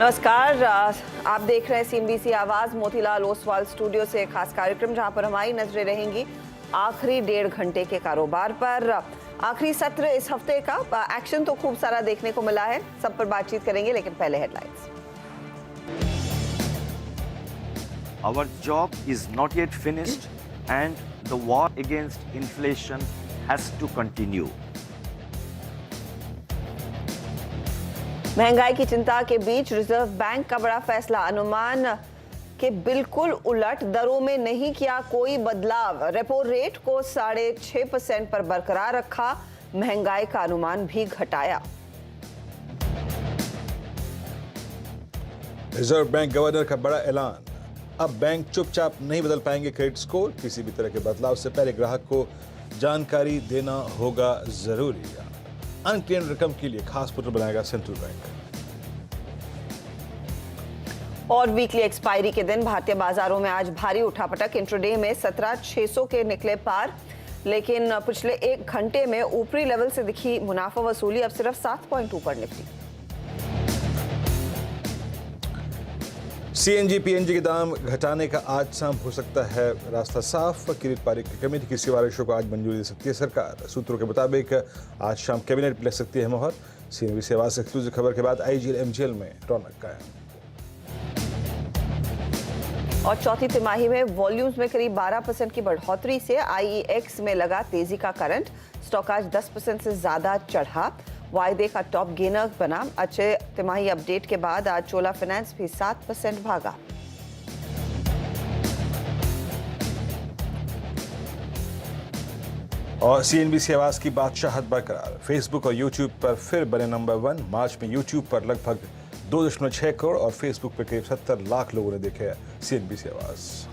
नमस्कार, आप देख रहे हैं सीएनबीसी आवाज मोतीलाल ओसवाल स्टूडियो से खास कार्यक्रम जहां पर हमारी नजरें रहेंगी आखिरी 1.5 घंटे के कारोबार पर। आखिरी सत्र इस हफ्ते का एक्शन तो खूब सारा देखने को मिला है, सब पर बातचीत करेंगे, लेकिन पहले headlines. Our job is not yet finished and the war against inflation has to continue. महंगाई की चिंता के बीच रिजर्व बैंक का बड़ा फैसला, अनुमान के बिल्कुल उलट, दरों में नहीं किया कोई बदलाव, रेपो रेट को 6.5% पर बरकरार रखा, महंगाई का अनुमान भी घटाया। रिजर्व बैंक गवर्नर का बड़ा ऐलान, अब बैंक चुपचाप नहीं बदल पाएंगे क्रेडिट स्कोर, किसी भी तरह के बदलाव से पहले ग्राहक को जानकारी देना होगा जरूरी। अनक्लेम्ड रकम के लिए खास पोर्टल बनाएगा सेंट्रल बैंक। और वीकली एक्सपायरी के दिन भारतीय बाजारों में आज भारी उठापटक, इंट्राडे में 17,600 के निकले पार, लेकिन पिछले 1 घंटे में ऊपरी लेवल से दिखी मुनाफा वसूली, अब सिर्फ 7 पॉइंट ऊपर निफ्टी। सीएनजी पीएनजी के दाम घटाने का आज शाम हो सकता है रास्ता साफ, किरीट पारिक की कमेटी की सिफारिशों को आज मंजूरी दे सकती है सरकार। सूत्रों के मुताबिक आज शाम कैबिनेट लग सकती है मोहर। सीएनबीसी आवाज से एक्सक्लूसिव खबर के बाद आईजीएल एमजीएल में रौनक कायम। और चौथी तिमाही में वॉल्यूम्स में करीब 12% की बढ़ोतरी से आईईएक्स में लगा तेजी का करंट, स्टॉक आज 10% से ज्यादा चढ़ा, वायदे का टॉप गेनर बना। अच्छे तिमाही अपडेट के बाद आज चोला फाइनेंस भी 7% भागा। और सीएनबीसी आवाज की बादशाहत बरकरार, फेसबुक और यूट्यूब पर फिर बने नंबर 1। मार्च में यूट्यूब पर लगभग 2.6 करोड़ और फेसबुक पर करीब 70 लाख लोगों ने देखे सीएनबीसी आवाज।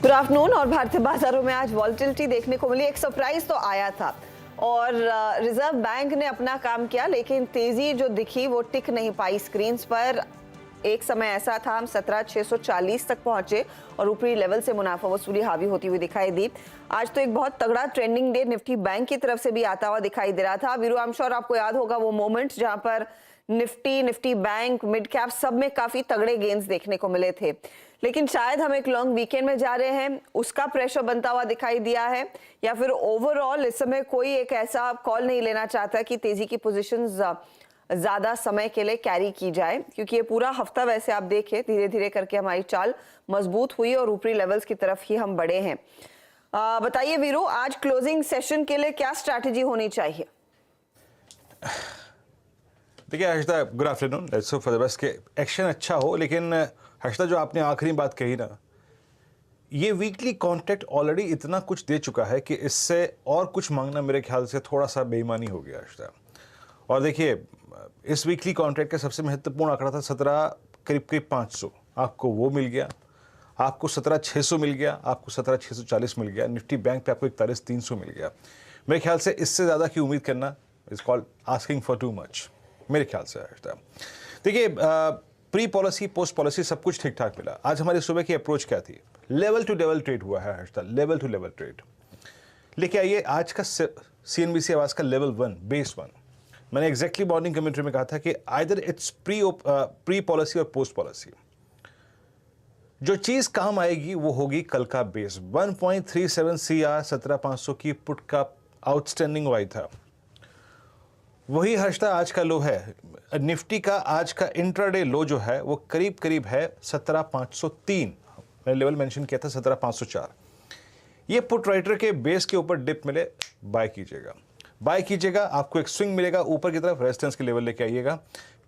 Good afternoon. और भारतीय बाजारों में आज वॉलेटिलिटी देखने को मिली, एक सरप्राइज तो आया था और रिजर्व बैंक ने अपना काम किया, लेकिन तेजी जो दिखी वो टिक नहीं पाई स्क्रीन्स पर। एक समय ऐसा था हम 17,640 तक पहुंचे और ऊपरी लेवल से मुनाफा वसूली हावी होती हुई दिखाई दी। आज तो एक बहुत तगड़ा ट्रेंडिंग डे निफ्टी बैंक की तरफ से भी आता हुआ दिखाई दे रहा था। वीरू, आई एम श्योर आपको याद होगा वो मोमेंट जहां पर निफ्टी बैंक, मिड कैप सब में काफी तगड़े गेन्स देखने को मिले थे, लेकिन शायद हम एक लॉन्ग वीकेंड में जा रहे हैं, उसका प्रेशर बनता हुआ दिखाई दिया है, या फिर ओवरऑल इस समय कोई एक ऐसा कॉल नहीं लेना चाहता कि तेजी की पोजीशंस ज्यादा समय के लिए कैरी की जाए, क्योंकि ये पूरा हफ्ता वैसे आप देखें धीरे धीरे करके हमारी चाल मजबूत हुई और ऊपरी लेवल्स की तरफ ही हम बढ़े हैं। बताइए वीरू, आज क्लोजिंग सेशन के लिए क्या स्ट्रैटेजी होनी चाहिए? देखिए Harshada, good afternoon, let's hope for the best के एक्शन अच्छा हो, लेकिन हर्षदा जो आपने आखिरी बात कही ना, ये वीकली कॉन्ट्रैक्ट ऑलरेडी इतना कुछ दे चुका है कि इससे और कुछ मांगना मेरे ख्याल से थोड़ा सा बेईमानी हो गया हर्षदा। और देखिए इस वीकली कॉन्ट्रैक्ट का सबसे महत्वपूर्ण आंकड़ा था 17 करीब 500, आपको वो मिल गया, आपको 17,600 मिल गया, आपको 17,640 मिल गया, निफ्टी बैंक पे आपको 41,300 मिल गया। मेरे ख्याल से इससे ज़्यादा की उम्मीद करना is called asking for too much मेरे ख्याल से। देखिए प्री पॉलिसी पोस्ट पॉलिसी सब कुछ ठीक ठाक मिला। आज हमारी सुबह की अप्रोच क्या थी? लेवल टू लेवल ट्रेड हुआ है Harshada, level to level trade. लेके आइए आज का सीएनबीसी आवाज का लेवल 1, बेस 1। मैंने एग्जैक्टली मॉर्निंग कमेंट्री में कहा था कि आइदर इट्स प्री पॉलिसी और पोस्ट पॉलिसी, जो चीज काम आएगी वो होगी कल का बेस। 1.37 CR 17,500 की पुट का आउटस्टैंडिंग वाई था, वही हर्षदा आज का लो है। निफ्टी का आज का इंट्राडे लो जो है वो करीब है 17,503, मैंने लेवल मेंशन किया था 17,504। ये पुट राइटर के बेस के ऊपर डिप मिले बाय कीजिएगा, आपको एक स्विंग मिलेगा ऊपर की तरफ, रेजिस्टेंस के लेवल लेके आइएगा।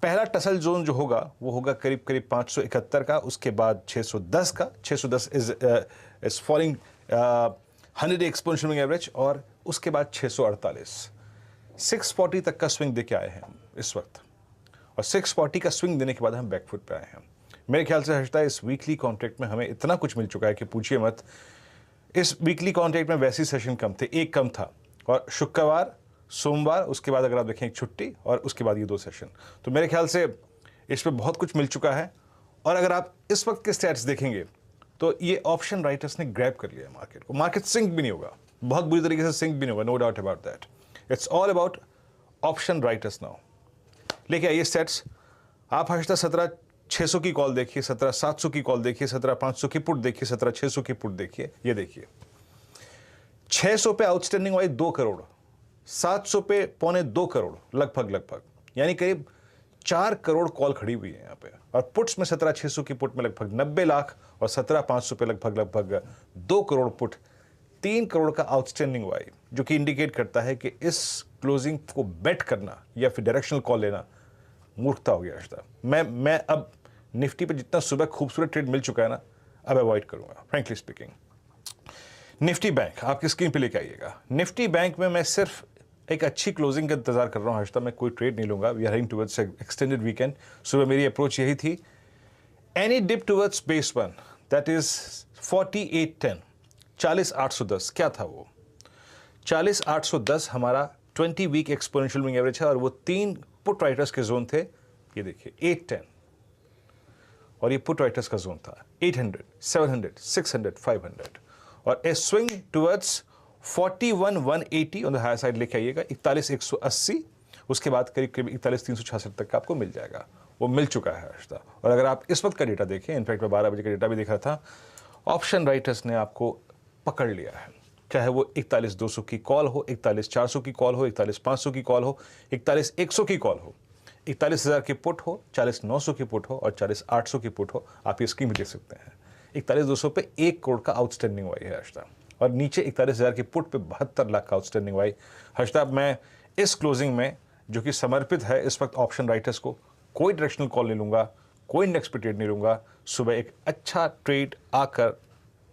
पहला टसल जोन जो होगा वो होगा करीब 571 का, उसके बाद 610 का। 610 is falling 100 exponential moving average, और उसके बाद 648, 640 तक का स्विंग देके आए हैं हम इस वक्त, और 640 का स्विंग देने के बाद हम बैकफुट पे आए हैं। मेरे ख्याल से हर्षदा इस वीकली कॉन्ट्रैक्ट में हमें इतना कुछ मिल चुका है कि पूछिए मत। इस वीकली कॉन्ट्रैक्ट में वैसे सेशन कम थे, एक कम था, और शुक्रवार सोमवार उसके बाद अगर आप देखें एक छुट्टी, और उसके बाद ये 2 सेशन, तो मेरे ख्याल से इस पर बहुत कुछ मिल चुका है। और अगर आप इस वक्त के स्टैट्स देखेंगे तो ये ऑप्शन राइटर्स ने ग्रैब कर लिया है मार्केट को, मार्केट सिंक भी नहीं होगा। बहुत बुरी तरीके से सिंक भी नहीं हुआ, no doubt about that. It's all about option writers now. लेके आइए सेट्स। आप हमेशा 17,600 की कॉल देखिए, 17,700 की कॉल देखिए, 17,500 की पुट देखिए, 17,600 की पुट देखिए। ये देखिए 600 पे आउटस्टैंडिंग वाई 2 करोड़, 700 पे 1.25 करोड़ लगभग, यानी करीब 4 करोड़ कॉल खड़ी हुई है यहाँ पे। और पुट्स में 17,600 की पुट में लगभग 90 लाख और 17,500 पे लगभग 2 करोड़ पुट, 3 करोड़ का आउटस्टैंडिंग वाई, जो कि इंडिकेट करता है कि इस क्लोजिंग को बेट करना या फिर डायरेक्शनल कॉल लेना मूर्खता हो गया रिश्ता। मैं अब निफ्टी पे जितना सुबह खूबसूरत ट्रेड मिल चुका है ना, अब अवॉइड करूंगा फ्रेंकली स्पीकिंग। निफ्टी बैंक आपकी स्क्रीन पे लेके आइएगा। निफ्टी बैंक में मैं सिर्फ एक अच्छी क्लोजिंग का इंतजार कर रहा हूं। हर्षदा मैं कोई ट्रेड नहीं लूंगा। We are heading towards extended weekend. सुबह मेरी अप्रोच यही थी, any dip towards base one, that is 4810, 40,810। क्या था वो? 40,810 हमारा 20 वीक एक्सपोनेंशियल मूविंग एवरेज है और वो 3 पुट राइटर्स के जोन थे। ये देखिए 810, और ये पुट राइटर्स का जोन था 800, 700, 600, 500, और a swing towards 41,180 on the higher side लेके आइएगा। 41,180, उसके बाद करीब करीब 41,366 तक का आपको मिल जाएगा। वो मिल चुका है रिश्ता। और अगर आप इस वक्त का डेटा देखें, इनफैक्ट मैं 12 बजे का डेटा भी देख रहा था, ऑप्शन राइटर्स ने आपको पकड़ लिया है। चाहे वो 41,200 की कॉल हो, 41,400 की कॉल हो, 41,500 की कॉल हो, 41,100 की कॉल हो, 41,000 की पुट हो, 40,900 की पुट हो और 40,800 की पुट हो, आप ये स्कीम देख सकते हैं। 41,200 पे 1 करोड़ का आउटस्टैंडिंग वाई है हर्षदा, और नीचे 41,000 की पुट पे 72 लाख का आउटस्टैंडिंग वाई। हर्षदा मैं इस क्लोजिंग में, जो कि समर्पित है इस वक्त ऑप्शन राइटर्स को, कोई डायरेक्शनल कॉल नहीं लूंगा, कोई इंडेक्स पे ट्रेड नहीं लूंगा। सुबह एक अच्छा ट्रेड आकर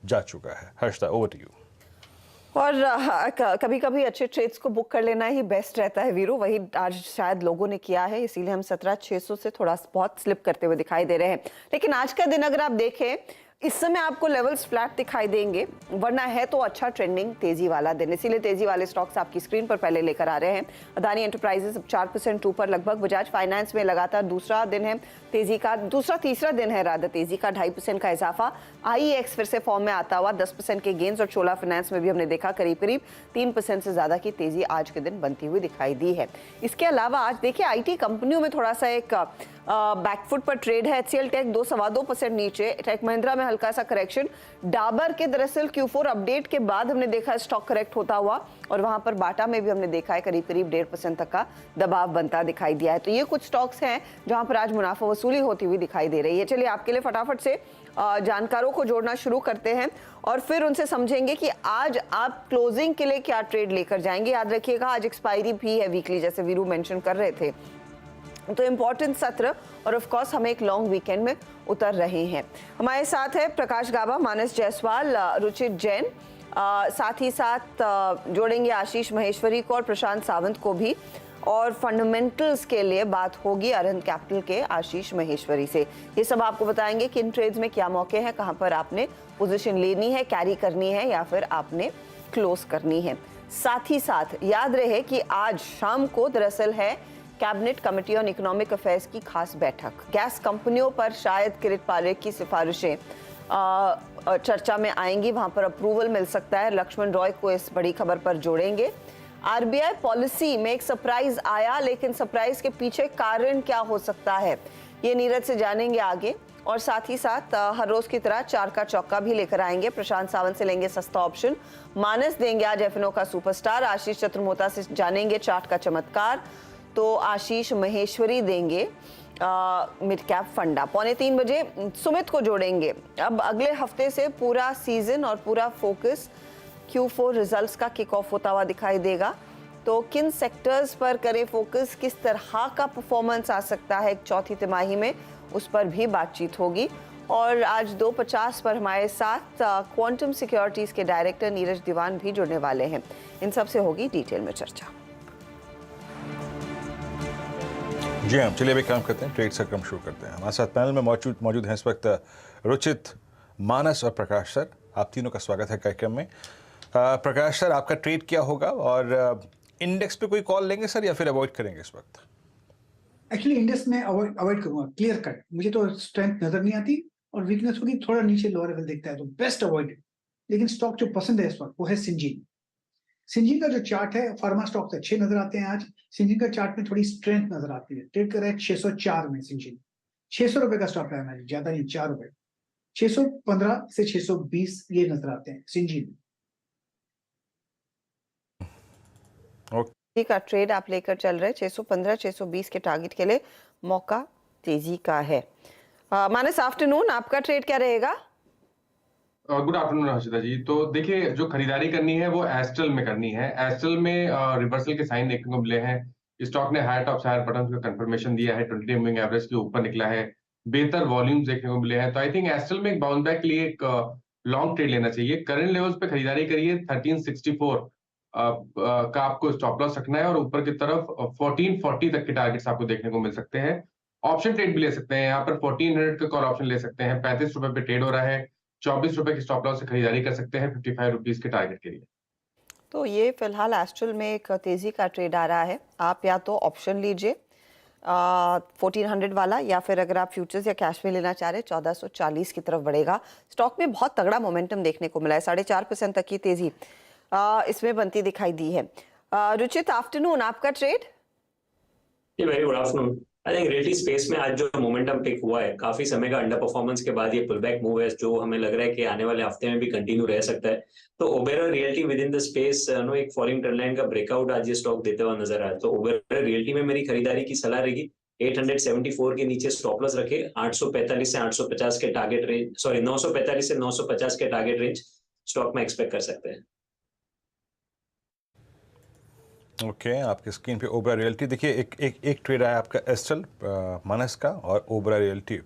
जा चुका है। Harshada over to you. और कभी कभी अच्छे ट्रेड्स को बुक कर लेना ही बेस्ट रहता है वीरू, वही आज शायद लोगों ने किया है, इसीलिए हम 17,600 से थोड़ा बहुत स्लिप करते हुए दिखाई दे रहे हैं। लेकिन आज का दिन अगर आप देखें, इस समय आपको लेवल्स फ्लैट दिखाई देंगे, वरना है तो अच्छा ट्रेंडिंग तेजी वाला दिन, इसीलिए तेजी वाले स्टॉक्स आपकी स्क्रीन पर पहले लेकर आ रहे हैं। अदानी एंटरप्राइजेस 4% ऊपर लगभग, बजाज फाइनेंस में लगातार दूसरा दिन है तेजी का, तीसरा दिन है राधा तेजी का, 2.5% का इजाफा। IEX फिर से फॉर्म में आता हुआ 10% के गेंस, और चोला फाइनेंस में भी हमने देखा करीब करीब 3% से ज्यादा की तेजी आज के दिन बनती हुई दिखाई दी है। इसके अलावा आज देखिए IT कंपनियों में थोड़ा सा एक बैकफुट पर ट्रेड है। HCL टेक 2.25% नीचे, टेक महिंद्रा में हल्का सा करेक्शन, डाबर के दरअसल Q4 अपडेट के बाद हमने देखा स्टॉक करेक्ट होता हुआ, और वहां पर बाटा में भी हमने देखा है करीब करीब 1.5% तक का दबाव बनता दिखाई दिया है। तो ये कुछ स्टॉक्स हैं जहां पर आज मुनाफा वसूली होती हुई दिखाई दे रही है। चलिए आपके लिए फटाफट से जानकारों को जोड़ना शुरू करते हैं और फिर उनसे समझेंगे कि आज आप क्लोजिंग के लिए क्या ट्रेड लेकर जाएंगे। याद रखिएगा आज एक्सपायरी भी है वीकली, जैसे वीरू मेंशन कर रहे थे, तो इम्पोर्टेंट सत्र, और ऑफ कोर्स हम एक लॉन्ग वीकेंड में उतर रहे हैं। हमारे साथ है प्रकाश गाबा, मानस जायसवाल, रुचित जैन, साथ ही साथ जोड़ेंगे आशीष महेश्वरी को और प्रशांत सावंत को भी, और फंडामेंटल्स के लिए बात होगी अरहंत कैपिटल के आशीष महेश्वरी से। ये सब आपको बताएंगे कि इन ट्रेड्स में क्या मौके हैं, कहां पर आपने पोजीशन लेनी है, कैरी करनी है या फिर आपने क्लोज करनी है। साथ ही साथ याद रहे कि आज शाम को दरअसल है cabinet committee on economic affairs की खास बैठक। गैस कंपनियों पर शायद किरिट पारेख की सिफारिशें चर्चा में आएंगी, वहां पर अप्रूवल मिल सकता है। लक्ष्मण रॉय को इस बड़ी खबर पर जोड़ेंगे। RBI पॉलिसी में एक सरप्राइज आया, लेकिन सरप्राइज के पीछे कारण क्या हो सकता है, ये नीरज से जानेंगे आगे। और साथ ही साथ हर रोज की तरह 4 का चौका भी लेकर आएंगे। प्रशांत सावंत से लेंगे सस्ता ऑप्शन, मानस देंगे आज FNO का सुपरस्टार, आशीष चतुर्मोता से जानेंगे चार्ट का चमत्कार, तो आशीष महेश्वरी देंगे मिड कैप फंडा। 2:45 बजे सुमित को जोड़ेंगे। अब अगले हफ्ते से पूरा सीजन और पूरा फोकस Q4 रिजल्ट्स का किक ऑफ होता हुआ दिखाई देगा, तो किन सेक्टर्स पर करें फोकस, किस तरह का परफॉर्मेंस आ सकता है चौथी तिमाही में, उस पर भी बातचीत होगी। और आज 2:50 पर हमारे साथ क्वांटम सिक्योरिटीज के डायरेक्टर नीरज दीवान भी जुड़ने वाले हैं। इन सब से होगी डिटेल में चर्चा। जी हाँ, चलिए अभी काम करते हैं, ट्रेड से क्रम शुरू करते हैं। हमारे साथ पैनल में मौजूद हैं इस वक्त रुचित, मानस और प्रकाश सर। आप तीनों का स्वागत है कार्यक्रम में। प्रकाश सर, आपका ट्रेड क्या होगा और इंडेक्स पे कोई कॉल लेंगे सर या फिर अवॉइड करेंगे इस वक्त? एक्चुअली इंडेक्स में अवॉइड करूंगा, क्लियर कट। मुझे तो स्ट्रेंथ नजर नहीं आती और वीकनेस होगी थोड़ा नीचे लोअर लेवल दिखता है, तो बेस्ट अवॉइड। लेकिन स्टॉक जो पसंद है इस वक्त वो है सिंजीन। सिंजीन का जो चार्ट है, फार्मा स्टॉक्स अच्छे नजर आते हैं आज। सिंजीन का चार्ट में थोड़ी स्ट्रेंथ नजर आती है। ट्रेड कर रहा है 604 में सिंजीन। 600 रुपए का स्टॉप लगाना है, ज्यादा नहीं, 4 रुपए। 615 से 620 ये नजर आते हैं सिंजीन। ओके का ट्रेड आप लेकर चल रहे 615 620 के टारगेट के लिए मौका तेजी का है। मानस, आफ्टरनून आपका ट्रेड क्या रहेगा? गुड आफ्टरनून हर्षिता जी। तो देखिए, जो खरीदारी करनी है वो एस्ट्रल में करनी है। एस्ट्रल में रिवर्सल के साइन देखने को मिले हैं। स्टॉक ने हायर टॉप हायर बॉटम का कंफर्मेशन दिया है, 20 डे मूविंग एवरेज के ऊपर निकला है, बेहतर वॉल्यूम्स देखने को मिले हैं। तो आई थिंक एस्ट्रल में एक बाउंस बैक के लिए एक लॉन्ग ट्रेड लेना चाहिए। करंट लेवल्स पे खरीदारी करिए। 1364 का आपको स्टॉप लॉस रखना है और ऊपर की तरफ 1440 तक के टारगेट्स आपको देखने को मिल सकते हैं। ऑप्शन ट्रेड भी ले सकते हैं, यहाँ पर 1400 का कॉल ऑप्शन ले सकते हैं। 35 रुपए पे ट्रेड हो रहा है। 24 रुपए की स्टॉप लॉस से खरीदारी कर सकते हैं 55 रुपीज के टारगेट के लिए। तो ये फिलहाल एस्ट्रल में एक तेजी का ट्रेड आ रहा है। आप या तो ऑप्शन लीजिए 1400 वाला, या फिर अगर आप फ्यूचर्स या कैश में लेना चाह रहे 1440 की तरफ बढ़ेगा। स्टॉक में बहुत तगड़ा मोमेंटम देखने को मिला है, 4.5% तक की तेजी इसमें बनती दिखाई दी है। रुचित, आफ्टरनून आपका trade? Very good afternoon. I think realty space में आज जो मोमेंटम पिक हुआ है, काफी समय का अंडर परफॉर्मेंस के बाद ये पुल बैक मूव है, जो हमें लग रहा है कि आने वाले हफ्ते में भी कंटिन्यू रह सकता है। तो Oberoi realty with in the space एक फॉलिंग ट्रेंड लाइन का ब्रेकआउट आज ये स्टॉक देते हुआ नजर आया। तो ओबेरॉय रियल्टी में मेरी खरीदारी की सलाह रहेगी 874 के नीचे स्टॉप लॉस रखे, 845 से 850 के टारगेट रेंज, सॉरी 945 से 950 के टारगेट रेंज स्टॉक में एक्सपेक्ट कर सकते हैं। ओके आपके स्क्रीन पे ओबेरॉय रियल्टी देखिए। एक ट्रेड आया आपका एस्ट्रल मानस का और ओबेरॉय रियल्टी।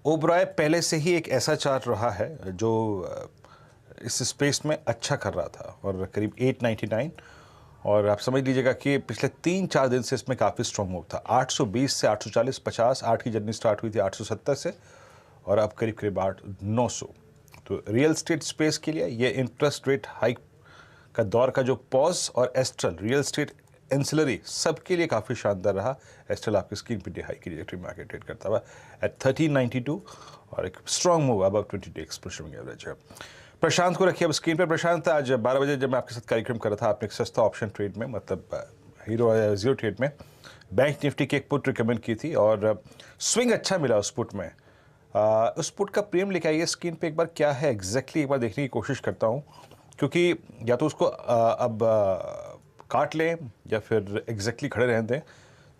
ओबेरॉय पहले से ही एक ऐसा चार्ट रहा है जो इस स्पेस में अच्छा कर रहा था और करीब 899, और आप समझ लीजिएगा कि पिछले 3-4 दिन से इसमें काफ़ी स्ट्रॉन्ग मूव था। 820 से 840, 50, 8 की जर्नी स्टार्ट हुई थी 870 से, और अब करीब करीब 900। तो रियल स्टेट स्पेस के लिए ये इंटरेस्ट रेट हाइक का दौर का जो पॉज और एस्ट्रल रियल स्टेट एंसिलरी सबके लिए काफ़ी शानदार रहा। एस्ट्रल आपकी स्क्रीन पे हाई की ट्रेडिंग मार्केट ट्रेड करता हुआ एट 1392 और एक स्ट्रॉन्ग मूव अब 20 डे एक्सपोजिंग एवरेज है। प्रशांत को रखिए अब स्क्रीन पर। प्रशांत, आज 12 बजे जब मैं आपके साथ कार्यक्रम कर रहा था, आपने एक सस्ता ऑप्शन ट्रेड में, मतलब हीरो जीरो ट्रेड में बैंक निफ्टी की एक पुट रिकमेंड की थी और स्विंग अच्छा मिला उस पुट में। उस पुट का प्रीमियम लेके आइए स्क्रीन पे एक बार, क्या है एग्जैक्टली एक बार देखने की कोशिश करता हूँ, क्योंकि या तो उसको अब काट लें या फिर एग्जैक्टली खड़े रहने दें।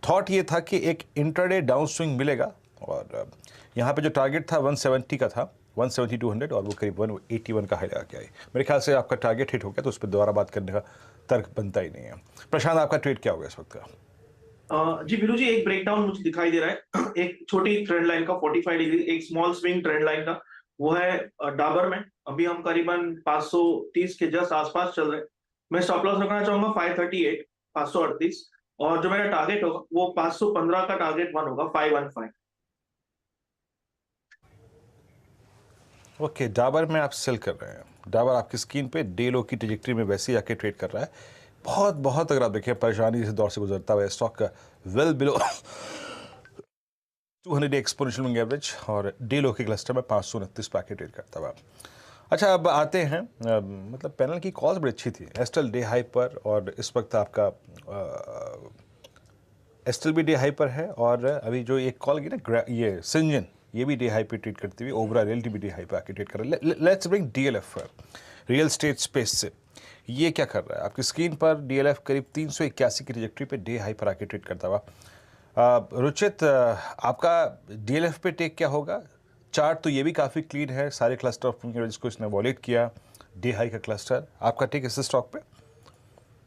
थॉट ये था कि एक इंट्राडे डाउन स्विंग मिलेगा और यहाँ पे जो टारगेट था 170 का था, 170-200, और वो करीब 181 का हाई लगा के आई। मेरे ख्याल से आपका टारगेट हिट हो गया, तो उस पर दोबारा बात करने का तर्क बनता ही नहीं है। प्रशांत, आपका ट्रेड क्या होगा इस वक्त का? जी वीरू जी, एक ब्रेकडाउन मुझे दिखाई दे रहा है एक छोटी ट्रेंड लाइन का 45 डिग्री, एक स्मॉल स्विंग ट्रेंड लाइन का, वो है डाबर में। अभी हम करीबन 530 के जस्ट आसपास चल रहे हैं। मैं स्टॉप लॉस रखना चाहूंगा 538, 538, और जो मेरा टारगेट होगा वो 515 का टारगेट वन होगा, 515। ओके, डाबर में आप सेल कर रहे हैं। डाबर आपकी स्क्रीन पे डे लो की ट्रेजेक्टरी में वैसे ही आके ट्रेड कर रहा है। बहुत अगर आप देखिए परेशानी से दौर से गुजरता हुआ स्टॉक का well below 200 day exponential moving average और डे लो के क्लस्टर में 529 पैकेट ट्रेड करता हुआ। अच्छा, अब आते हैं मतलब पैनल की कॉल्स बड़ी अच्छी थी। एस्ट्रल डे हाई पर, और इस वक्त आपका एस्ट्रल भी डे हाई पर है, और अभी जो एक कॉल की ना ये सिंजन, ये भी डे हाई पे ट्रेड करती हुई। ओबेरॉय रियल्टी भी डे हाई पे आके ट्रेड कर रहा है। Let's bring DLF real estate space से। ये क्या कर रहा है आपकी स्क्रीन पर? डीएलएफ करीब 381 की ट्रेजेक्टरी पे डे हाई पर आके ट्रेड करता हुआ। रुचित, आपका डीएलएफ पे टेक क्या होगा? चार्ट तो ये भी काफ़ी क्लीन है, सारे क्लस्टर ऑफ जिसको इसने वॉलेट किया, डे हाई का क्लस्टर। आपका टेक इस स्टॉक पे?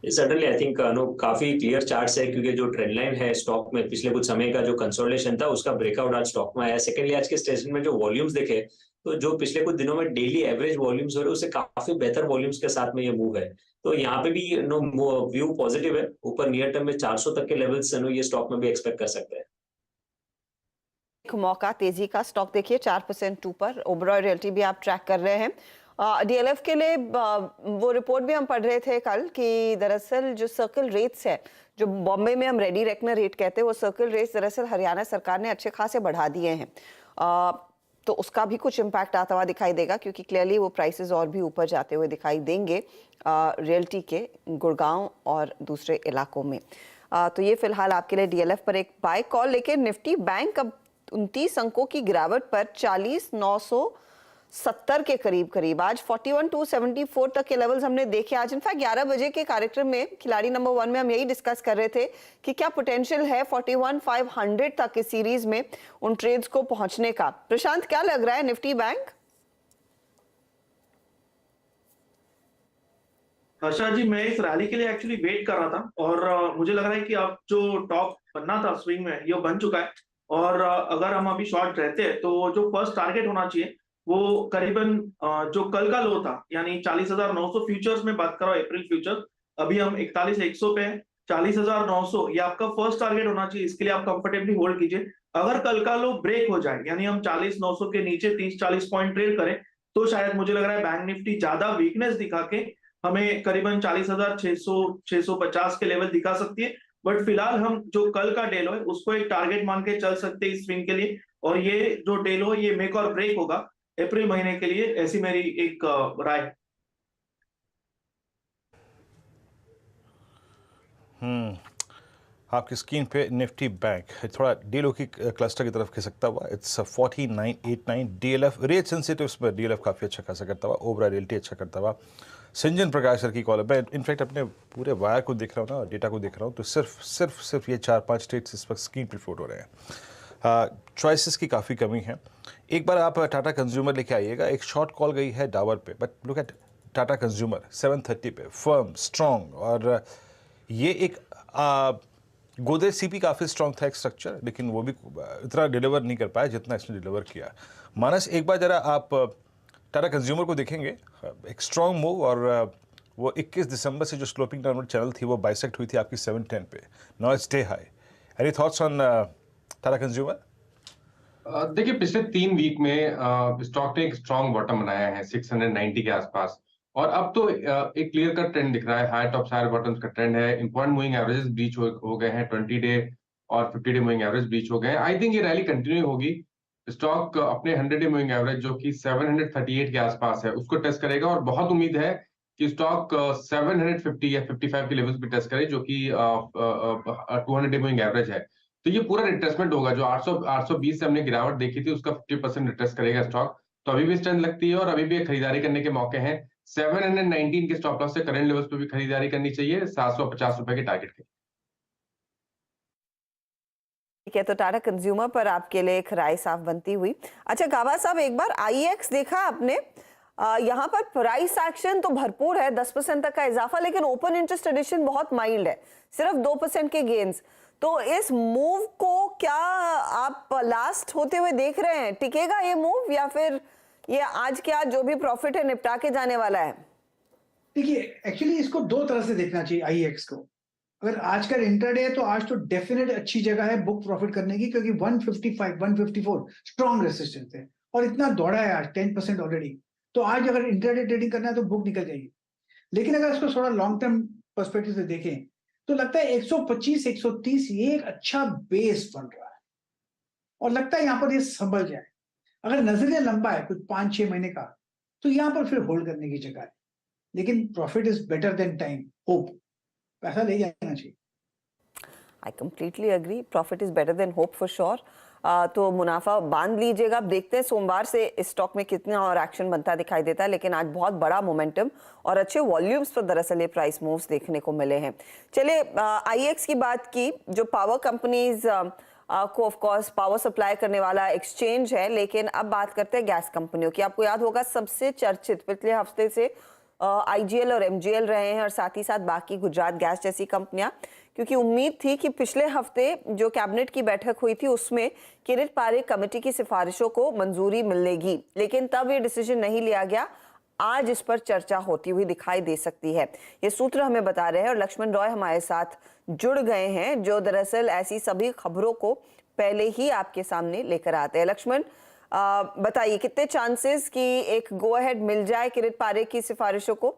सडनली आई थिंक काफी क्लियर चार्ट्स है, क्योंकि जो ट्रेंड लाइन है स्टॉक में पिछले कुछ समय का जो कंसोलिडेशन था उसका ब्रेकआउट आज स्टॉक में आया। सेकेंडली, आज के स्टेशन में जो वॉल्यूम्स देखे तो जो पिछले कुछ दिनों में डेली एवरेज वॉल्यूम्स हो रहे उससे काफी बेहतर वॉल्यूम्स के साथ में ये मूव है। तो यहाँ पे भी व्यू पॉजिटिव है। ऊपर नियर टर्म में 400 तक के लेवल्स ये स्टॉक में भी एक्सपेक्ट कर सकते हैं। एक मौका तेजी का, स्टॉक देखिए 4% ऊपर। ओबेरॉय रियल्टी भी आप ट्रैक कर रहे हैं। डीएलएफ के लिए वो रिपोर्ट भी हम पढ़ रहे थे कल कि दरअसल जो सर्कल रेट्स है, जो बॉम्बे में हम रेडी रेकनर रेट कहते हैं, वो सर्कल रेट्स दरअसल हरियाणा सरकार ने अच्छे खासे बढ़ा दिए हैं। तो उसका भी कुछ इम्पैक्ट आता हुआ दिखाई देगा, क्योंकि क्लियरली वो प्राइसेस और भी ऊपर जाते हुए दिखाई देंगे रियल्टी के गुड़गांव और दूसरे इलाकों में। तो ये फिलहाल आपके लिए डीएलएफ पर एक बाय कॉल। लेकिन निफ्टी बैंक अब 29 अंकों की गिरावट पर 40,970 के करीब आज 41,274 तक के लेवल्स हमने देखे। आज इनफैक्ट 11 बजे के कार्यक्रम में खिलाड़ी नंबर 1 में हम यही डिस्कस कर रहे थे कि क्या पोटेंशियल है 41,500 तक इस सीरीज में उन ट्रेड्स को पहुंचने का। प्रशांत, क्या लग रहा है निफ्टी बैंक? हर्षा जी, मैं इस रैली के लिए एक्चुअली वेट कर रहा था और मुझे लग रहा है कि अब जो टॉप बनना था स्विंग में ये बन चुका है। और अगर हम अभी शॉर्ट रहते हैं तो जो फर्स्ट टारगेट होना चाहिए वो करीबन जो कल का लो था, यानी 40,900 फ्यूचर्स में बात कर रहा हूँ, अप्रैल फ्यूचर, अभी हम 41,100 पे हैं। 40,900 ये आपका फर्स्ट टारगेट होना चाहिए, इसके लिए आप कंफर्टेबली होल्ड कीजिए। अगर कल का लो ब्रेक हो जाए, यानी हम 40,900 के नीचे 30-40 पॉइंट ट्रेड करें, तो शायद मुझे लग रहा है बैंक निफ्टी ज्यादा वीकनेस दिखा के हमें करीबन 40,600-650 के लेवल दिखा सकती है। बट फिलहाल हम जो कल का डे लो है उसको एक टारगेट मान के चल सकते हैं इस स्विंग के लिए, और ये जो डे लो ये मेक और ब्रेक होगा अप्रैल महीने के लिए, ऐसी मेरी एक राय। आपकी स्क्रीन पे निफ्टी बैंक थोड़ा डीलो की क्लस्टर की तरफ खिसकता हुआ, इट्स 4989 डीएलएफ रेट सेंसिटिव्स में डीएलएफ काफ़ी अच्छा खासा करता हुआ, ओबरा रियल्टी अच्छा करता हुआ। सिंजन प्रकाश सर की कॉल है। इनफैक्ट अपने पूरे वायर को देख रहा हूँ ना, डेटा को देख रहा हूँ, तो सिर्फ ये 4-5 ट्रेड्स इस वक्त स्क्रीन पर फ्लोट हो रहे हैं। चॉइसेस की काफ़ी कमी है। एक बार आप टाटा कंज्यूमर लेके आइएगा, एक शॉर्ट कॉल गई है डाबर पे, but look at Tata consumer 730 पे फर्म स्ट्रॉन्ग, और ये एक गोदरेज सीपी काफ़ी स्ट्रॉन्ग था एक स्ट्रक्चर, लेकिन वो भी इतना डिलीवर नहीं कर पाया जितना इसने डिलीवर किया। मानस, एक बार जरा आप टाटा कंज्यूमर को देखेंगे, एक स्ट्रॉन्ग मूव, और वो 21 दिसंबर से जो स्लोपिंग डाउनवर्ड चैनल थी वो बाइसेक्ट हुई थी आपकी 710 पे, now it's stay high. Any thoughts on Tata consumer? देखिए, पिछले 3 वीक में स्टॉक ने एक स्ट्रॉन्ग बॉटम बनाया है 690 के आसपास, और अब तो एक क्लियर कट ट्रेंड दिख रहा है, हायर टॉप्स हायर बॉटम्स का ट्रेंड है। इंपॉर्टेंट मूविंग एवरेजेस ब्रीच हो गए हैं, 20 डे और 50 डे मूविंग एवरेज ब्रीच हो गए हैं। आई थिंक ये रैली कंटिन्यू होगी। स्टॉक अपने 100 डे मूविंग एवरेज जो कि 738 के आसपास है उसको टेस्ट करेगा, और बहुत उम्मीद है कि स्टॉक 750 या 55 के लेवल्स भी टेस्ट करे, जो कि 200 डे मूविंग एवरेज है। तो ये पूरा रिट्रेसमेंट होगा, जो 820 से हमने गिरावट देखी थी उसका 50% रिट्रेस करेगा स्टॉक। तो अभी भी स्ट्रेंथ लगती है और अभी भी खरीदारी करने के मौके हैं। 719 के स्टॉप लॉस से करंट लेवल्स पे भी खरीदारी करनी चाहिए, 750 रुपए के टारगेट के। ठीक है, तो टाटा कंज्यूमर पर आपके लिए एक राय साफ बनती हुई। अच्छा गावा साहब, एक बार आईएक्स देखा आपने, यहाँ पर प्राइस एक्शन तो भरपूर है, 10% तक का इजाफा, लेकिन ओपन इंटरेस्ट एडिशन बहुत माइल्ड है, सिर्फ 2% के गेन्स। तो इस मूव को क्या आप लास्ट होते हुए देख रहे हैं? टिकेगा ये मूव या फिर ये आज के आज जो भी प्रॉफिट है निपटा के जाने वाला है? देखिए, एक्चुअली इसको दो तरह से देखना चाहिए आईएक्स को। अगर आज का इंट्राडे है तो आज तो डेफिनेट अच्छी जगह है बुक प्रॉफिट करने की, क्योंकि 155 154 स्ट्रॉन्ग रेसिस्टेंस है और इतना दौड़ा है आज 10% ऑलरेडी। तो आज अगर इंट्राडे ट्रेडिंग करना है तो बुक निकल जाएगी। लेकिन अगर इसको थोड़ा लॉन्ग टर्म पर्सपेक्टिव से देखें तो लगता है 125 130 ये एक अच्छा बेस बन रहा है, और लगता है यहाँ पर ये संभल जाए। अगर नजरिया लंबा है कुछ 5-6 महीने का, तो यहाँ पर फिर होल्ड करने की जगह है। लेकिन profit is better than time, hope, पैसा ले जाना चाहिए। I completely agree, profit is better than hope for sure. तो मुनाफा बांध लीजिएगा। अब देखते हैं सोमवार से इस स्टॉक में कितना और एक्शन बनता दिखाई देता है, लेकिन आज बहुत बड़ा मोमेंटम और अच्छे वॉल्यूम्स पर दरअसल ये प्राइस मूव्स देखने को मिले हैं। चलिए, आईएक्स की बात की, जो पावर कंपनीज को ऑफ कोर्स पावर सप्लाई करने वाला एक्सचेंज है, लेकिन अब बात करते हैं गैस कंपनियों की। आपको याद होगा सबसे चर्चित पिछले हफ्ते से आईजीएल और एमजीएल रहे हैं, और साथ ही साथ बाकी गुजरात गैस जैसी कंपनियां, क्योंकि उम्मीद थी कि पिछले हफ्ते जो कैबिनेट की बैठक हुई थी उसमें किरिट पारेख कमेटी की सिफारिशों को मंजूरी मिलेगी, लेकिन तब ये डिसीजन नहीं लिया गया। आज इस पर चर्चा होती हुई दिखाई दे सकती है, ये सूत्र हमें बता रहे हैं, और लक्ष्मण रॉय हमारे साथ जुड़ गए हैं जो दरअसल ऐसी सभी खबरों को पहले ही आपके सामने लेकर आते हैं। लक्ष्मण, बताइए कितने चांसेस कि एक गो अहेड मिल जाए किरिट पारेख की सिफारिशों को?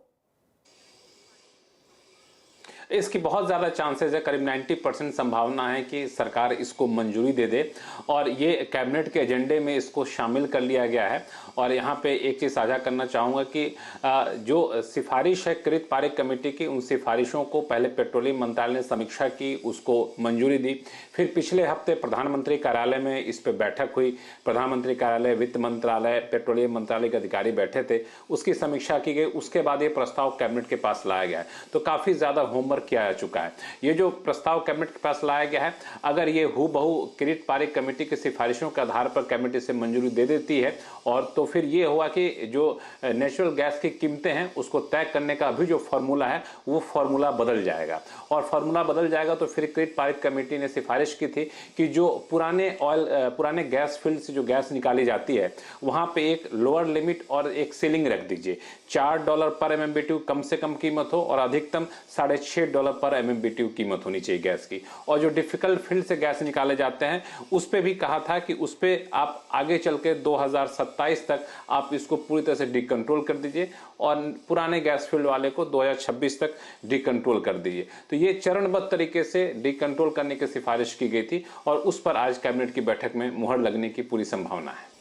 इसकी बहुत ज़्यादा चांसेस है, करीब 90% संभावना है कि सरकार इसको मंजूरी दे दे और ये कैबिनेट के एजेंडे में इसको शामिल कर लिया गया है। और यहाँ पे एक चीज़ साझा करना चाहूँगा कि जो सिफारिश है क्रित पारिक कमेटी की, उन सिफारिशों को पहले पेट्रोलियम मंत्रालय ने समीक्षा की, उसको मंजूरी दी। फिर पिछले हफ्ते प्रधानमंत्री कार्यालय में इस पर बैठक हुई। प्रधानमंत्री कार्यालय, वित्त मंत्रालय, पेट्रोलियम मंत्रालय के अधिकारी बैठे थे, उसकी समीक्षा की गई। उसके बाद ये प्रस्ताव कैबिनेट के पास लाया गया है। तो काफ़ी ज़्यादा होमवर्क किया जा चुका है। ये जो प्रस्ताव कैबिनेट के पास लाया गया है, अगर ये हूबहू किरीट पारिक कमेटी की सिफारिशों के आधार पर कैबिनेट इसे मंजूरी दे देती है, और तो फिर ये हुआ कि जो नेचुरल गैस की कीमतें हैं उसको तय करने का अभी जो फॉर्मूला है वो फॉर्मूला बदल जाएगा। और फॉर्मूला बदल जाएगा तो फिर किरीट पारिक कमेटी ने सिफारिश की थी कि जो पुराने गैस फील्ड से जो गैस निकाली जाती है वहाँ पे एक लोअर लिमिट और एक सीलिंग रख दीजिए। $4 पर MMBTU कम से कम कीमत हो और अधिकतम $6.5 पर MMBTU कीमत होनी चाहिए गैस की। और जो डिफिकल्ट फील्ड से गैस निकाले जाते हैं उस पे भी कहा था कि उस पे आप आगे चल के 2027 तक आप इसको पूरी तरह से डिकंट्रोल कर दीजिए और पुराने गैस फील्ड वाले को 2026 तक डिकंट्रोल कर दीजिए। तो ये चरणबद्ध तरीके से डिकंट्रोल करने की सिफारिश की गई थी और उस पर आज कैबिनेट की बैठक में मुहर लगने की पूरी संभावना है।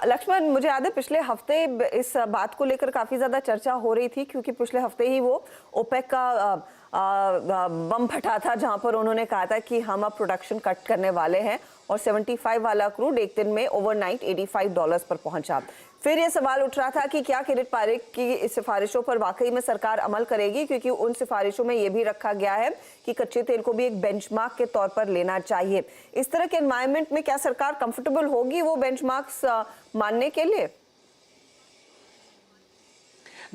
लक्ष्मण, मुझे याद है पिछले हफ्ते इस बात को लेकर काफी ज्यादा चर्चा हो रही थी, क्योंकि पिछले हफ्ते ही वो ओपेक का बम फटा था, जहां पर उन्होंने कहा था कि हम अब प्रोडक्शन कट करने वाले हैं और 75 वाला क्रूड एक दिन में ओवरनाइट $85 पर पहुंचा। फिर ये सवाल उठ रहा था कि क्या किरीट पारिक की इस सिफारिशों पर वाकई में सरकार अमल करेगी, क्योंकि उन सिफारिशों में ये भी रखा गया है कि कच्चे तेल को भी एक बेंचमार्क के तौर पर लेना चाहिए। इस तरह के एनवायरनमेंट में क्या सरकार कंफर्टेबल होगी वो बेंचमार्क्स मानने के लिए?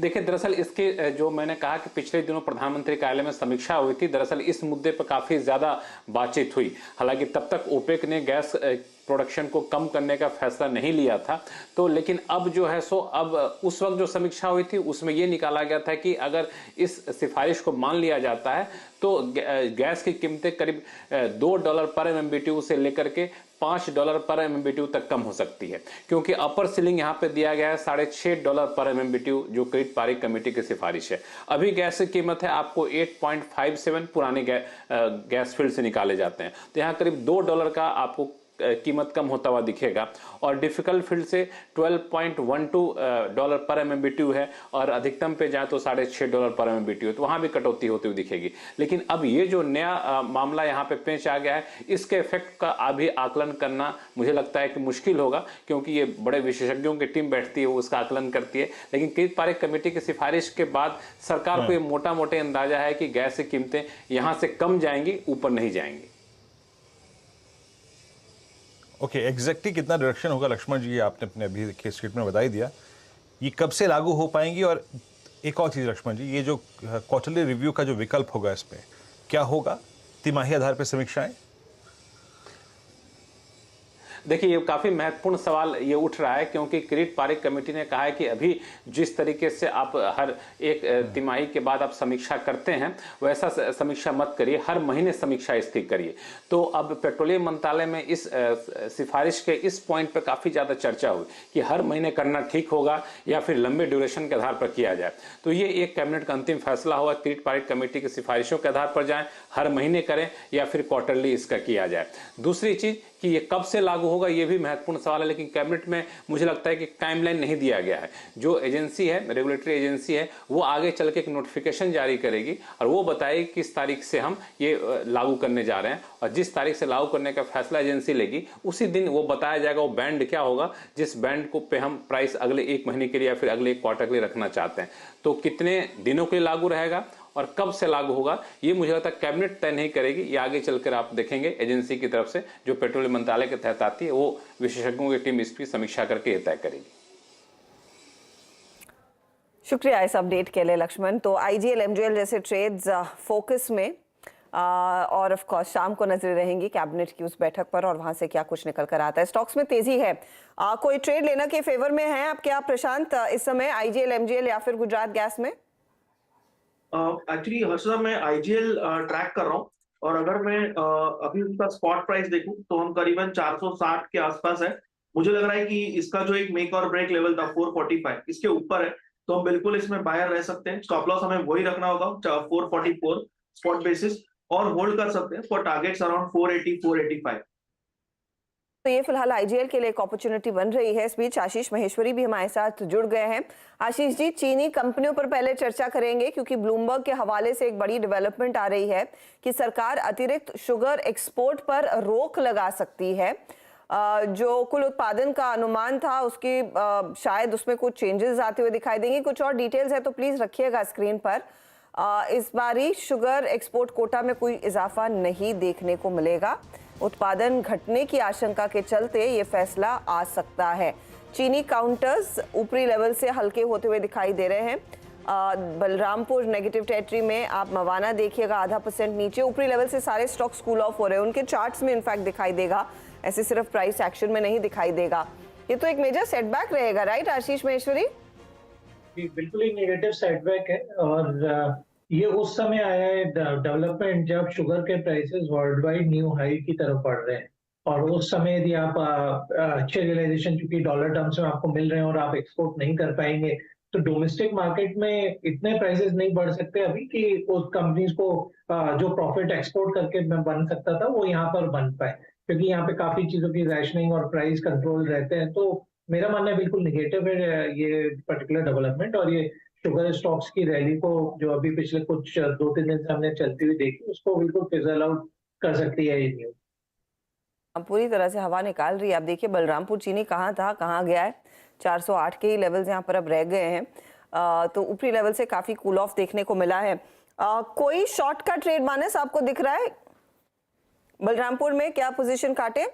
देखिए, दरअसल इसके जो मैंने कहा कि पिछले दिनों प्रधानमंत्री कार्यालय में समीक्षा हुई थी, दरअसल इस मुद्दे पर काफ़ी ज़्यादा बातचीत हुई। हालांकि तब तक ओपेक ने गैस प्रोडक्शन को कम करने का फैसला नहीं लिया था, तो लेकिन अब जो है सो अब उस वक्त जो समीक्षा हुई थी उसमें ये निकाला गया था कि अगर इस सिफारिश को मान लिया जाता है तो गैस की कीमतें करीब $2 पर MMBTU से लेकर के $5 पर MMBTU तक कम हो सकती है, क्योंकि अपर सीलिंग यहाँ पे दिया गया है $6.5 पर MMBTU, जो किरीट पारिक कमेटी की सिफारिश है। अभी गैस की कीमत है आपको 8.57 पुराने गैस फील्ड से निकाले जाते हैं, तो यहाँ करीब $2 का आपको कीमत कम होता हुआ दिखेगा। और डिफिकल्ट फील्ड से $12.12 पर MMBTU है और अधिकतम पे जाए तो $6.5 पर MMBTU, तो वहाँ भी कटौती होती हुई दिखेगी। लेकिन अब ये जो नया मामला यहाँ पे पेश आ गया है, इसके इफेक्ट का अभी आकलन करना मुझे लगता है कि मुश्किल होगा, क्योंकि ये बड़े विशेषज्ञों की टीम बैठती है, वो उसका आकलन करती है। लेकिन किरीट पारिक कमेटी की सिफारिश के बाद सरकार को ये मोटा मोटे अंदाजा है कि गैस की कीमतें यहाँ से कम जाएंगी, ऊपर नहीं जाएंगी। ओके, एग्जैक्टली कितना डिडक्शन होगा लक्ष्मण जी, आपने अपने अभी के स्टेटमेंट में बता ही दिया। ये कब से लागू हो पाएंगी? और एक और चीज़ लक्ष्मण जी, ये जो क्वार्टरली रिव्यू का जो विकल्प होगा इसमें क्या होगा? तिमाही आधार पर समीक्षाएं? देखिए, ये काफ़ी महत्वपूर्ण सवाल ये उठ रहा है, क्योंकि किरीट पारिक कमेटी ने कहा है कि अभी जिस तरीके से आप हर एक तिमाही के बाद आप समीक्षा करते हैं वैसा समीक्षा मत करिए, हर महीने समीक्षा इसकी करिए। तो अब पेट्रोलियम मंत्रालय में इस सिफारिश के इस पॉइंट पर काफ़ी ज़्यादा चर्चा हुई कि हर महीने करना ठीक होगा या फिर लंबे ड्यूरेशन के आधार पर किया जाए। तो ये एक कैबिनेट का अंतिम फैसला होगा, किरीट पारिक कमेटी की सिफारिशों के आधार पर जाएँ, हर महीने करें या फिर क्वार्टरली इसका किया जाए। दूसरी चीज़ कि ये कब से लागू होगा, ये भी महत्वपूर्ण सवाल है, लेकिन कैबिनेट में मुझे लगता है कि टाइमलाइन नहीं दिया गया है। जो एजेंसी है, रेगुलेटरी एजेंसी है, वो आगे चल के एक नोटिफिकेशन जारी करेगी और वो बताएगी किस तारीख से हम ये लागू करने जा रहे हैं, और जिस तारीख से लागू करने का फैसला एजेंसी लेगी उसी दिन वो बताया जाएगा वो बैंड क्या होगा, जिस बैंड को पे हम प्राइस अगले एक महीने के लिए या फिर अगले एक क्वार्टर के लिए रखना चाहते हैं। तो कितने दिनों के लिए लागू रहेगा और कब से लागू होगा, ये मुझे लगता है कैबिनेट तय नहीं करेगी। ये आगे चलकर आप देखेंगे एजेंसी की तरफ से जो पेट्रोलियम मंत्रालय के तहत आती है, वो विशेषज्ञों की टीम इसकी समीक्षा करके ये तय करेगी। शुक्रिया इस अपडेट के लिए लक्ष्मण। तो IGL MGL जैसे ट्रेड्स फोकस में और ऑफ कोर्स शाम को नजरें रहेंगी कैबिनेट की उस बैठक पर और वहां से क्या कुछ निकल कर आता है। स्टॉक्स में तेजी है, कोई ट्रेड लेना के फेवर में है आप क्या प्रशांत इस समय IGL MGL या फिर गुजरात गैस में? एक्चुअली हर्षदा, मैं IGL ट्रैक कर रहा हूँ और अगर मैं अभी उसका स्पॉट प्राइस देखूं तो हम करीबन 460 के आसपास है। मुझे लग रहा है कि इसका जो एक मेक और ब्रेक लेवल था 445, इसके ऊपर है। तो बिल्कुल इसमें बायर रह सकते हैं। स्टॉप लॉस हमें वही रखना होगा 444 स्पॉट बेसिस, और होल्ड कर सकते हैं फॉर टारगेट्स अराउंड 480 485। तो ये फिलहाल आईजीएल के लिए एक अपॉर्चुनिटी बन रही है। इस बीच आशीष महेश्वरी भी हमारे साथ जुड़ गए हैं। आशीष जी, चीनी कंपनियों पर पहले चर्चा करेंगे क्योंकि ब्लूमबर्ग के हवाले से एक बड़ी डेवलपमेंट आ रही है कि सरकार अतिरिक्त शुगर एक्सपोर्ट पर रोक लगा सकती है। जो कुल उत्पादन का अनुमान था उसकी शायद उसमें कुछ चेंजेस आते हुए दिखाई देंगे। कुछ और डिटेल्स है तो प्लीज रखिएगा स्क्रीन पर। इस बारी शुगर एक्सपोर्ट कोटा में कोई इजाफा नहीं देखने को मिलेगा। उत्पादन घटने की आशंका के चलते ये फैसला आ सकता है। चीनी काउंटर्स ऊपरी लेवल से हल्के होते हुए दिखाई दे रहे हैं। बलरामपुर नेगेटिव टेरिटरी में आप मवाना देखिएगा 0.5% नीचे। ऊपरी लेवल से सारे स्टॉक्स कूल ऑफ हो रहे हैं। उनके चार्ट्स में इनफैक्ट दिखाई देगा, ऐसे सिर्फ प्राइस एक्शन में नहीं दिखाई देगा। ये तो एक मेजर सेटबैक रहेगा, राइट आशीष महेश्वरी? बिल्कुल ही नेगेटिव सेटबैक है, और ये उस समय आया है डेवलपमेंट जब शुगर के prices world wide new high की तरफ बढ़ रहे हैं, और उस समय यदि आप अच्छे रियलाइजेशन चूंकि डॉलर टर्म्स में आपको मिल रहे हैं और आप एक्सपोर्ट नहीं कर पाएंगे, तो डोमेस्टिक मार्केट में इतने प्राइसेस नहीं बढ़ सकते अभी कि उस कंपनीज को जो प्रॉफिट एक्सपोर्ट करके बन सकता था वो यहाँ पर बन पाए, क्योंकि यहाँ पे काफी चीजों की रैशनिंग और प्राइस कंट्रोल रहते हैं। तो मेरा मानना है बिल्कुल निगेटिव है ये पर्टिकुलर डेवलपमेंट, और ये शुगर स्टॉक्स की रैली को जो अभी पिछले कुछ 2-3 दिन से हमने चलती हुई देखी उसको बिल्कुल फिजल आउट कर सकती है ये न्यूज। पूरी तरह से हवा निकाल रही है। आप देखिए बलरामपुर चीनी कहाँ था कहाँ गया है। 408 के ही लेवल्स यहाँ पर अब रह गए हैं। तो ऊपरी लेवल से काफी कूल ऑफ देखने को मिला है। कोई शॉर्ट का ट्रेड मानस आपको दिख रहा है बलरामपुर में? क्या पोजीशन काटे?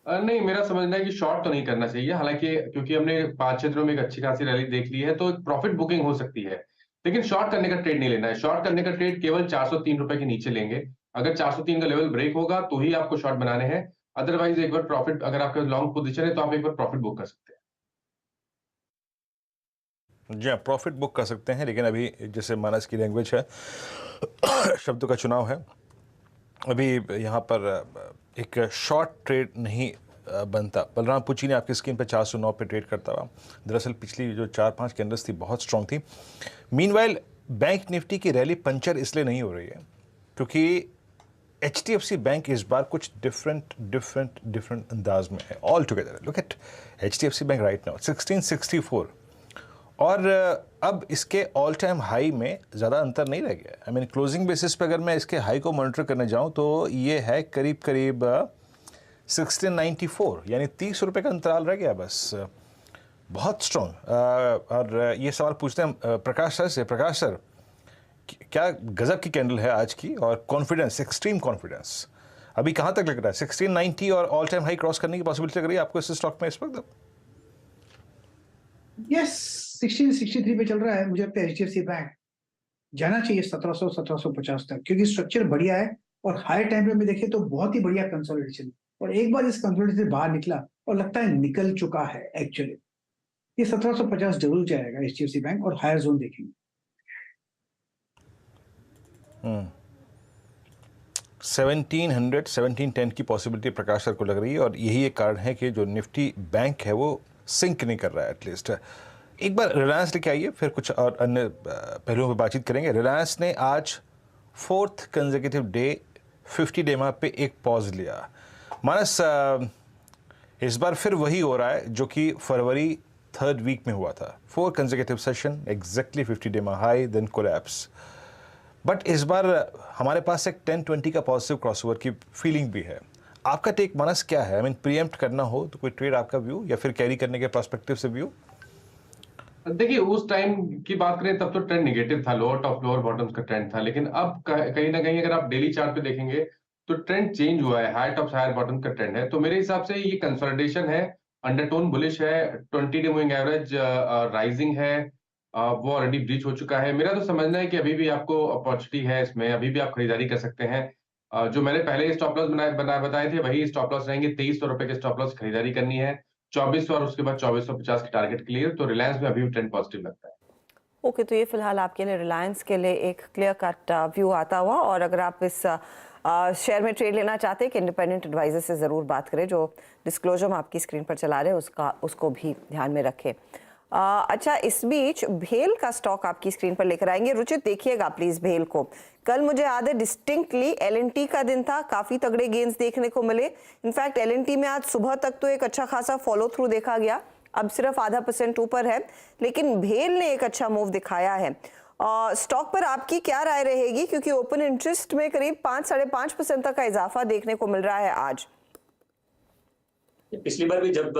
नहीं, मेरा समझना है कि शॉर्ट तो नहीं करना चाहिए। हालांकि क्योंकि हमने 5-6 दिनों में एक अच्छी खासी रैली देख ली है तो प्रॉफिट बुकिंग हो सकती है, लेकिन शॉर्ट करने का ट्रेड नहीं लेना है। शॉर्ट करने का ट्रेड केवल 403 रुपए के नीचे लेंगे। अगर 403 का लेवल ब्रेक होगा तो ही आपको शॉर्ट बनाने हैं, अदरवाइज एक बार प्रॉफिट, अगर आपका लॉन्ग पोजीशन है तो आप एक बार प्रॉफिट बुक कर सकते हैं। जी हाँ, प्रॉफिट बुक कर सकते हैं, लेकिन अभी जैसे मानस की लैंग्वेज है शब्दों का चुनाव है, अभी यहाँ पर एक शॉर्ट ट्रेड नहीं बनता। बलरामपुर चीनी आपकी स्क्रीन पर 409 पे ट्रेड करता हुआ। दरअसल पिछली जो 4-5 कैंडल्स थी बहुत स्ट्रॉन्ग थी। मीनवाइल बैंक निफ्टी की रैली पंचर इसलिए नहीं हो रही है क्योंकि HDFC बैंक इस बार कुछ डिफरेंट अंदाज में है all together. Look at HDFC bank right now 1664, और अब इसके ऑल टाइम हाई में ज़्यादा अंतर नहीं रह गया। आई मीन क्लोजिंग बेसिस पे अगर मैं इसके हाई को मॉनिटर करने जाऊं तो ये है करीब 1694, यानी 30 रुपये का अंतराल रह गया बस। बहुत स्ट्रॉन्ग। और ये सवाल पूछते हैं प्रकाश सर से। प्रकाश सर, क्या गजब की कैंडल है आज की, और कॉन्फिडेंस, एक्सट्रीम कॉन्फिडेंस अभी कहाँ तक लग रहा है? 1690 और ऑल टाइम हाई क्रॉस करने की पॉसिबिलिटी लग रही है आपको इस स्टॉक में इस वक्त? यस, 1663 पे चल रहा है। मुझे लगता है HDFC बैंक जाना चाहिए 1700-1750 तक, क्योंकि स्ट्रक्चर बढ़िया है और हाई टाइम फ्रेम में देखें तो बहुत ही बढ़िया कंसोलिडेशन, और एक बार इस कंसोलिडेशन से बाहर निकला और लगता है निकल चुका है एक्चुअली, ये 1750 जरूर जाएगा HDFC बैंक, और हायर जोन देखेंगे। 1710 की पॉसिबिलिटी प्रकाश सर को लग रही है, और यही एक कारण है कि जो निफ्टी बैंक है वो सिंक नहीं कर रहा है एटलीस्ट। एक बार रिलायंस लेके आइए, फिर कुछ और अन्य पहलुओं पर बातचीत करेंगे। रिलायंस ने आज 4th कंसेक्यूटिव डे 50 डे पे एक पॉज लिया। मानस, इस बार फिर वही हो रहा है जो कि फरवरी 3rd वीक में हुआ था। 4 consecutive session, exactly 50 day high, then collapse. But इस बार हमारे पास एक 10-20 का पॉजिटिव क्रॉसओवर की फीलिंग भी है। आपका टेक मानस क्या है? आई मीन प्रीएम्प्ट करना हो तो कोई ट्रेड आपका व्यू, या फिर कैरी करने के पर्सपेक्टिव से व्यू? देखिए, उस टाइम की बात करें तब तो ट्रेंड नेगेटिव था, लोअर टॉप लोअर बॉटम्स का ट्रेंड था, लेकिन अब कहीं ना कहीं अगर आप डेली चार्ट पे देखेंगे तो ट्रेंड चेंज हुआ है, हायर टॉप्स हायर बॉटम का ट्रेंड है। तो मेरे हिसाब से ये कंसोलिडेशन है, अंडरटोन बुलिश है, 20 डे मूविंग एवरेज राइजिंग है, वो ऑलरेडी ब्रीच हो चुका है। मेरा तो समझना है कि अभी भी आपको अपॉर्चुनिटी है इसमें, अभी भी आप खरीदारी कर सकते हैं। जो मैंने पहले स्टॉप लॉस बताए थे वही स्टॉप लॉस रहेंगे। 2300 रुपए के स्टॉप लॉस खरीदारी करनी है, 2400 और उसके बाद 2450 के टारगेट क्लियर। तो रिलायंस में अभी भी ट्रेंड पॉजिटिव लगता है। ओके, तो ये फिलहाल आपके लिए रिलायंस के लिए एक क्लियर कट व्यू आता हुआ। और अगर आप इस शेयर में ट्रेड लेना चाहते हैं कि इंडिपेंडेंट एडवाइजर से ज़रूर बात करें, जो डिस्क्लोजर हम आपकी स्क्रीन पर चला रहे हैं उसको भी ध्यान में रखें। अच्छा, इस बीच भेल का स्टॉक आपकी स्क्रीन पर लेकर आएंगे। रुचित देखिएगा प्लीज भेल को। कल मुझे याद है डिस्टिंक्टली एलएनटी का दिन था, काफी तगड़े गेन्स देखने को मिले। इनफैक्ट एलएनटी में आज सुबह तक तो एक अच्छा खासा फॉलो थ्रू देखा गया, अब सिर्फ 0.5% ऊपर है, लेकिन भेल ने एक अच्छा मूव दिखाया है। स्टॉक पर आपकी क्या राय रहेगी, क्योंकि ओपन इंटरेस्ट में करीब 5-5.5% तक का इजाफा देखने को मिल रहा है आज। पिछली बार भी जब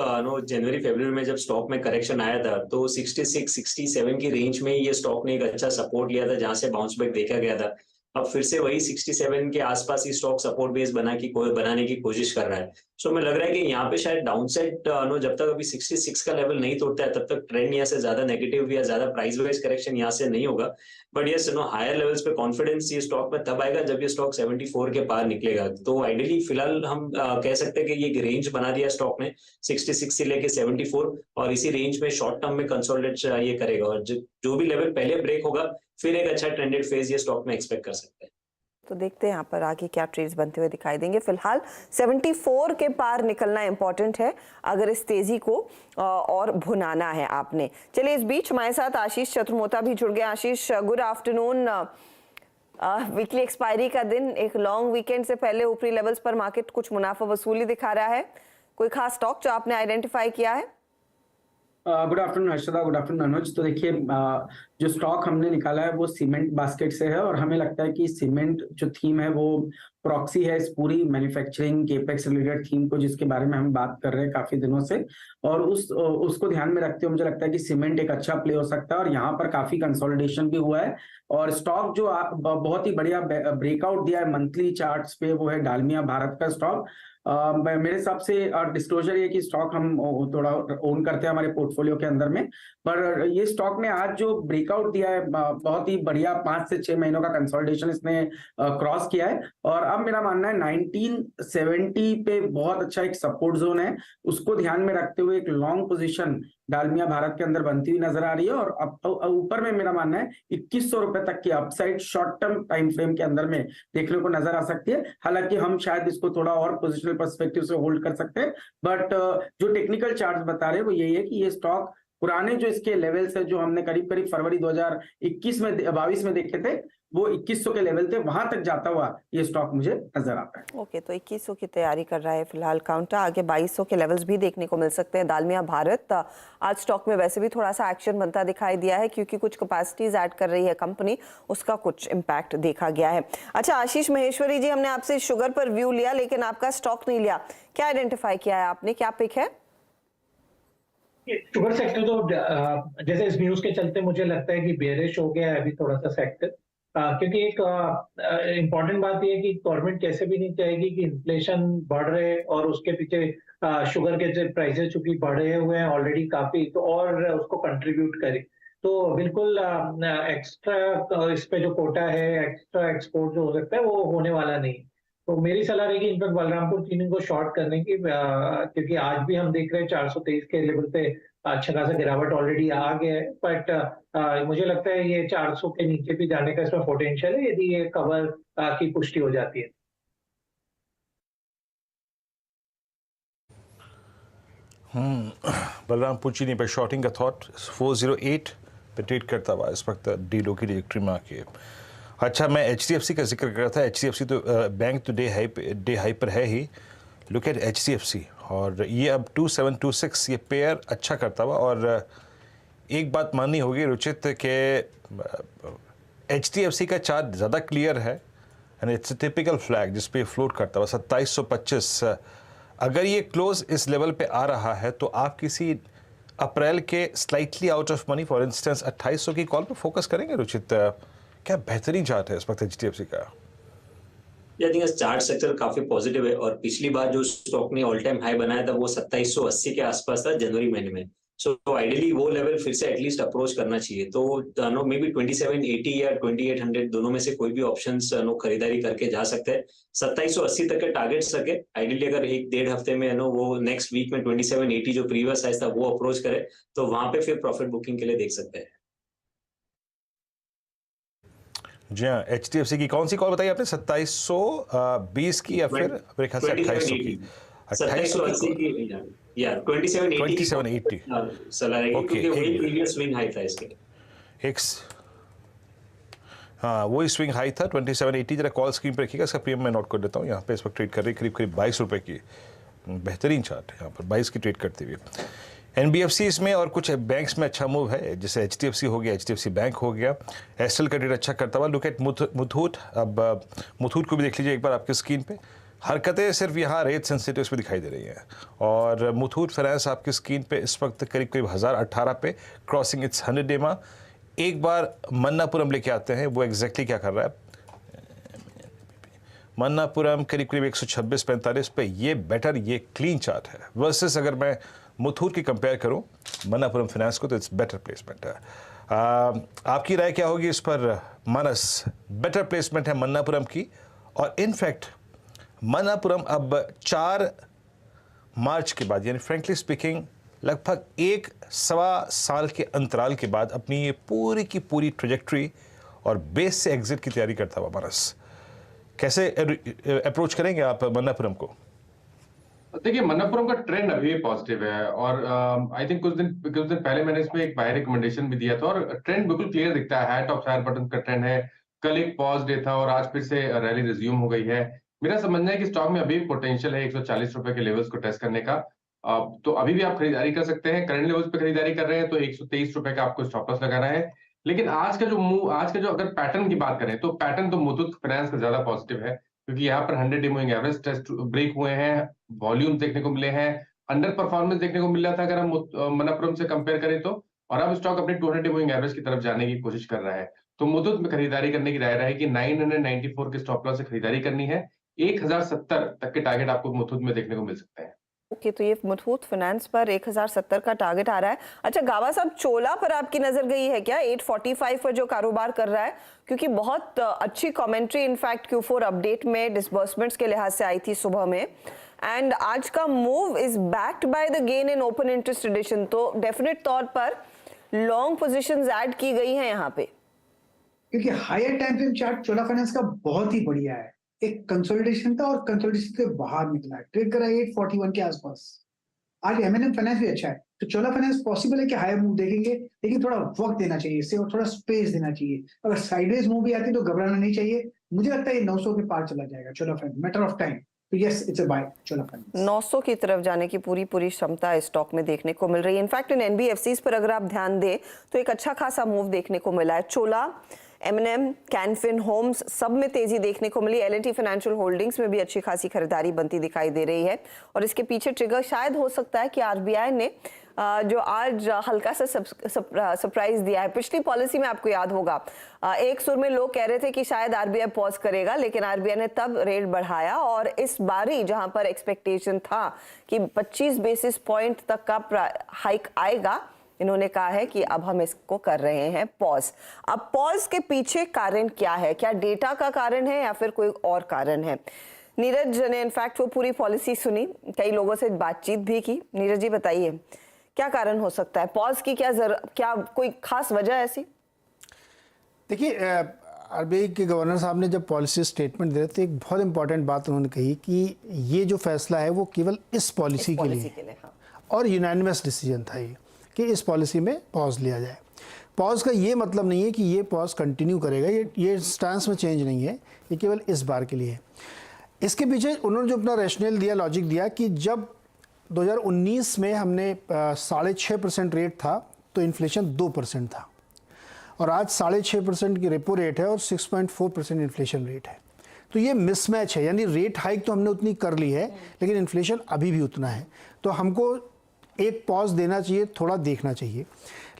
जनवरी फरवरी में जब स्टॉक में करेक्शन आया था तो 66-67 की रेंज में ये स्टॉक ने एक अच्छा सपोर्ट लिया था, जहां से बाउंस बैक देखा गया था। अब फिर से वही 67 के आसपास ही स्टॉक सपोर्ट बेस बनाने की कोशिश कर रहा है। सो मैं लग रहा है कि यहाँ पे शायद डाउनसाइड जब तक अभी 66 का लेवल नहीं तोड़ता है तब तक ट्रेंड यहाँ से ज्यादा नेगेटिव या ज्यादा प्राइस वाइज करेक्शन यहाँ से नहीं होगा। बट यस हायर लेवल्स पे कॉन्फिडेंस ये स्टॉक में तब आएगा जब ये स्टॉक 74 के पार निकलेगा। तो आइडियली फिलहाल हम कह सकते हैं कि ये रेंज बना दिया स्टॉक ने 66 से लेके 74, और इसी रेंज में शॉर्ट टर्म में कंसोलिडेट ये करेगा, और जो भी लेवल पहले ब्रेक होगा फिर एक अच्छा ट्रेंडेड फेज ये स्टॉक में एक्सपेक्ट कर सकते हैं। तो देखते हैं यहाँ पर आगे क्या ट्रेड्स बनते हुए दिखाई देंगे। फिलहाल 74 के पार निकलना इंपॉर्टेंट है अगर इस तेजी को और भुनाना है आपने। चलिए, इस बीच हमारे साथ आशीष चतुर्मोता भी जुड़ गए। आशीष, गुड आफ्टरनून। वीकली एक्सपायरी का दिन, एक लॉन्ग वीकेंड से पहले ऊपरी लेवल्स पर मार्केट कुछ मुनाफा वसूली दिखा रहा है। कोई खास स्टॉक जो आपने आइडेंटिफाई किया है? Good afternoon Harshada, good afternoon Anuj. तो देखिए, जो स्टॉक हमने निकाला है वो सीमेंट बास्केट से है, और हमें लगता है कि सीमेंट जो थीम है वो प्रॉक्सी है इस पूरी मैन्युफैक्चरिंग केपेक्स रिलेटेड थीम को, जिसके बारे में हम बात कर रहे हैं काफी दिनों से। और उसको ध्यान में रखते हुए मुझे लगता है कि सीमेंट एक अच्छा प्ले हो सकता है, और यहाँ पर काफी कंसोलिडेशन भी हुआ है। और स्टॉक जो बहुत ही बढ़िया ब्रेकआउट दिया है मंथली चार्ट्स पे, वो है डालमिया भारत का स्टॉक। मेरे हिसाब से डिस्क्लोजर ये कि स्टॉक हम थोड़ा ओन करते हैं हमारे पोर्टफोलियो के अंदर में, पर ये स्टॉक ने आज जो ब्रेकआउट दिया है बहुत ही बढ़िया, 5 से 6 महीनों का कंसोलिडेशन इसने क्रॉस किया है। और अब मेरा मानना है 1970 पे बहुत अच्छा एक सपोर्ट जोन है, उसको ध्यान में रखते हुए एक लॉन्ग पोजीशन डालमिया भारत के अंदर बनती हुई नजर आ रही है। और अब ऊपर में मेरा मानना है 2100 रुपए तक की upside short term time frame के अंदर में देखने को नजर आ सकती है। हालांकि हम शायद इसको थोड़ा और पोजिशनल पर्सपेक्टिव से होल्ड कर सकते हैं, बट जो टेक्निकल चार्ट्स बता रहे हैं वो यही है कि ये स्टॉक पुराने जो इसके लेवल्स है जो हमने करीब करीब फरवरी 2021 में 22 में देखे थे, वो 2100 के लेवल थे, वहां तक जाता हुआ ये स्टॉक मुझे नजर आता है। ओके, तो 2100 की तैयारी कर रहा है फिलहाल काउंटर, आगे 2200 के लेवल्स भी देखने को मिल सकते हैं। डालमिया भारत आज स्टॉक में वैसे भी थोड़ा सा एक्शन बनता दिखाई दिया है, क्योंकि कुछ कैपेसिटीज ऐड कर रही है कंपनी, उसका कुछ इम्पैक्ट देखा गया है। अच्छा आशीष महेश्वरी जी, हमने आपसे शुगर पर व्यू लिया लेकिन आपका स्टॉक नहीं लिया, क्या आइडेंटिफाई किया है आपने, क्या पिक है? शुगर सेक्टर तो जैसे इस न्यूज के चलते मुझे लगता है कि बेरिश हो गया है अभी थोड़ा सा सेक्टर, क्योंकि एक इम्पॉर्टेंट बात यह है कि गवर्नमेंट कैसे भी नहीं चाहेगी कि इन्फ्लेशन बढ़ रहे और उसके पीछे शुगर के जो प्राइसेस चूंकि बढ़े हुए हैं ऑलरेडी काफी, तो और उसको कंट्रीब्यूट करे। तो बिल्कुल एक्स्ट्रा इस पे जो कोटा है, एक्स्ट्रा एक्सपोर्ट जो हो सकता है वो होने वाला नहीं। तो मेरी सलाह रहेगी इनफैक्ट बलरामपुर चीनी को शॉर्ट करने की, क्योंकि आज भी हम देख रहे हैं 423 के लेवल पे अच्छा खासा गिरावट ऑलरेडी आ गया है, बट मुझे लगता है ये 400 के नीचे भी जाने का इसमें पोटेंशियल है यदि ये कवर की पुष्टि हो जाती है। बलरामपुर चीनी पे शॉर्टिंग का थॉट 408 पे ट्रेड करता हुआ इस वक्त डीलो की ट्रेजेक्टरी में आके। अच्छा, मैं HDFC का जिक्र कर रहा था। HDFC तो बैंक तो डे हाई पर है ही। लुक एट HDFC, और ये अब 2726 ये पेयर अच्छा करता हुआ। और एक बात माननी होगी रुचित के HDFC का चार्ट ज़्यादा क्लियर है, and it's a typical flag जिस पे फ्लोट करता हुआ 2725। अगर ये क्लोज इस लेवल पे आ रहा है तो आप किसी अप्रैल के slightly out of money for instance 2800 की कॉल पे फोकस करेंगे रुचित? क्या बेहतरीन चार्ट है इस वक्त HDFC का। आई थिंक चार्ट सेक्टर काफी पॉजिटिव है, और पिछली बार जो स्टॉक ने ऑल टाइम हाई बनाया था वो 2780 के आसपास था जनवरी महीने में। सो आइडियली वो लेवल फिर से एटलीस्ट अप्रोच करना चाहिए। तो नो मे बी 2780 या 2800 दोनों में से कोई भी ऑप्शंस नो खरीदारी करके जा सकते हैं। 2780 तक के टारगेट्स रखे, आइडियली अगर 1-1.5 हफ्ते में नो वो नेक्स्ट वीक में 2780 जो प्रीवियस साइज था वो अप्रोच करे तो वहां पे फिर प्रॉफिट बुकिंग के लिए देख सकते हैं। जी हाँ, HDFC की कौन सी कॉल बताई आपने? 2720 की या फिर मेरे ख्याल से 2800 की? 2780 की, या 2780 सलाह रहेगी, ओके, क्योंकि वही प्रीवियस स्विंग हाई था इसके। हाँ वही स्विंग हाई था 2780। जरा कॉल स्क्रीन पर रखिएगा, इसका प्रीमियम मैं नोट कर देता हूँ। यहाँ पे इस वक्त ट्रेड कर रही करीब करीब 22 रुपये की, बेहतरीन चार्ट है यहाँ पर 22 की ट्रेड करते हुए। NBFC इसमें और कुछ बैंक्स में अच्छा मूव है, जैसे HDFC हो गया, HDFC बैंक हो गया, एस्टेल का ट्रेड अच्छा करता हुआ। Look at Muthoot. अब मुथूट को भी देख लीजिए एक बार आपकी स्क्रीन पे। हरकतें सिर्फ यहाँ रेट सेंसिटिव पे दिखाई दे रही हैं, और मुथूट फाइनेंस आपकी स्क्रीन पे इस वक्त करीब करीब 1018 पे, क्रॉसिंग इट्स 100 डे मा। एक बार मन्नापुरम लेके आते हैं, वो एग्जैक्टली क्या कर रहा है। मन्नापुरम करीब करीब 126-45 पे, ये बेटर, ये क्लीन चार्ट है वर्सेस अगर मैं मुथूट की कंपेयर करूं मन्नापुरम फाइनेंस को, तो इट्स बेटर प्लेसमेंट है। आपकी राय क्या होगी इस पर मानस? बेटर प्लेसमेंट है मन्नापुरम की, और इनफैक्ट मन्नापुरम अब 4 मार्च के बाद, यानी फ्रेंकली स्पीकिंग लगभग 1.25 साल के अंतराल के बाद अपनी ये पूरी की पूरी ट्रेजेक्ट्री और बेस से एग्जिट की तैयारी करता हुआ मानस, कैसे अप्रोच करेंगे आप मन्नापुरम को? देखिए, मन्नापुरम का ट्रेंड अभी भी पॉजिटिव है, और आई थिंक कुछ दिन पहले मैंने इसमें एक बाय रिकमेंडेशन भी दिया था, और ट्रेंड बिल्कुल क्लियर दिखता है। हाई टॉप हायर बटन का ट्रेंड है। कल एक पॉज डे था और आज फिर से रैली रिज्यूम हो गई है। मेरा समझना है कि स्टॉक में अभी पोटेंशियल है 140 रुपए के लेवल्स को टेस्ट करने का। तो अभी भी आप खरीदारी कर सकते हैं। करंट लेवल्स पे खरीदारी कर रहे हैं तो 123 रुपए का आपको स्टॉप लॉस लगाना है। लेकिन आज का जो अगर पैटर्न की बात करें, तो पैटर्न तो मुथूट फाइनेंस का ज्यादा पॉजिटिव है, क्योंकि यहाँ पर 100 day moving average test break हुए हैं, वॉल्यूम देखने को मिले हैं, अंडर परफॉर्मेंस देखने को मिल रहा था अगर हम मन्नापुरम से कंपेयर करें तो, और अब स्टॉक अपने 200 डे मूविंग एवरेज की तरफ जाने की कोशिश कर रहा है। तो मुथूट में खरीदारी करने की राय रहेगी। 994 के स्टॉप लॉस से खरीदारी करनी है। 1070 तक के टारगेट आपको मुथूट में देखने को मिल सकते हैं। ओके, तो ये मुथूट फाइनेंस पर 1070 का टारगेट आ रहा है। अच्छा गावा साहब, चोला पर आपकी नजर गई है क्या? 845 पर जो कारोबार कर रहा है, क्योंकि बहुत अच्छी कमेंट्री इनफैक्ट Q4 अपडेट में डिसबर्समेंट्स के लिहाज से आई थी सुबह में, एंड आज का move is backed by the gain in open interest addition, तो डेफिनेट तौर पर लॉन्ग पोजीशंस ऐड की गई हैं यहाँ पे, क्योंकि हायर टाइम फ्रेम चार्ट चोला फाइनेंस का बहुत ही बढ़िया है। एक कंसोलिडेशन था और कंसोलिडेशन से बाहर निकला है, ट्रेड करा 841 के आसपास। आज M&M फाइनेंस भी अच्छा है, तो चोला फाइनेंस पॉसिबल है कि हायर मूव देखेंगे, लेकिन थोड़ा वक्त देना चाहिए इसे और थोड़ा स्पेस देना चाहिए। अगर साइडवेज मूव भी आती है तो घबराना नहीं चाहिए। मुझे लगता है ये 900 के पार चला जाएगा Chola finance, matter of time. तो yes, it's a buy Chola finance. 900 की तरफ जाने की पूरी क्षमता इस स्टॉक में देखने को मिल रही है। इनफैक्ट इन NBFCs पर अगर आप ध्यान दें तो एक अच्छा खासा मूव देखने को मिला है। चोला, M&M, कैनफिन होम्स सब में तेजी देखने को मिली। L&T फाइनेंशियल होल्डिंग्स में भी अच्छी खासी खरीदारी बनती दिखाई दे रही है, और इसके पीछे ट्रिगर शायद हो सकता है कि RBI ने जो आज हल्का सा सरप्राइज दिया है। पिछली पॉलिसी में आपको याद होगा एक सुर में लोग कह रहे थे कि शायद RBI पॉज करेगा, लेकिन RBI ने तब रेट बढ़ाया, और इस बारी जहां पर एक्सपेक्टेशन था कि 25 बेसिस पॉइंट तक का हाइक आएगा, इन्होंने कहा है कि अब हम इसको कर रहे हैं पॉज। अब पॉज के पीछे कारण क्या है? क्या डेटा का कारण है या फिर कोई और कारण है? नीरज ने इनफैक्ट वो पूरी पॉलिसी सुनी, कई लोगों से बातचीत भी की। नीरज जी बताइए क्या कारण हो सकता है पॉज की? क्या कोई खास वजह ऐसी? देखिए, RBI के गवर्नर साहब ने जब पॉलिसी स्टेटमेंट दिया तो एक बहुत इंपॉर्टेंट बात उन्होंने कही कि ये जो फैसला है वो केवल इस पॉलिसी के लिए हाँ। और यूनानिमस डिसीजन था ये कि इस पॉलिसी में पॉज लिया जाए। पॉज का ये मतलब नहीं है कि ये पॉज कंटिन्यू करेगा, ये स्टांस में चेंज नहीं है, ये केवल इस बार के लिए है। इसके पीछे उन्होंने जो अपना रैशनल दिया, लॉजिक दिया कि जब 2019 में हमने 6.5% रेट था तो इन्फ्लेशन 2% था, और आज 6.5% की रेपो रेट है और 6.4% इन्फ्लेशन रेट है। तो ये मिसमैच है, यानी रेट हाइक तो हमने उतनी कर ली है लेकिन इन्फ्लेशन अभी भी उतना है। तो हमको एक पॉज देना चाहिए, थोड़ा देखना चाहिए।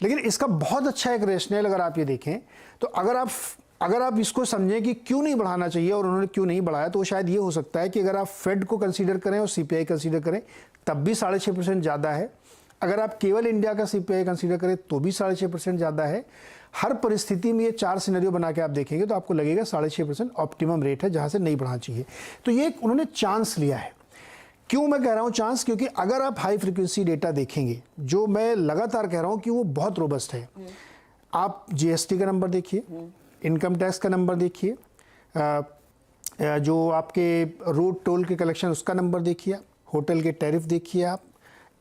लेकिन इसका बहुत अच्छा एक रैशनल अगर आप ये देखें तो अगर आप इसको समझें कि क्यों नहीं बढ़ाना चाहिए और उन्होंने क्यों नहीं बढ़ाया, तो शायद ये हो सकता है कि अगर आप फेड को कंसीडर करें और CPI कंसीडर करें तब भी 6.5% ज़्यादा है। अगर आप केवल इंडिया का CPI कंसीडर करें तो भी 6.5% ज़्यादा है। हर परिस्थिति में ये 4 सिनेरियो बना के आप देखेंगे तो आपको लगेगा 6.5% ऑप्टिमम रेट है जहाँ से नहीं बढ़ाना चाहिए। तो ये उन्होंने चांस लिया है। क्यों मैं कह रहा हूँ चांस? क्योंकि अगर आप हाई फ्रीक्वेंसी डेटा देखेंगे, जो मैं लगातार कह रहा हूँ कि वो बहुत रोबस्ट है। आप GST का नंबर देखिए, इनकम टैक्स का नंबर देखिए, जो आपके रोड टोल के कलेक्शन उसका नंबर देखिए, होटल के टैरिफ देखिए आप,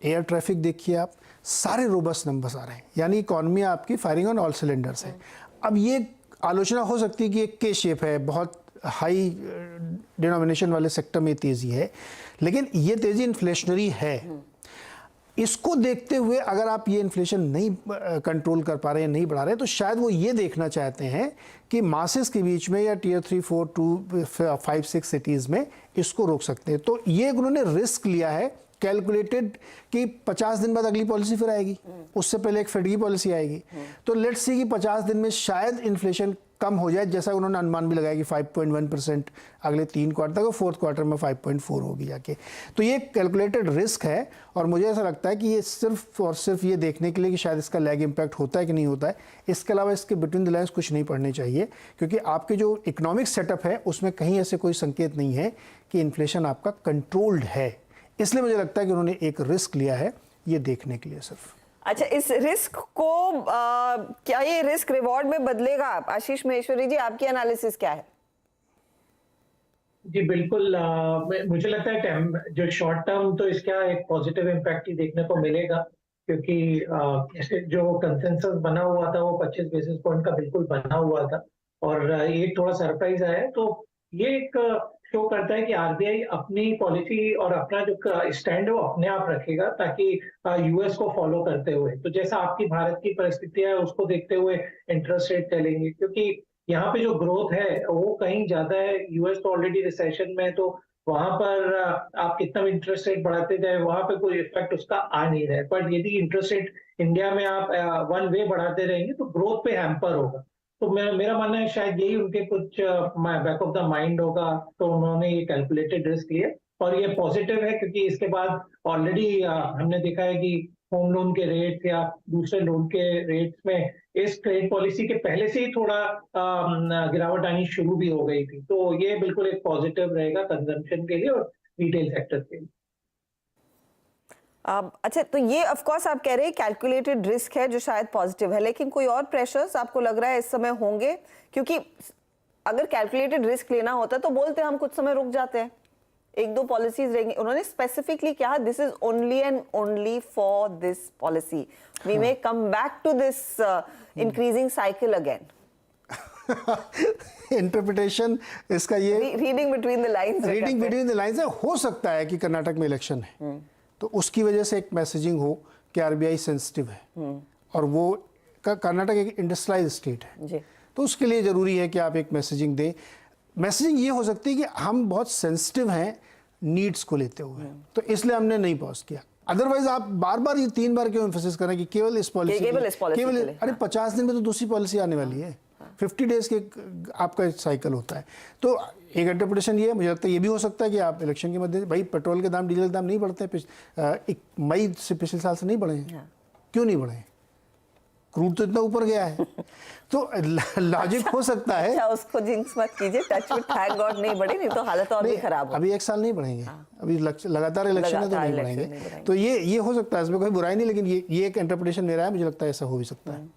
एयर ट्रैफिक देखिए आप, सारे रोबस्ट नंबर्स आ रहे हैं, यानी इकॉनमी आपकी फायरिंग ऑन ऑल सिलेंडर्स है। अब ये आलोचना हो सकती है कि एक के शेप है, बहुत हाई डिनोमिनेशन वाले सेक्टर में तेज़ी है, लेकिन ये तेज़ी इन्फ्लेशनरी है। इसको देखते हुए अगर आप ये इन्फ्लेशन नहीं कंट्रोल कर पा रहे हैं, नहीं बढ़ा रहे हैं, तो शायद वो ये देखना चाहते हैं कि मासेस के बीच में या टियर 3, 4, 2, 5, 6 सिटीज़ में इसको रोक सकते हैं। तो ये उन्होंने रिस्क लिया है कैलकुलेटेड कि 50 दिन बाद अगली पॉलिसी फिर आएगी, उससे पहले एक फेड की पॉलिसी आएगी, तो लेट्स सी कि 50 दिन में शायद इन्फ्लेशन कम हो जाए, जैसा उन्होंने अनुमान भी लगाया कि 5.1% अगले 3 क्वार्टर तक और 4th क्वार्टर में 5.4 होगी जाके। तो ये कैलकुलेटेड रिस्क है और मुझे ऐसा लगता है कि ये सिर्फ और सिर्फ ये देखने के लिए कि शायद इसका लैग इम्पैक्ट होता है कि नहीं होता है, इसके अलावा इसके बिटवीन द लाइन्स कुछ नहीं पढ़ने चाहिए, क्योंकि आपके जो इकोनॉमिक सेटअप है उसमें कहीं ऐसे कोई संकेत नहीं है कि इन्फ्लेशन आपका कंट्रोल्ड है। इसलिए मुझे लगता है कि उन्होंने एक रिस्क लिया है ये देखने के लिए सिर्फ। अच्छा, इस रिस्क को क्या ये रिस्क रिवॉर्ड में बदलेगा? आशीष महेश्वरी जी, आपकी एनालिसिस क्या है? जी बिल्कुल, मुझे लगता है जो शॉर्ट टर्म तो इसका एक पॉजिटिव इम्पैक्ट ही देखने को मिलेगा, क्योंकि जो कंसेंसस बना हुआ था वो 25 बेसिस पॉइंट का बिल्कुल बना हुआ था और ये थोड़ा सरप्राइज आया है। तो ये एक शो करता है कि आरबीआई अपनी पॉलिसी और अपना जो स्टैंड है वो अपने आप रखेगा, ताकि यूएस को फॉलो करते हुए, तो जैसा आपकी भारत की परिस्थिति है उसको देखते हुए इंटरेस्ट रेट चलेंगे, क्योंकि यहाँ पे जो ग्रोथ है वो कहीं ज्यादा है। यूएस तो ऑलरेडी रिसेशन में है, तो वहां पर आप कितना भी इंटरेस्ट रेट बढ़ाते जाए वहां पे कोई इफेक्ट उसका आ नहीं रहा है। पर यदि इंटरेस्ट रेट इंडिया में आप वन वे बढ़ाते रहेंगे तो ग्रोथ पे हैम्पर होगा। तो मेरा मानना है शायद यही उनके कुछ बैक ऑफ द माइंड होगा, तो उन्होंने ये कैलकुलेटेड रिस्क लिए और ये पॉजिटिव है, क्योंकि इसके बाद ऑलरेडी हमने देखा है कि होम लोन के रेट या दूसरे लोन के रेट्स में इस क्रेडिट पॉलिसी के पहले से ही थोड़ा गिरावट आनी शुरू भी हो गई थी। तो ये बिल्कुल एक पॉजिटिव रहेगा कंजम्पशन के लिए और रिटेल सेक्टर के लिए। अच्छा, तो ये ऑफ कोर्स आप कह रहे हैं कैलकुलेटेड रिस्क है जो शायद पॉजिटिव है, लेकिन कोई और प्रेशर्स आपको लग रहा है इस समय होंगे? क्योंकि अगर कैलकुलेटेड रिस्क लेना होता तो बोलते हम कुछ समय रुक जाते हैं, 1-2 पॉलिसीज रहेंगी। उन्होंने स्पेसिफिकली कहा this is only and only for this policy, we may come back to this increasing cycle again. Interpretation इसका ये रीडिंग बिटवीन द लाइंस है। हो सकता है कि कर्नाटक में इलेक्शन है तो उसकी वजह से एक मैसेजिंग हो कि आरबीआई सेंसिटिव है और वो कर्नाटक एक इंडस्ट्रियलाइज्ड स्टेट है जी। तो उसके लिए ज़रूरी है कि आप एक मैसेजिंग दें। मैसेजिंग ये हो सकती है कि हम बहुत सेंसिटिव हैं नीड्स को लेते हुए, तो इसलिए हमने नहीं पॉज किया। अदरवाइज आप बार बार ये 3 बार क्यों एम्फेसिस करें कि केवल इस पॉलिसी अरे 50 दिन में तो दूसरी पॉलिसी आने वाली है, 50 डेज के आपका साइकिल होता है। तो एक इंटरप्रिटेशन ये है, मुझे लगता है ये भी हो सकता है कि आप इलेक्शन के मध्य, भाई पेट्रोल के दाम, डीजल के दाम नहीं बढ़ते हैं, मई से पिछले साल से नहीं बढ़े हैं, क्यों नहीं बढ़े? क्रूड तो इतना ऊपर गया है। तो लॉजिक हो सकता है। अच्छा, उसको जिंक्स मत कीजिए, टच विद थैंक गॉड नहीं बढ़े, नहीं तो हालत और भी खराब हो। अभी 1 साल नहीं बढ़ेंगे, अभी लगातार इलेक्शन है तो नहीं बढ़ेंगे। तो ये हो सकता है, इसमें कोई बुराई नहीं, लेकिन ये एक इंटरप्रिटेशन मेरा है, मुझे लगता है ऐसा हो भी सकता है।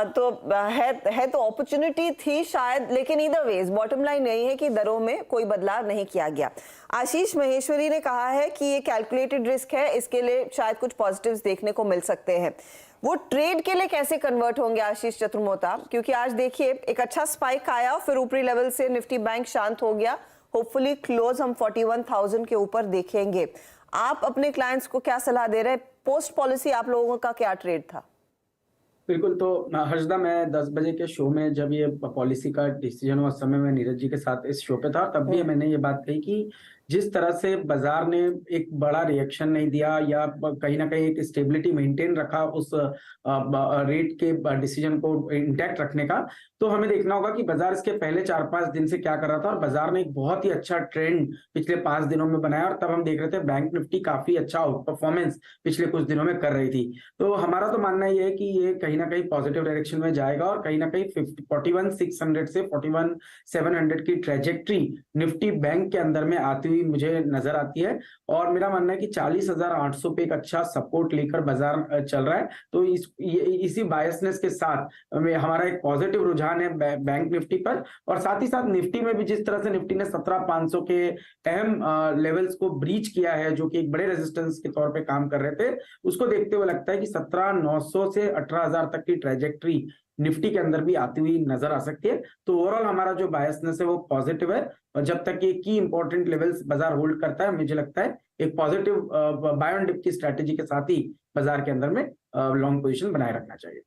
तो है तो अपॉर्चुनिटी थी शायद, लेकिन इधर वेज बॉटम लाइन यही है कि दरों में कोई बदलाव नहीं किया गया। आशीष महेश्वरी ने कहा है कि ये कैलकुलेटेड रिस्क है, इसके लिए शायद कुछ पॉजिटिव्स देखने को मिल सकते हैं। वो ट्रेड के लिए कैसे कन्वर्ट होंगे आशीष चतुर्मोता? क्योंकि आज देखिए एक अच्छा स्पाइक आया, फिर ऊपरी लेवल से निफ्टी बैंक शांत हो गया, होपफुली क्लोज हम 41,000 के ऊपर देखेंगे। आप अपने क्लाइंट्स को क्या सलाह दे रहे हैं? पोस्ट पॉलिसी आप लोगों का क्या ट्रेड था? बिल्कुल, तो हर्षदा, मैं 10 बजे के शो में जब ये पॉलिसी का डिसीजन हुआ, उस समय मैं नीरज जी के साथ इस शो पे था, तब भी मैंने ये बात कही कि जिस तरह से बाजार ने एक बड़ा रिएक्शन नहीं दिया या कहीं ना कहीं एक स्टेबिलिटी मेंटेन रखा उस रेट के डिसीजन को इंटैक्ट रखने का, तो हमें देखना होगा कि बाजार इसके पहले 4-5 दिन से क्या कर रहा था। और बाजार ने एक बहुत ही अच्छा ट्रेंड पिछले 5 दिनों में बनाया और तब हम देख रहे थे बैंक निफ्टी काफी अच्छा परफॉर्मेंस पिछले कुछ दिनों में कर रही थी। तो हमारा तो मानना ये है कि ये कहीं ना कहीं पॉजिटिव डायरेक्शन में जाएगा और कहीं ना कहीं 41,600 से 41,700 की ट्रेजेक्ट्री निफ्टी बैंक के अंदर में आती हुई हुई मुझे नजर आती है। और मेरा मानना है कि 40,800 पे एक अच्छा सपोर्ट लेकर बाजार चल रहा है। तो इसी बायसनेस के साथ हमारा एक पॉजिटिव रुझान है बैंक निफ्टी पर, और साथ ही साथ निफ्टी में भी जिस तरह से निफ्टी ने 17,500 के अहम लेवल्स को ब्रीच किया है, जो कि एक बड़े रेजिस्टेंस के तौर पे काम कर रहे थे, उसको देखते हुए लगता है कि 17,900 से 18,000 तक की ट्रैजेक्टरी निफ्टी के अंदर भी आती हुई नजर आ सकती है। तो ओवरऑल हमारा जो बायसनेस है वो पॉजिटिव है, और जब तक ये की इंपॉर्टेंट लेवल्स बाजार होल्ड करता है, मुझे लगता है एक पॉजिटिव बाय ऑन डिप की स्ट्रेटेजी के साथ ही बाजार के अंदर में लॉन्ग पोजीशन बनाए रखना चाहिए।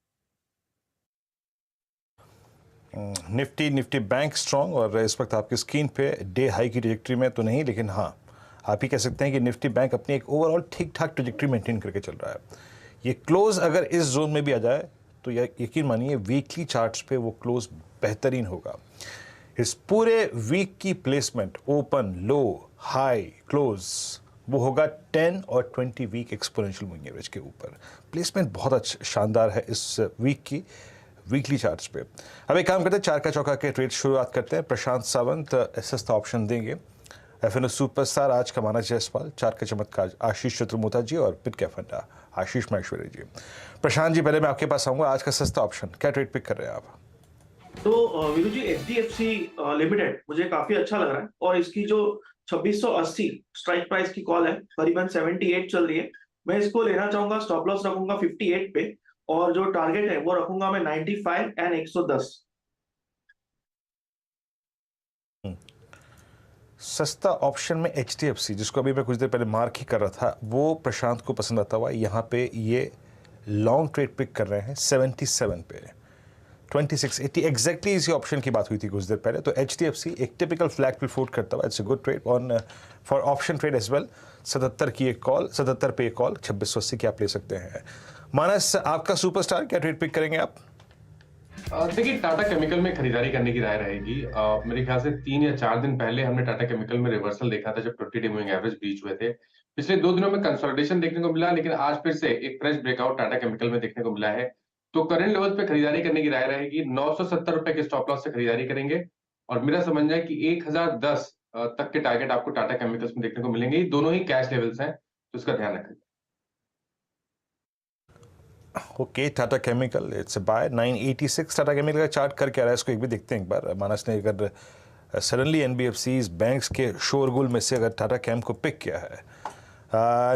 निफ्टी बैंक स्ट्रॉन्ग, और इस वक्त आपकी स्क्रीन पे डे हाई की ट्रैजेक्टरी में तो नहीं, लेकिन हाँ आप ही कह सकते हैं कि निफ्टी बैंक अपनी एक ओवरऑल ठीक ठाक ट्रैजेक्टरी मेंटेन करके चल रहा है। ये क्लोज अगर इस जोन में भी आ जाए तो यकीन मानिए वीकली चार्ट्स पे वो क्लोज बेहतरीन होगा। इस पूरे वीक की प्लेसमेंट ओपन, लो, हाई, क्लोज वो होगा 10 और 20 वीक एक्सपोनेंशियल मूविंग एवरेज के ऊपर। प्लेसमेंट बहुत अच्छा शानदार है इस वीक की वीकली चार्ट्स पे। अब एक काम करते हैं, चार का चौका के ट्रेड शुरुआत करते हैं। प्रशांत सावंत सस्ता ऑप्शन देंगे, एफएनओ सुपरस्टार आज का माना जायसवाल, चार का चमत्कार आशीष चतुर्मोता जी, और पिट का फंडा आशीष महेश्वरी जी। प्रशांत जी, पहले मैं आपके पास आऊंगा, आज का सस्ता ऑप्शन क्या ट्रेड पिक कर रहे हैं आप? तो वीरू जी, HDFC लिमिटेड मुझे काफी अच्छा लग रहा है, और इसकी जो 2680 स्ट्राइक प्राइस की कॉल है, करीबन 78 चल रही है। मैं इसको लेना चाहूंगा, स्टॉप लॉस रखूंगा 58 पे, और जो टारगेट है वो रखूंगा मैं 95 एंड 110। सस्ता ऑप्शन में HDFC, जिसको अभी मैं कुछ देर पहले मार्क ही कर रहा था, वो प्रशांत को पसंद आता हुआ यहाँ पे ये लॉन्ग ट्रेड पिक कर रहे हैं 77 पे, 2680 एग्जैक्टली इसी ऑप्शन की बात हुई थी कुछ देर पहले। तो HDFC एक टिपिकल फ्लैग पे फ्लोट करता हुआ, it's a good trade on for option trade as well. 77 की एक कॉल, 77 पे एक कॉल, 2680 की आप ले सकते हैं। मानस, आपका सुपरस्टार क्या ट्रेड पिक करेंगे आप? देखिए, टाटा केमिकल में खरीदारी करने की राय रहेगी। मेरे ख्याल से 3 या 4 दिन पहले हमने टाटा केमिकल में रिवर्सल देखा था, जब 20 डे मूविंग एवरेज ब्रीच हुए थे। पिछले 2 दिनों में कंसोलिडेशन देखने को मिला, लेकिन आज फिर से एक फ्रेश ब्रेकआउट टाटा केमिकल में देखने को मिला है। तो करंट लेवल पे खरीदारी करने की राय रहेगी। 970 रुपए के स्टॉप लॉस से खरीदारी करेंगे, और मेरा समझना है कि 1010 तक के टारगेट आपको टाटा केमिकल्स में देखने को मिलेंगे। ये दोनों ही कैश लेवल्स हैं, तो इसका ध्यान रखें। Okay, Tata chemical it's a buy 986। Tata chemical का चार्ट कर क्या रहा है, इसको एक भी देखते हैं एक बार। मानस ने अगर सडनली एनबीएफसीज बैंक्स के शोरगुल में से अगर टाटा केम को पिक किया है,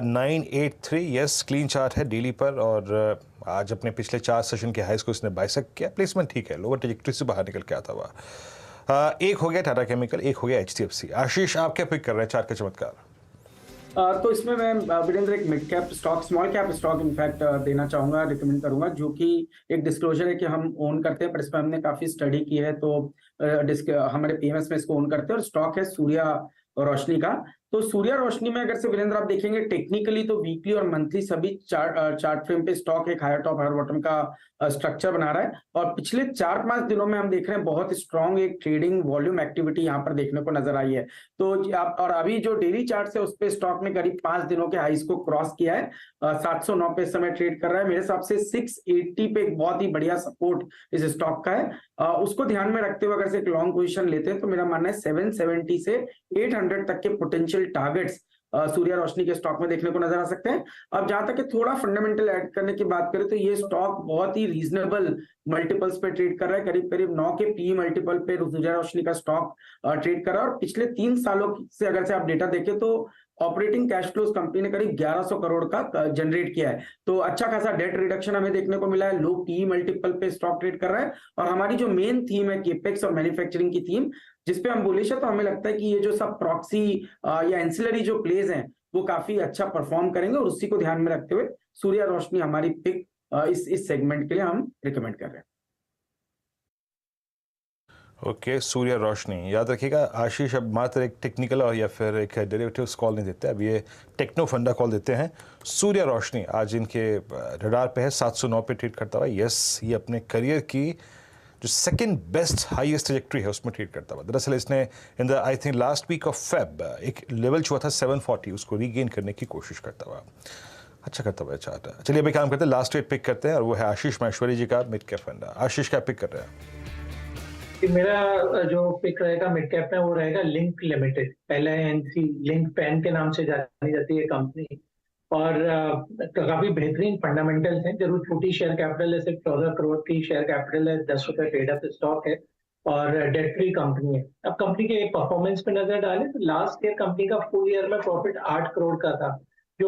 983, यस क्लीन चार्ट है डेली पर, और आज अपने पिछले 4 सेशन के हाइस को इसने बाइसेक्ट किया। प्लेसमेंट ठीक है, लोअर ट्रैजेक्टरी से बाहर निकल के आता हुआ। एक हो गया टाटा केमिकल, एक हो गया HDFC। आशीष, आप क्या पिक कर रहे हैं चार का चमत्कार? तो इसमें मैं वीरेंद्र एक mid cap stock, small cap stock in fact देना चाहूंगा, रिकमेंड करूंगा, जो कि एक डिस्क्लोजर है कि हम ओन करते हैं, पर इस पर हमने काफी स्टडी की है, तो हमारे PMS में इसको ओन करते हैं। और स्टॉक है सूर्या रोशनी का। तो सूर्या रोशनी में अगर से वीरेंद्र आप देखेंगे टेक्निकली, तो वीकली और मंथली सभी चार्ट फ्रेम पे स्टॉक एक हायर टॉप हायर बॉटम का स्ट्रक्चर बना रहा है। और पिछले 4-5 दिनों में हम देख रहे हैं बहुत स्ट्रॉन्ग एक ट्रेडिंग वॉल्यूम एक्टिविटी यहाँ पर देखने को नजर आई है। तो आप, और अभी जो डेली चार्ट है उस पे स्टॉक ने करीब 5 दिनों के हाईस को क्रॉस किया है। 709 पे इस समय ट्रेड कर रहा है। मेरे हिसाब से 680 पे एक बहुत ही बढ़िया सपोर्ट इस स्टॉक का है। उसको ध्यान में रखते हुए अगर से एक लॉन्ग पोजीशन लेते हैं, तो मेरा मानना है 770 से 800 तक के पोटेंशियल टारगेट्स सूर्या रोशनी के स्टॉक में देखने को नजर आ सकते हैं। अब जहां तक थोड़ा फंडामेंटल ऐड करने की बात करें, तो ये स्टॉक बहुत ही रीजनेबल मल्टीपल्स पे ट्रेड कर रहा है। करीब करीब 9 के PE मल्टीपल पे सूर्या रोशनी का स्टॉक ट्रेड कर रहा है। और पिछले 3 सालों से अगर से आप डेटा देखें, तो ऑपरेटिंग कैश फ्लोज कंपनी ने करीब 1100 करोड़ का जनरेट किया है। तो अच्छा खासा डेट रिडक्शन हमें देखने को मिला है। लो PE मल्टीपल पे स्टॉक ट्रेड कर रहा है। और हमारी जो मेन थीम है केपेक्स और मैन्युफैक्चरिंग की थीम, जिसपे हम बुलिश है, तो हमें लगता है कि ये जो सब प्रॉक्सी या एंसिलरी जो प्लेज हैं वो काफी अच्छा परफॉर्म करेंगे। और उसी को ध्यान में रखते हुए सूर्या रोशनी हमारी पिक इस सेगमेंट के लिए हम रिकमेंड कर रहे हैं। ओके, सूर्या रोशनी याद रखिएगा। आशीष अब मात्र एक टेक्निकल और या फिर एक डेरिवेटिव्स कॉल नहीं देते, अब ये टेक्नो फंडा कॉल देते हैं। सूर्या रोशनी आज इनके रडार पे है, 709 पे ट्रेड करता हुआ। यस, ये अपने करियर की जो सेकंड बेस्ट हाईएस्ट ट्रैजेक्टरी है उसमें ट्रेड करता हुआ। दरअसल इसने in the I think last week of Feb एक लेवल जो था 740, उसको रीगेन करने की कोशिश करता हुआ। अच्छा करता हुआ चाहता है। चलिए अभी काम करते हैं, लास्ट ट्रेड पिक करते हैं, और वो है आशीष महेश्वरी जी का मिड कैप फंडा। आशीष क्या पिक कर रहे हैं? कि मेरा जो पिक रहेगा मिड कैप में वो रहेगा Linc limited, LINC, Linc pen के नाम से जानी जाती है कंपनी, और काफी बेहतरीन फंडामेंटल्स हैं। जरूर छोटी शेयर कैपिटल है, सिर्फ 14 करोड़ की शेयर कैपिटल है, 10 रुपए पेड अप स्टॉक है और डेट फ्री कंपनी है। अब कंपनी के परफॉर्मेंस पे नजर डालें तो लास्ट ईयर कंपनी का फुल ईयर में प्रॉफिट 8 करोड़ का था, जो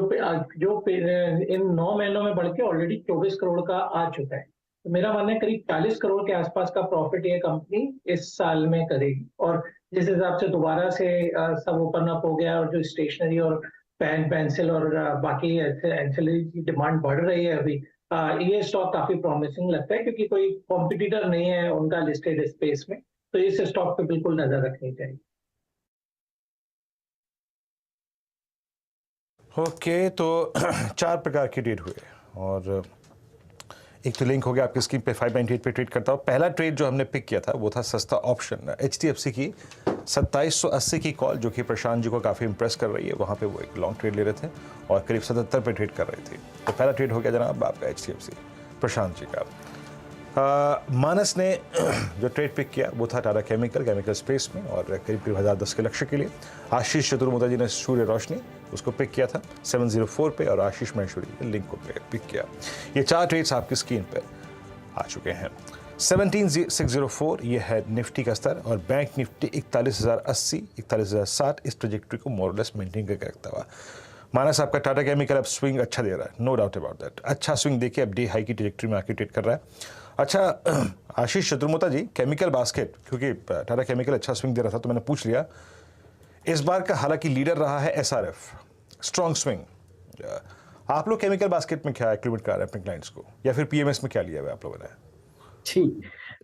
इन 9 महीनों में बढ़ के ऑलरेडी 24 करोड़ का आ चुका है। तो मेरा मानना है करीब 40 करोड़ के आसपास का प्रॉफिट ये कंपनी इस साल में करेगी। और जिस हिसाब से दोबारा से सब ओपन अप हो गया और जो स्टेशनरी और पेन पेंसिल और बाकी एंसिलरी की डिमांड बढ़ रही है अभी, ये स्टॉक काफी प्रॉमिसिंग लगता है, क्योंकि कोई कॉम्पिटिटर नहीं है उनका लिस्टेड स्पेस में, तो इस स्टॉक पे बिल्कुल नजर रखनी चाहिए। ओके, तो 4 प्रकार के ट्रेड हुए और एक तो लिंक हो गया आपकी स्क्रीन पे 598 पे ट्रेड करता हूँ। पहला ट्रेड जो हमने पिक किया था वो था सस्ता ऑप्शन, HDFC की 2780 की कॉल, जो कि प्रशांत जी को काफ़ी इंप्रेस कर रही है। वहाँ पे वो एक लॉन्ग ट्रेड ले रहे थे और करीब 77 पे ट्रेड कर रहे थे। तो पहला ट्रेड हो गया जनाब आपका HDFC प्रशांत जी का। मानस ने जो ट्रेड पिक किया वो था टाटा केमिकल स्पेस में और करीब 1010 के लक्ष्य के लिए। आशीष चतुर्मोता जी ने सूर्य रोशनी उसको पिक किया था 704 पे और आशीष महेश्वरी ने लिंक को पिक किया। ये 4 ट्रेड्स आपकी स्क्रीन पर आ चुके हैं। 17604 ये है निफ्टी का स्तर और बैंक निफ्टी 41,080 41,060 इस ट्रेजेक्ट्री को मोरलेस मेंटेन करके रखता हुआ। मानस आपका टाटा केमिकल अब स्विंग अच्छा दे रहा है, नो डाउट अबाउट दैट। अच्छा स्विंग देखिए, अब डे हाई की ट्रेजेक्ट्री में आके ट्रेड कर रहा है। अच्छा आशीष चतुर्मोता जी, केमिकल बास्केट, क्योंकि टाटा केमिकल अच्छा स्विंग दे रहा था तो मैंने पूछ लिया। इस बार का हालांकि लीडर रहा है SRF, स्ट्रॉन्ग स्विंग। आप लोग केमिकल बास्केट में क्या इंक्लूड कर रहे हैं अपने क्लाइंट्स को, या फिर PMS में क्या लिया हुआ आप लोगों ने? जी,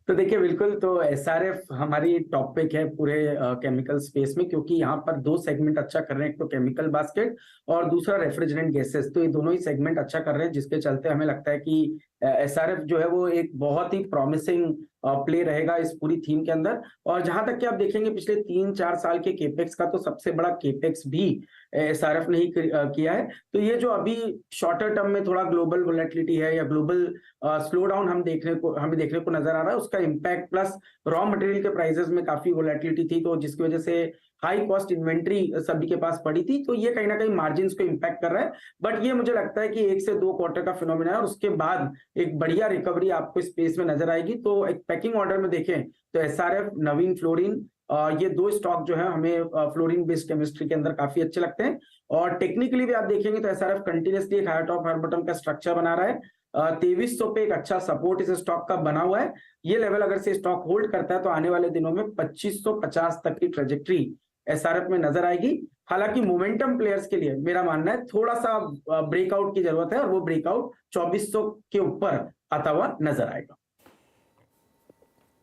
तो देखिए बिल्कुल, तो SRF हमारी टॉप पिक है पूरे केमिकल स्पेस में, क्योंकि यहाँ पर 2 सेगमेंट अच्छा कर रहे हैं, एक तो केमिकल बास्केट और दूसरा रेफ्रिजरेंट गैसेस। तो ये दोनों ही सेगमेंट अच्छा कर रहे हैं, जिसके चलते हमें लगता है कि SRF जो है वो एक बहुत ही प्रॉमिसिंग प्ले रहेगा इस पूरी थीम के अंदर। और जहां तक कि आप देखेंगे पिछले 3-4 साल के केपेक्स का तो सबसे बड़ा केपेक्स भी SRF ने ही किया है। तो ये जो अभी शॉर्टर टर्म में थोड़ा ग्लोबल वोलेटिलिटी है या ग्लोबल स्लो डाउन हमें देखने को नजर आ रहा है, उसका इम्पैक्ट प्लस रॉ मटेरियल के प्राइसेस में काफी वोलेटिलिटी थी, तो जिसकी वजह से हाई कॉस्ट इन्वेंट्री सभी के पास पड़ी थी, तो ये कहीं ना कहीं मार्जिन को इम्पैक्ट कर रहा है। बट ये मुझे लगता है कि 1 से 2 क्वार्टर का फिनोमिना है और उसके बाद एक बढ़िया रिकवरी आपको स्पेस में नजर आएगी। तो एक पैकिंग ऑर्डर में देखें तो SRF, नवीन फ्लोरिन, ये 2 स्टॉक जो है हमें फ्लोरिन बेस्ड केमिस्ट्री के अंदर काफी अच्छे लगते हैं। और टेक्निकली भी आप देखेंगे तो SRF कंटिन्यूसली एक हायर टॉप हायर बॉटम का स्ट्रक्चर बना रहा है। 2300 पे एक अच्छा सपोर्ट इस स्टॉक का बना हुआ है। ये लेवल अगर से स्टॉक होल्ड करता है तो आने वाले दिनों में 2550 तक की ट्रेजेक्ट्री SRF में नजर आएगी। हालांकि मोमेंटम प्लेयर्स के लिए मेरा मानना है थोड़ा सा ब्रेकआउट की जरूरत है और वो ब्रेकआउट 2400 के ऊपर आता हुआ नजर आएगा।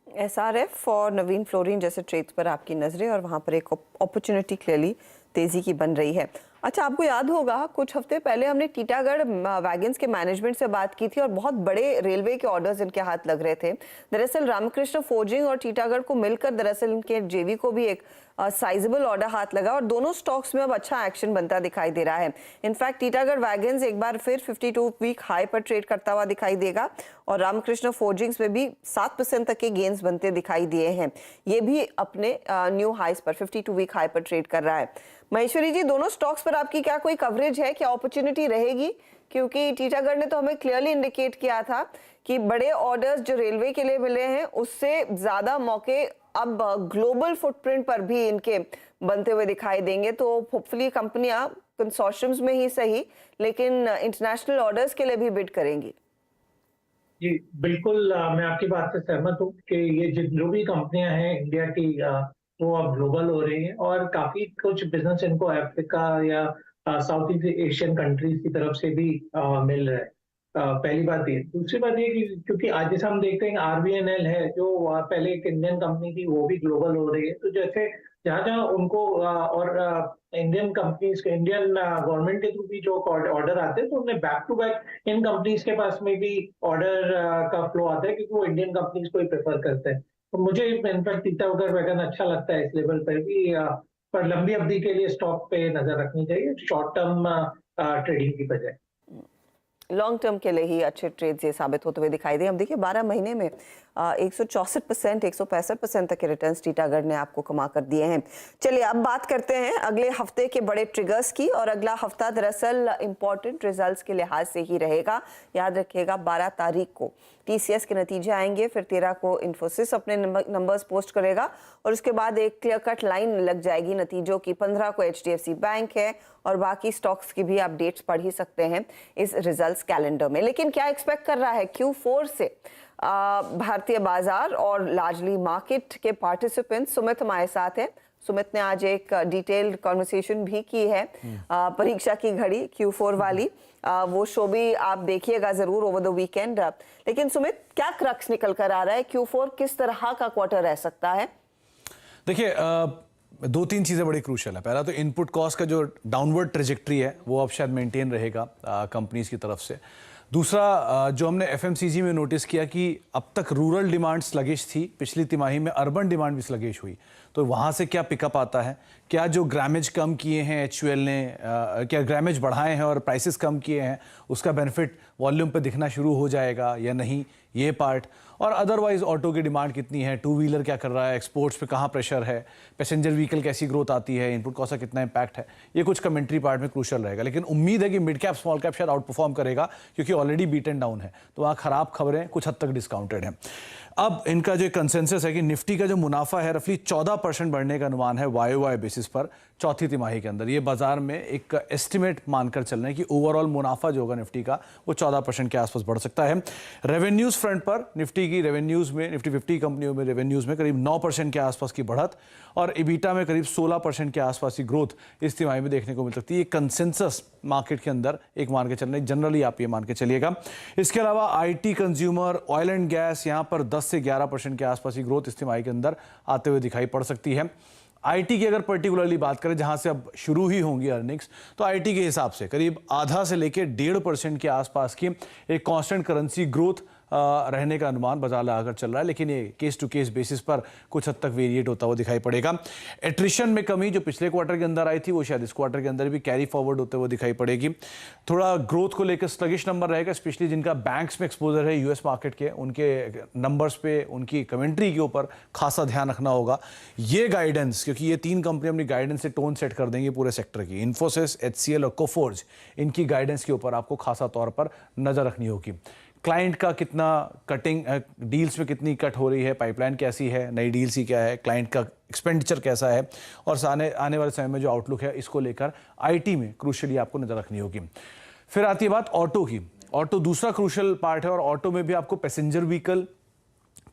SRF और नवीन फ्लोरिन जैसे ट्रेड्स पर आपकी नजरें, और वहां पर एक अपॉर्चुनिटी क्लियरली तेजी की बन रही है। अच्छा, आपको याद होगा कुछ हफ्ते पहले हमने टीटागढ़ वैगन्स के मैनेजमेंट से बात की थी और बहुत बड़े रेलवे के ऑर्डर्स इनके हाथ लग रहे थे। दरअसल रामकृष्ण फोर्जिंग और टीटागढ़ को मिलकर दरअसल इनके जेवी को भी एक साइजेबल ऑर्डर हाथ लगा और दोनों स्टॉक्स में अब अच्छा एक्शन बनता दिखाई दे रहा है। इनफैक्ट टीटागढ़ वैगन्स एक बार फिर 52 वीक हाई पर ट्रेड करता हुआ दिखाई देगा और रामकृष्ण फोर्जिंग्स में भी 7% तक के गेन्स बनते दिखाई दिए हैं। ये भी अपने न्यू हाइस पर 52 वीक हाई पर ट्रेड कर रहा है। महेश्वरी जी, दोनों स्टॉक्स पर आपकी क्या कोई कवरेज है, क्या अपॉर्चुनिटी रहेगी? क्योंकि टीटागढ़ ने तो हमें क्लियरली इंडिकेट किया था कि बड़े ऑर्डर्स जो रेलवे के लिए मिले हैं उससे ज्यादा मौके अब ग्लोबल फुटप्रिंट पर भी इनके बनते हुए दिखाई देंगे। तो होपफुली कंपनियां कंसोर्शियम्स में ही सही लेकिन इंटरनेशनल ऑर्डर्स के लिए भी बिड करेंगी। जी बिल्कुल, मैं आपकी बात से सहमत हूँ कि ये जो भी कंपनियां हैं इंडिया की वो अब ग्लोबल हो रही हैं और काफी कुछ बिजनेस इनको अफ्रीका या साउथ ईस्ट एशियन कंट्रीज की तरफ से भी मिल रहा है। पहली बात ये। दूसरी बात ये कि क्योंकि आज जैसे हम देखते हैं RVNL है जो पहले एक इंडियन कंपनी थी, वो भी ग्लोबल हो रही है। तो जैसे जहाँ जहाँ उनको और इंडियन कंपनीज के इंडियन गवर्नमेंट के थ्रू भी जो ऑर्डर आते हैं तो उन्हें बैक टू बैक इन कंपनीज के पास में भी ऑर्डर का फ्लो आता है क्योंकि वो इंडियन कंपनीज को ही प्रेफर करते हैं। तो मुझे इनफैक्ट टीटागढ़ वैगन अच्छा लगता है इस लेवल पर भी, पर लंबी अवधि के लिए स्टॉक पे नजर रखनी चाहिए शॉर्ट टर्म ट्रेडिंग की बजाय। लॉन्ग टर्म के लिए ही अच्छे ट्रेड्स ये साबित होते हुए दिखाई दे। हम देखिए 12 महीने में 164%, 165% तक के रिटर्न्स टीटागढ़ ने आपको कमा कर दिए हैं। चलिए अब बात करते हैं अगले हफ्ते के बड़े ट्रिगर्स की, और अगला हफ्ता दरअसल इंपॉर्टेंट रिजल्ट्स के लिहाज से ही रहेगा। याद रखिएगा 12 तारीख को टीसीएस के नतीजे आएंगे, फिर 13 को इन्फोसिस अपने नंबर्स पोस्ट करेगा, और उसके बाद एक क्लियर कट लाइन लग जाएगी नतीजों की। 15 को एचडीएफसी बैंक है, और बाकी स्टॉक्स की भी अपडेट्स पढ़ ही सकते हैं इस रिजल्ट्स कैलेंडर में। लेकिन क्या एक्सपेक्ट कर रहा है Q4 से भारतीय बाजार और लार्जली मार्केट के पार्टिसिपेंट? सुमित हमारे साथ हैं। सुमित ने आज एक डिटेल्ड कॉन्वर्सेशन भी की है परीक्षा की घड़ी Q4 वाली, वो शो भी आप देखिएगा जरूर ओवर द वीकेंड। लेकिन सुमित, क्या क्रक्स निकल कर आ रहा है? Q4 किस तरह का क्वार्टर रह सकता है? देखिए, दो तीन चीज़ें बड़ी क्रूशल है। पहला तो इनपुट कॉस्ट का जो डाउनवर्ड ट्रेजेक्ट्री है वो अब शायद मेंटेन रहेगा कंपनीज की तरफ से। दूसरा, जो हमने एफएमसीजी में नोटिस किया कि अब तक रूरल डिमांड स्लगिश थी, पिछली तिमाही में अर्बन डिमांड भी स्लगिश हुई, तो वहाँ से क्या पिकअप आता है? क्या जो ग्रामेज कम किए हैं एचयूएल ने, क्या ग्रामेज बढ़ाए हैं और प्राइसेस कम किए हैं, उसका बेनिफिट वॉल्यूम पे दिखना शुरू हो जाएगा या नहीं, ये पार्ट। और अदरवाइज ऑटो की डिमांड कितनी है, टू व्हीलर क्या कर रहा है, एक्सपोर्ट्स पे कहाँ प्रेशर है, पैसेंजर व्हीकल कैसी ग्रोथ आती है, इनपुट कॉस्ट का कितना इंपैक्ट है, ये कुछ कमेंट्री पार्ट में क्रूशल रहेगा। लेकिन उम्मीद है कि मिड कैप स्मॉल कैप शायद आउट परफॉर्म करेगा, क्योंकि ऑलरेडी बीटन डाउन है, तो वहाँ खराब खबरें कुछ हद तक डिस्काउंटेड हैं। अब इनका जो कंसेंसस है कि निफ्टी का जो मुनाफा है रफली 14% बढ़ने का अनुमान है YOY बेसिस पर चौथी तिमाही के अंदर। ये बाजार में एक एस्टिमेट मानकर चल रहे हैं कि ओवरऑल मुनाफा जो होगा निफ्टी का वो 14% के आसपास बढ़ सकता है। रेवेन्यूज फ्रंट पर निफ्टी की रेवेन्यूज में, निफ्टी 50 कंपनियों में रेवेन्यूज में करीब 9% के आसपास की बढ़त, और इबीटा में करीब 16% के आसपास की ग्रोथ इस तिमाही में देखने को मिल सकती है। ये कंसेंसस मार्केट के अंदर एक मान के चलने, जनरली आप ये मान के चलिएगा। इसके अलावा IT, consumer, oil and gas, यहाँ पर 10 से 11% के आसपास की ग्रोथ इस तिमाही के अंदर आते हुए दिखाई पड़ सकती है। IT की अगर पर्टिकुलरली बात करें, जहां से अब शुरू ही होंगी अर्निंग्स, तो IT के हिसाब से करीब आधा से लेकर 1.5% के आसपास की एक कांस्टेंट करेंसी ग्रोथ रहने का अनुमान बाजार लगाकर चल रहा है। लेकिन ये केस टू केस बेसिस पर कुछ हद तक वेरिएट होता हुआ दिखाई पड़ेगा। एट्रिशन में कमी जो पिछले क्वार्टर के अंदर आई थी, वो शायद इस क्वार्टर के अंदर भी कैरी फॉरवर्ड होते हुए दिखाई पड़ेगी। थोड़ा ग्रोथ को लेकर स्लगिश नंबर रहेगा, स्पेशली जिनका बैंक्स में एक्सपोजर है यूएस मार्केट के, उनके नंबर्स पे, उनकी कमेंट्री के ऊपर खासा ध्यान रखना होगा। ये गाइडेंस, क्योंकि ये तीन कंपनी अपनी गाइडेंस से टोन सेट कर देंगे पूरे सेक्टर की, इन्फोसिस, HCL और कोफोर्ज, इनकी गाइडेंस के ऊपर आपको खासा तौर पर नजर रखनी होगी। क्लाइंट का कितना कटिंग, डील्स में कितनी कट हो रही है, पाइपलाइन कैसी है, नई डील्स ही क्या है, क्लाइंट का एक्सपेंडिचर कैसा है, और आने वाले समय में जो आउटलुक है, इसको लेकर IT में क्रूशली आपको नजर रखनी होगी। फिर आती है बात ऑटो की। ऑटो दूसरा क्रूशल पार्ट है, और ऑटो में भी आपको पैसेंजर व्हीकल,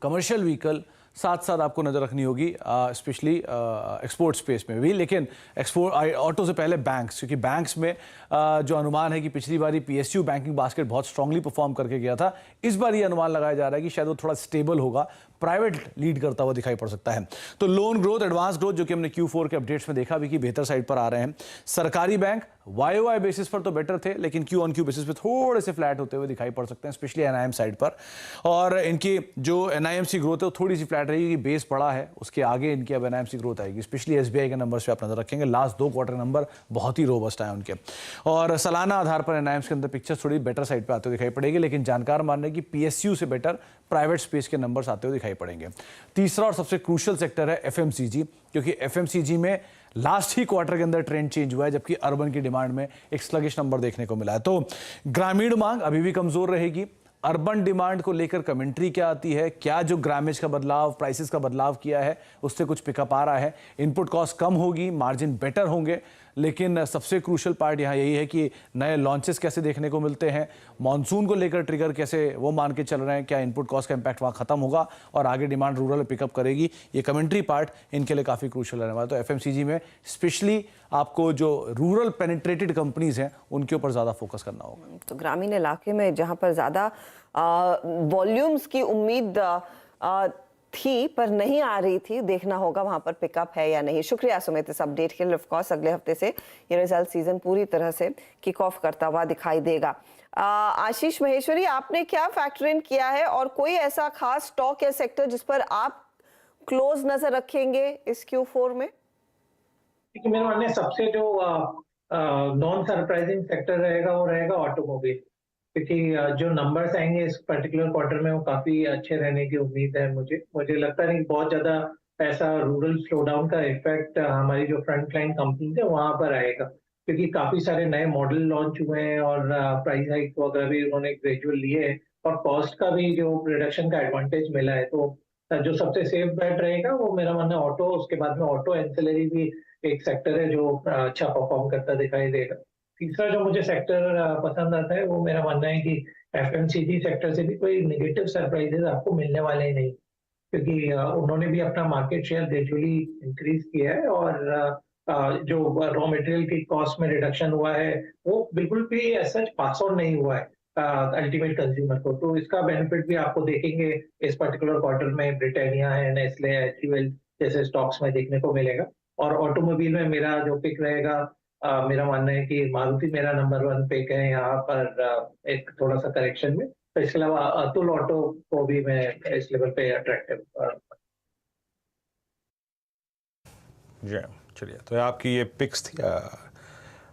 कमर्शियल व्हीकल साथ साथ आपको नजर रखनी होगी, स्पेशली एक्सपोर्ट स्पेस में भी। लेकिन एक्सपोर्ट ऑटो से पहले बैंक्स, क्योंकि बैंक्स में जो अनुमान है कि पिछली बारी PSU बैंकिंग बास्केट बहुत स्ट्रांगली परफॉर्म करके गया था, इस बार ये अनुमान लगाया जा रहा है कि शायद वो थोड़ा स्टेबल होगा, प्राइवेट लीड करता हुआ दिखाई पड़ सकता है। तो लोन ग्रोथ, एडवांस ग्रोथ, जो कि हमने Q4 के अपडेट्स में देखा भी कि बेहतर साइड पर आ रहे हैं। सरकारी बैंक YOY बेसिस पर तो बेटर थे, लेकिन Q on Q बेसिस पे थोड़े से फ्लैट होते हुए दिखाई पड़ सकते हैं, स्पेशली NIM साइड पर। और इनकी जो NIMC ग्रोथ है वो थोड़ी सी फ्लैट रहेगी, बेस बड़ा है, उसके आगे इनकी अब NIMC ग्रोथ आएगी। स्पेशली SBI के नंबर्स पे आप नजर रखेंगे, लास्ट 2 क्वार्टर नंबर बहुत ही रोबस्ट आए उनके, और सालाना आधार पर NIMs के अंदर पिक्चर थोड़ी बेटर साइड पर आते हुए दिखाई पड़ेगी। लेकिन जानकार मान रहे हैं कि PSU से बेटर प्राइवेट स्पेस के नंबर्स आते हुए दिखाई पड़ेंगे। तीसरा और सबसे क्रूशियल सेक्टर है FMCG, क्योंकि FMCG में लास्ट ही क्वार्टर के अंदर ट्रेंड चेंज हुआ है, जबकि अर्बन की डिमांड में एक स्लगिश नंबर देखने को मिला है। तो ग्रामीण मांग अभी भी कमजोर रहेगी। अर्बन डिमांड को लेकर कमेंट्री क्या आती है, क्या जो ग्रामेज का बदलाव, प्राइसेस का बदलाव किया है, उससे कुछ पिकअप आ रहा है। इनपुट कॉस्ट कम होगी, मार्जिन बेटर होंगे, लेकिन सबसे क्रूशियल पार्ट यहाँ यही है कि नए लॉन्चेस कैसे देखने को मिलते हैं, मॉनसून को लेकर ट्रिगर कैसे वो मान के चल रहे हैं, क्या इनपुट कॉस्ट का इंपैक्ट वहाँ खत्म होगा और आगे डिमांड रूरल पिकअप करेगी। ये कमेंट्री पार्ट इनके लिए काफ़ी क्रूशियल रहने वाला है। तो FMCG में स्पेशली आपको जो रूरल पेनिट्रेटेड कंपनीज हैं उनके ऊपर ज़्यादा फोकस करना होगा। तो ग्रामीण इलाके में जहाँ पर ज़्यादा वॉल्यूम्स की उम्मीद थी पर नहीं आ रही थी, देखना होगा वहां पर पिकअप है या नहीं। शुक्रिया सुमित इस अपडेट के लिए। ऑफ कोर्स अगले हफ्ते से ये रिजल्ट सीजन पूरी तरह से किक ऑफ करता हुआ दिखाई देगा। आशीष महेश्वरी, आपने क्या फैक्टर इन किया है, और कोई ऐसा खास स्टॉक या सेक्टर जिस पर आप क्लोज नजर रखेंगे इस Q4 में? मेरे मानने सबसे जो नॉन सरप्राइजिंग सेक्टर रहेगा वो रहेगा ऑटोमोबाइल। क्योंकि जो नंबर्स आएंगे इस पर्टिकुलर क्वार्टर में वो काफी अच्छे रहने की उम्मीद है। मुझे लगता नहीं बहुत ज्यादा ऐसा रूरल स्लोडाउन का इफेक्ट हमारी जो फ्रंट लाइन कंपनीज है वहां पर आएगा, क्योंकि काफी सारे नए मॉडल लॉन्च हुए हैं और प्राइस हाइक वगैरह भी उन्होंने ग्रेजुअल लिए हैं और कॉस्ट का भी जो रिडक्शन का एडवांटेज मिला है। तो जो सबसे सेफ बेट रहेगा वो मेरा मानना है ऑटो, उसके बाद में ऑटो एंसिलरी भी एक सेक्टर है जो अच्छा परफॉर्म करता दिखाई देगा। तीसरा जो मुझे सेक्टर पसंद आता है वो मेरा मानना है कि एफएमसीजी सेक्टर से भी कोई नेगेटिव सरप्राइजेस आपको मिलने वाले ही नहीं, क्योंकि उन्होंने भी अपना मार्केट शेयर ग्रेजुअली इंक्रीज किया है और जो रॉ मटेरियल की कॉस्ट में रिडक्शन हुआ है वो बिल्कुल भी ऐसा पास ऑन नहीं हुआ है अल्टीमेट कंज्यूमर को। तो इसका बेनिफिट भी आपको देखेंगे इस पर्टिकुलर क्वार्टर में ब्रिटानिया है, नेस्ले, एचयूएल जैसे स्टॉक्स में देखने को मिलेगा। और ऑटोमोबाइल में मेरा जो पिक रहेगा, मेरा मानना है कि मारुति मेरा नंबर 1 पिक है यहाँ पर एक थोड़ा सा करेक्शन में। तो इसके अलावा अतुल ऑटो को भी मैं इस लेवल पे अट्रैक्टिव। जी चलिए, तो आपकी ये पिक्स थी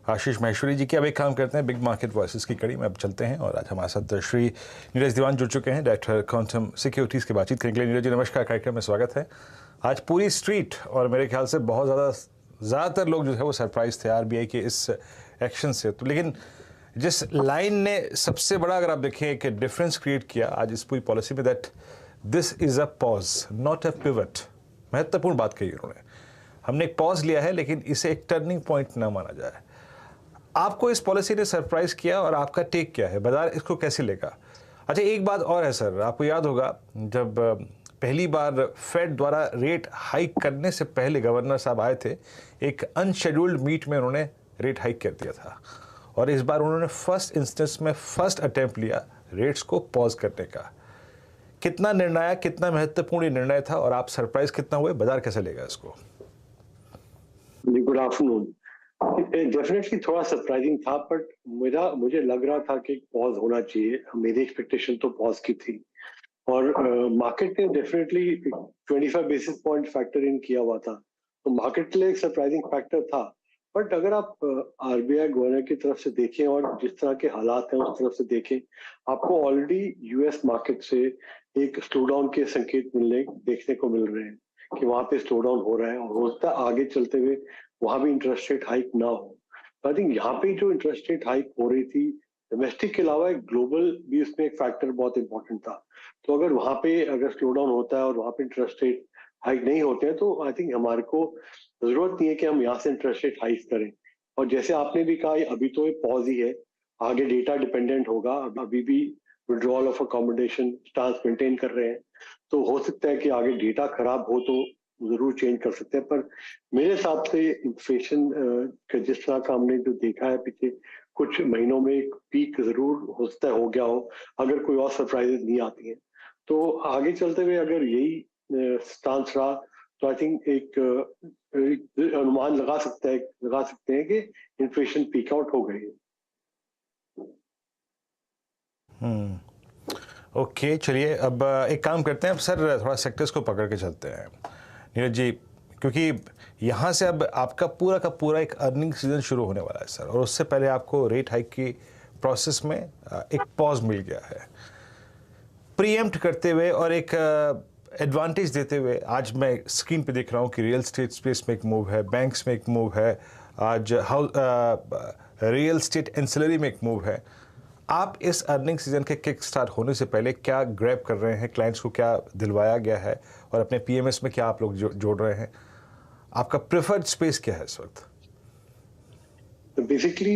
आशीष माहेश्वरी जी की। अब एक काम करते हैं, बिग मार्केट वॉइसेस की कड़ी में अब चलते हैं और आज हमारे साथ श्री नीरज दीवान जुड़ चुके हैं, डायरेक्टर क्वांटम सिक्योरिटीज़ की बातचीत करने के लिए। नीरज जी नमस्कार, कार्यक्रम में स्वागत है। आज पूरी स्ट्रीट और मेरे ख्याल से बहुत ज़्यादातर लोग जो है वो सरप्राइज थे आरबीआई के इस एक्शन से। तो लेकिन जिस लाइन ने सबसे बड़ा, अगर आप देखें, एक डिफरेंस क्रिएट किया आज इस पूरी पॉलिसी में, that this is a pause not a pivot, महत्वपूर्ण बात कही उन्होंने। हमने एक पॉज लिया है लेकिन इसे एक टर्निंग पॉइंट ना माना जाए। आपको इस पॉलिसी ने सरप्राइज किया और आपका टेक क्या है, बाजार इसको कैसे लेगा? अच्छा, एक बात और है सर, आपको याद होगा जब पहली बार फेड द्वारा रेट हाइक करने से पहले गवर्नर साहब आए थे, एक अनशेड्यूल्ड मीट में उन्होंने रेट हाइक कर दिया था और इस बार उन्होंने फर्स्ट इंस्टेंस में फर्स्ट अटेम्प्ट लिया रेट्स को पॉज करने का। कितना निर्णायक, कितना महत्वपूर्ण निर्णय था और आप सरप्राइज कितना हुए, बाजार कैसे लेगा इसको? Good afternoon. डेफिनेटली थोड़ा सरप्राइजिंग था, बट मुझे लग रहा था कि पॉज होना चाहिए। मेरी एक्सपेक्टेशन तो पॉज की थी और मार्केट ने definitely 25 basis point factor in किया हुआ था, तो मार्केट के लिए एक सरप्राइजिंग फैक्टर था। बट अगर आप आरबीआई गवर्नर की तरफ से देखें और जिस तरह के हालात हैं उस तरफ से देखें, आपको ऑलरेडी यूएस मार्केट से एक स्लो डाउन के संकेत देखने को मिल रहे हैं कि वहां पे स्लो डाउन हो रहा है और हो सकता है आगे चलते हुए वहां भी इंटरेस्ट रेट हाइक ना हो। आई थिंक यहाँ पे जो इंटरेस्ट रेट हाइक हो रही थी डोमेस्टिक के अलावा एक ग्लोबल भी उसमें एक फैक्टर बहुत इंपॉर्टेंट था। तो अगर वहां पे अगर स्लो डाउन होता है और वहां पे इंटरेस्ट रेट हाइक नहीं होते हैं, तो आई थिंक हमारे को जरूरत नहीं है कि हम यहाँ से इंटरेस्ट रेट हाइक करें। और जैसे आपने भी कहा, अभी तो ये पॉज ही है, आगे डेटा डिपेंडेंट होगा। अभी भी withdrawal of accommodation stance maintain कर रहे हैं, तो हो सकता है कि आगे डेटा खराब हो तो जरूर चेंज कर सकते हैं। पर मेरे हिसाब से इन्फ्लेशन का जिस तरह का हमने जो देखा है पिछले कुछ महीनों में, एक पीक जरूर हो सकता है हो गया हो, अगर कोई और सरप्राइजेस नहीं आती हैं। तो आगे चलते हुए अगर यही स्टांस रहा तो आई थिंक एक अनुमान लगा सकते हैं कि इन्फ्लेशन पीक आउट हो गई है। ओके, चलिए अब एक काम करते हैं, अब सर थोड़ा सेक्टर्स को पकड़ के चलते हैं नीरज जी, क्योंकि यहाँ से अब आपका पूरा का पूरा एक अर्निंग सीजन शुरू होने वाला है सर, और उससे पहले आपको रेट हाइक की प्रोसेस में एक पॉज मिल गया है। प्रीएम्प्ट करते हुए और एक एडवांटेज देते हुए आज मैं स्क्रीन पे देख रहा हूँ कि रियल स्टेट स्पेस में एक मूव है, बैंक्स में एक मूव है, आज रियल स्टेट एंसिलरी में एक मूव है। आप इस अर्निंग सीजन के किक स्टार्ट होने से पहले क्या ग्रैब कर रहे हैं, क्लाइंट्स को क्या दिलवाया गया है और अपने पीएमएस में क्या आप लोग जोड़ रहे हैं? आपका प्रेफर्ड स्पेस क्या है इस वक्त? बेसिकली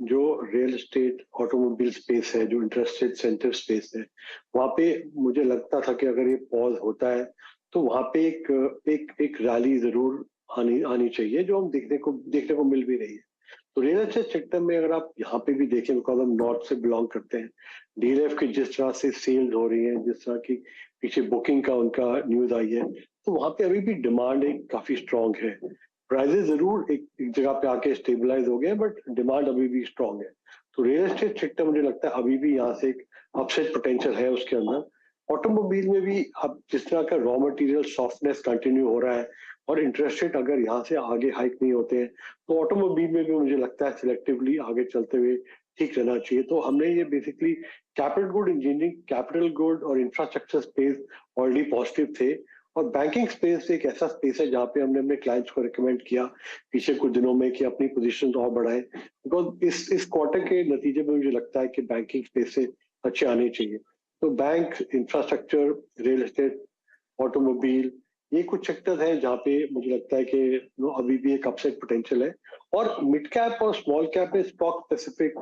जो रियल एस्टेट ऑटोमोबाइल स्पेस है, जो इंटरेस्ट रेट सेंसिटिव स्पेस है, वहाँ पे मुझे लगता था कि अगर ये पॉज होता है तो वहाँ पे एक रैली जरूर आनी चाहिए, जो हम देखने को मिल भी रही है। तो रियल एस्टेट सेक्टर में अगर आप यहाँ पे भी देखें, बिकॉज हम नॉर्थ से बिलोंग करते हैं, डीएलएफ की जिस तरह से सेल्स हो रही है, जिस तरह की पीछे बुकिंग का उनका न्यूज आई है, तो वहाँ पे अभी भी डिमांड एक काफी स्ट्रांग है। प्राइजेस जरूर एक जगह पे आके स्टेबलाइज हो गए, बट डिमांड अभी भी स्ट्रांग है। तो रियल एस्टेट सेक्टर मुझे लगता है अभी भी यहाँ से एक अपसाइड पोटेंशियल है उसके अंदर। ऑटोमोबाइल में भी अब जिस तरह का रॉ मटेरियल सॉफ्टनेस कंटिन्यू हो रहा है, और इंटरेस्ट रेट अगर यहाँ से आगे हाइक नहीं होते हैं तो ऑटोमोबाइल में भी मुझे लगता है सिलेक्टिवली आगे चलते हुए ठीक रहना चाहिए। तो हमने ये basically capital good engineering, capital good और इंफ्रास्ट्रक्चर स्पेस ऑलरेडी पॉजिटिव थे, और बैंकिंग स्पेस एक ऐसा स्पेस है जहाँ पे हमने अपने क्लाइंट्स को रिकमेंड किया पीछे कुछ दिनों में कि अपनी पोजीशन और बढ़ाएं, बिकॉज इस क्वार्टर के नतीजे में मुझे लगता है कि बैंकिंग स्पेस से अच्छे आने चाहिए। तो bank, infrastructure, real estate, automobile, ये कुछ सेक्टर्स हैं जहाँ पे मुझे लगता है कि अभी भी एक अपसाइड पोटेंशियल है। और मिड कैप और स्मॉल कैप में स्टॉक स्पेसिफिक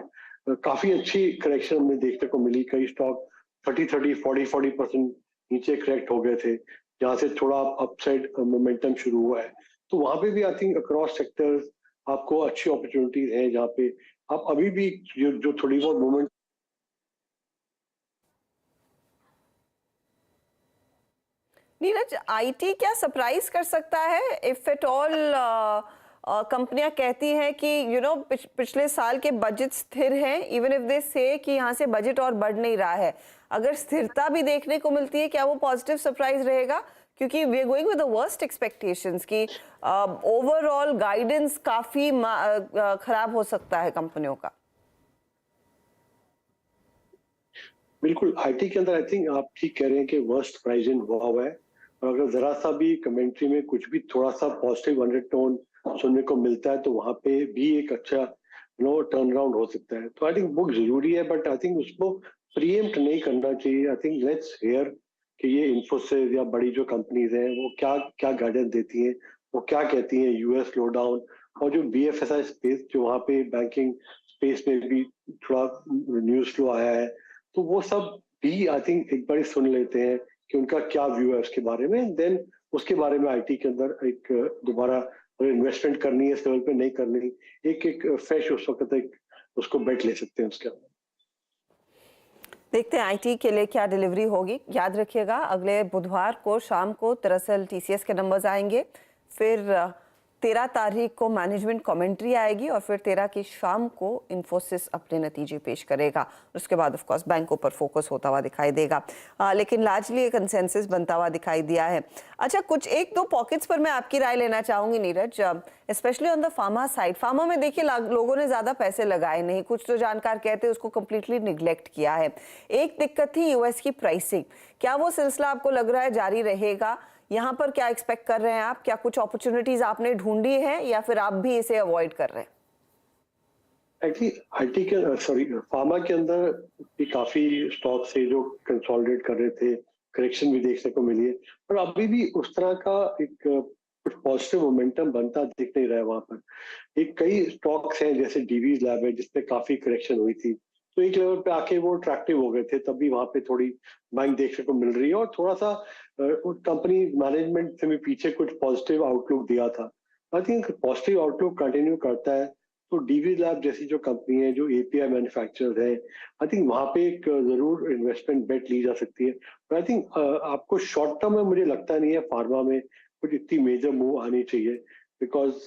काफी अच्छी करेक्शन हमें देखने को मिली। कई स्टॉक 30-40% नीचे करेक्ट हो गए थे, जहाँ से थोड़ा अपसाइड मोमेंटम शुरू हुआ है। तो वहां पे भी आई थिंक अक्रॉस सेक्टर्स आपको अच्छी अपॉर्चुनिटीज हैं, जहाँ पे आप अभी भी जो थोड़ी बहुत मूवमेंट। नीरज, आईटी क्या सरप्राइज कर सकता है इफ एट ऑल कंपनियां कहती हैं कि पिछले साल के बजट स्थिर हैं, इवन इफ दे से कि यहाँ से बजट और बढ़ नहीं रहा है, अगर स्थिरता भी देखने को मिलती है क्या वो पॉजिटिव सरप्राइज रहेगा? क्योंकि we are going with the worst expectations कि ओवरऑल गाइडेंस काफी खराब हो सकता है कंपनियों का। बिल्कुल, आईटी के अंदर आई थिंक आप ठीक कह रहे हैं कि वर्स्ट प्राइसिंग हुआ है, और अगर जरा सा भी कमेंट्री में कुछ भी थोड़ा सा पॉजिटिव अंडरटोन सुनने को मिलता है तो वहां पे भी एक अच्छा टर्न अराउंड हो सकता है। तो आई थिंक बुक जरूरी है, बट आई थिंक उसको प्रीएम्प्ट नहीं करना चाहिए। आई थिंक लेट्स हियर कि ये इन्फोसिस या बड़ी जो कंपनीज हैं वो क्या क्या गाइडेंस देती हैं, वो क्या कहती हैं यूएस स्लो डाउन, और जो बीएफएसआई स्पेस जो वहाँ पे बैंकिंग स्पेस में भी थोड़ा न्यूज फ्लो आया है, तो वो सब भी आई थिंक एक बार सुन लेते हैं कि उनका क्या व्यू है उसके बारे में। देन उसके बारे में आईटी के अंदर एक दोबारा इन्वेस्टमेंट करनी है इस लेवल पे नहीं करनी, एक फ्रेश उस वक्त एक उसको बेट ले सकते हैं उसके अंदर। देखते हैं आईटी के लिए क्या डिलीवरी होगी। याद रखिएगा अगले बुधवार को शाम को दरअसल टीसीएस के नंबर्स आएंगे, फिर 13 तारीख को मैनेजमेंट कमेंट्री आएगी और फिर 13 की शाम को इन्फोसिस अपने नतीजे पेश करेगा। उसके बाद ऑफ कोर्स बैंकों पर फोकस होता हुआ दिखाई देगा, लेकिन लार्जली एक कंसेंसस बनता हुआ दिखाई दिया है। अच्छा, कुछ एक दो पॉकेट्स पर मैं आपकी राय लेना चाहूंगी Neeraj, specially on the pharma side. Pharma में देखिए लोगों ने ज्यादा पैसे लगाए नहीं, कुछ तो जानकार कहते हैं उसको कंप्लीटली निग्लेक्ट किया है। एक दिक्कत थी यूएस की प्राइसिंग, क्या वो सिलसिला आपको लग रहा है जारी रहेगा? यहाँ पर क्या एक्सपेक्ट कर रहे हैं आप? क्या कुछ अपॉर्चुनिटीज आपने ढूंढी है या फिर आप भी इसे अवॉइड कर रहे हैं? एक्चुअली आईटी के फार्मा के अंदर भी काफी स्टॉक से जो कंसोलिडेट कर रहे थे, करेक्शन भी देखने को मिली है, पर अभी भी उस तरह का एक कुछ पॉजिटिव मोमेंटम बनता दिख नहीं रहा है वहां पर। एक कई स्टॉक्स हैं जैसे डीवीज लैब है जिसपे काफी करेक्शन हुई थी, तो एक लेवल पे आके वो अट्रैक्टिव हो गए थे, तब भी वहां पे थोड़ी बाइंग देखने को मिल रही है, और थोड़ा सा कंपनी मैनेजमेंट से भी पीछे कुछ पॉजिटिव आउटलुक दिया था। I think positive outlook continue करता है तो डीवी लैब जैसी जो कंपनी है जो एपीआई मैन्युफैक्चरर है, आई थिंक वहां पे एक जरूर इन्वेस्टमेंट बेट ली जा सकती है। पर आई थिंक आपको शॉर्ट टर्म में मुझे लगता नहीं है फार्मा में कुछ इतनी मेजर मूव आनी चाहिए, बिकॉज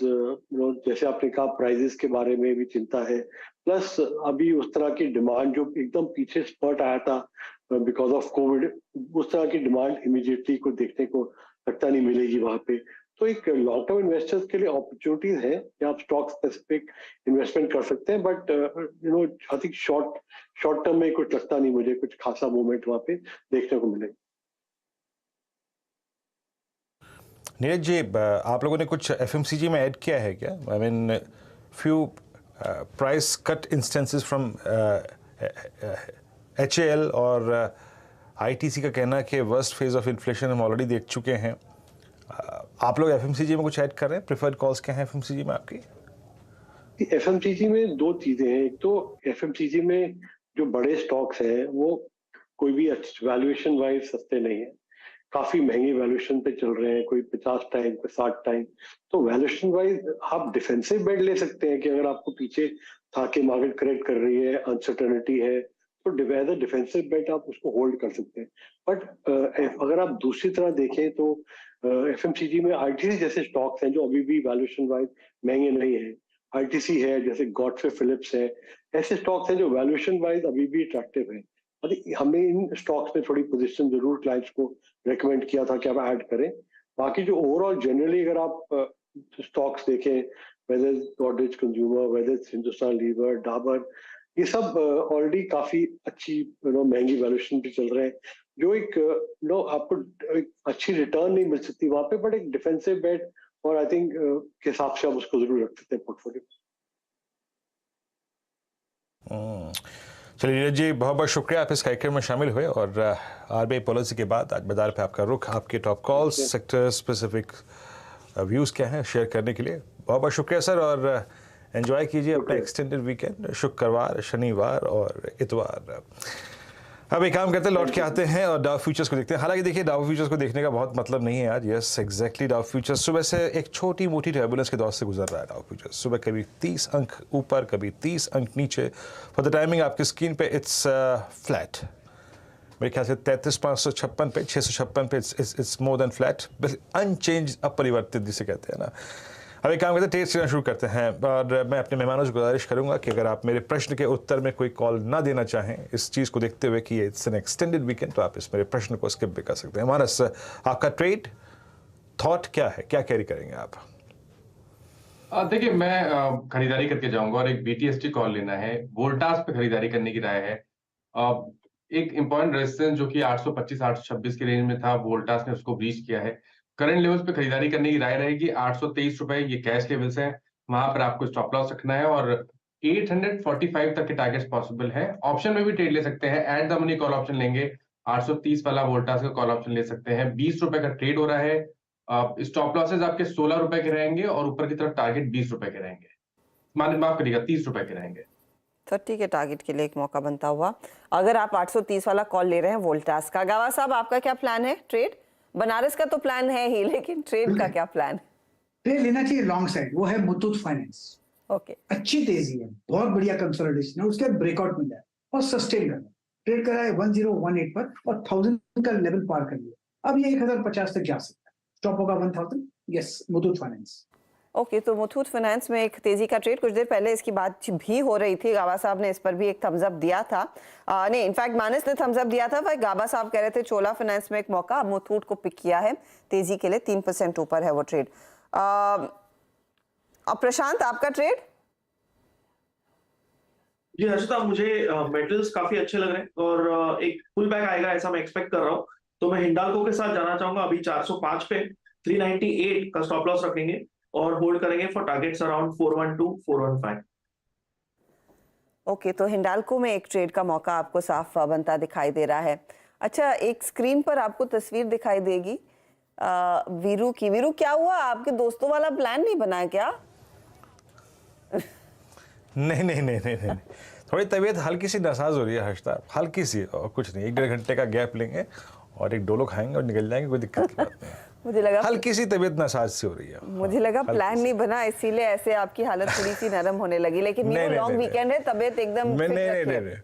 जैसे आपने कहा प्राइजेस के बारे में भी चिंता है, प्लस अभी उस तरह की डिमांड जो एकदम पीछे स्पर्ट आया था बिकॉज ऑफ कोविड, उस तरह की डिमांड इमीडिएटली को देखने को लगता नहीं मिलेगी वहां पे। तो एक लॉन्ग टर्म इन्वेस्टर्स के लिए अपॉर्चुनिटीज है कि आप स्टॉक स्पेसिफिक इन्वेस्टमेंट कर सकते हैं, but I think short term में कुछ लगता नहीं मुझे कुछ खासा मूवमेंट वहां पे देखने को मिलेगा। नीरज जी, आप लोगों ने कुछ एफएमसीजी में ऐड किया है क्या? I mean few price cut instances from HAL और ITC का कहना है कि वर्स्ट फेज ऑफ इन्फ्लेशन हम ऑलरेडी देख चुके हैं। आप लोग एफएमसीजी में कुछ ऐड कर रहे हैं? प्रेफर्ड कॉल्स क्या हैं एफएमसीजी में आपकी? एफएमसीजी में दो चीजें हैं। एक तो एफएमसीजी में जो बड़े स्टॉक्स हैं वो कोई भी वैल्यूएशन वाइज सस्ते नहीं है, काफी महंगी वैल्यूएशन पे चल रहे हैं, कोई 50 टाइम कोई 60 टाइम। तो वैल्यूएशन वाइज आप डिफेंसिव बेट ले सकते हैं कि अगर आपको पीछे था कि मार्केट करेक्ट कर रही है, अनसर्टेनिटी है, तो डिफेंसिव बेट आप उसको होल्ड कर सकते हैं। बट अगर आप दूसरी तरह देखें तो एफएमसीजी में आईटीसी जैसे स्टॉक्स हैं जो अभी भी वैल्यूएशन वाइज महंगे नहीं है। आईटीसी है, जैसे गॉडफ्रे फिलिप्स है, ऐसे स्टॉक्स हैं जो वैल्यूएशन वाइज अभी भी अट्रैक्टिव है। हमने इन स्टॉक्स में थोड़ी पोजीशन जरूर क्लाइंट्स को रेकमेंड किया था कि आप ऐड करें, बाकी जो ओवरऑल जनरली अगर आप स्टॉक्स देखें, whether Godrej consumer, whether Hindustan Lever, Dabur, ये सब ऑलरेडी काफी अच्छी महंगी वैल्यूएशन पे चल रहे हैं, जो एक आपको एक अच्छी रिटर्न नहीं मिल सकती वहां पे, बट एक डिफेंसिव बेट और आई थिंक के हिसाब से आप उसको जरूर रख सकते हैं पोर्टफोलियो। चलिए नीरज जी, बहुत बहुत शुक्रिया आप इस कार्यक्रम में शामिल हुए, और आरबीआई पॉलिसी के बाद आज बाजार पे आपका रुख, आपके top calls, sector specific views क्या हैं शेयर करने के लिए बहुत बहुत शुक्रिया सर, और एंजॉय कीजिए अपना एक्सटेंडेड वीकेंड, शुक्रवार, शनिवार और इतवार। अब एक काम करते हैं, लौट के आते हैं और डाउ फ्यूचर्स को देखते हैं। हालांकि देखिए डाउ फ्यूचर्स को देखने का बहुत मतलब नहीं है आज। यस एग्जैक्टली, डाउ फ्यूचर्स सुबह से एक छोटी मोटी टर्बुलेंस के दौर से गुजर रहा है। डाउ फ्यूचर्स सुबह कभी 30 अंक ऊपर, कभी 30 अंक नीचे। फॉर द टाइमिंग आपकी स्क्रीन पे इट्स फ्लैट, मेरे ख्याल से 33,556 पे, 656 पे it's more than flat, unchanged, अपरिवर्तित जिसे कहते हैं ना। अब एक काम करते हैं, ट्रेड करना शुरू करते हैं, और मैं अपने मेहमानों से गुजारिश करूंगा कि अगर आप मेरे प्रश्न के उत्तर में कोई कॉल ना देना चाहें इस चीज़ को देखते हुए कि इट्स एन एक्सटेंडेड वीकेंड, तो आप इस मेरे प्रश्न को स्किप भी कर सकते हैं। मानस, आपका ट्रेड थॉट क्या है, क्या कैरी करेंगे आप? देखिए, मैं खरीदारी करके जाऊंगा और एक BTST कॉल लेना है। वोल्टास पे खरीदारी करने की राय है। एक इंपॉर्टेंट रेजिस्टेंस जो कि 825-826 के रेंज में था, वोल्टास ने उसको ब्रीच किया है। करंट लेवल्स पे खरीदारी करने की राय रहेगी। 823 रुपए ये कैश लेवल्स हैं, वहां पर आपको स्टॉप लॉस रखना है, और 845 तक के टारगेट्स पॉसिबल है। ऑप्शन में भी ट्रेड ले सकते हैं, at the money call option लेंगे, 830 वाला वोल्टास का कॉल ऑप्शन ले सकते हैं। 20 रुपए का ट्रेड हो रहा है। स्टॉप लॉसेज आपके 16 रुपए के रहेंगे और ऊपर की तरफ टारगेट 20 रुपए के रहेंगे, माफ करिएगा 30 रुपए के रहेंगे। 30 के टारगेट के लिए एक मौका बनता हुआ। अगर आप 830 वाला कॉल ले रहे हैं वोल्टास का, गावा साहब आपका क्या प्लान है? ट्रेड बनारस का तो प्लान है ही, लेकिन ट्रेड का क्या प्लान है? ट्रेड लेना चाहिए लॉन्ग साइड, वो है मुथूट फाइनेंस। ओके, अच्छी तेजी है, बहुत बढ़िया कंसोलिडेशन है, उसके ब्रेकआउट मिला है और सस्टेन करना। ट्रेड करा है 1018 पर और 1000 का लेवल पार कर लिया। अब ये 1050 तक जा सकता है, स्टॉप होगा 1000। Yes, Muthoot finance. ओके, तो मुथूट फाइनेंस में एक तेजी का ट्रेड, कुछ देर पहले इसकी बात भी हो रही थी, गाबा साहब ने इस पर भी एक थम्स अप दिया था। नहीं, इनफैक्ट मानस ने थम्स अप दिया था, भाई गाबा साहब कह रहे थे चोला फाइनेंस में एक मौका, अब मुथूट को पिक किया है तेजी के लिए, 3% ऊपर है वो ट्रेड। अब प्रशांत, आपका ट्रेड? जी हर्षिता, मुझे मेटल्स काफी अच्छे लग रहे हैं और एक पुल बैक आएगा ऐसा मैं एक्सपेक्ट कर रहा हूँ, तो मैं हिंडाल्को के साथ जाना चाहूंगा। अभी 405 पे 398 का स्टॉप लॉस रखेंगे और होल्ड करेंगे फॉर टारगेट्स अराउंड 412-415। ओके, तो हिंडाल्को में एक ट्रेड का मौका आपको साफ बनता दिखाई दे रहा है। अच्छा, एक स्क्रीन पर आपको तस्वीर दिखाई देगी वीरू की। वीरू, क्या हुआ, आपके दोस्तों वाला प्लान नहीं बना क्या? नहीं, थोड़ी तबीयत हल्की सी नासाज हो रही है हर्षता, हल्की सी, और कुछ नहीं। 1-1.5 घंटे का गैप लेंगे और एक डोलो खाएंगे और निकल जाएंगे, कोई दिक्कत की बात नहीं है। मुझे लगा हल्की सी तबीयत नासाज सी हो रही है। मुझे लगा प्लान नहीं बना, इसीलिए ऐसे आपकी हालत थोड़ी सी नरम होने लगी, लेकिन ये लॉन्ग वीकेंड है, तबीयत एकदम फिट रखिए।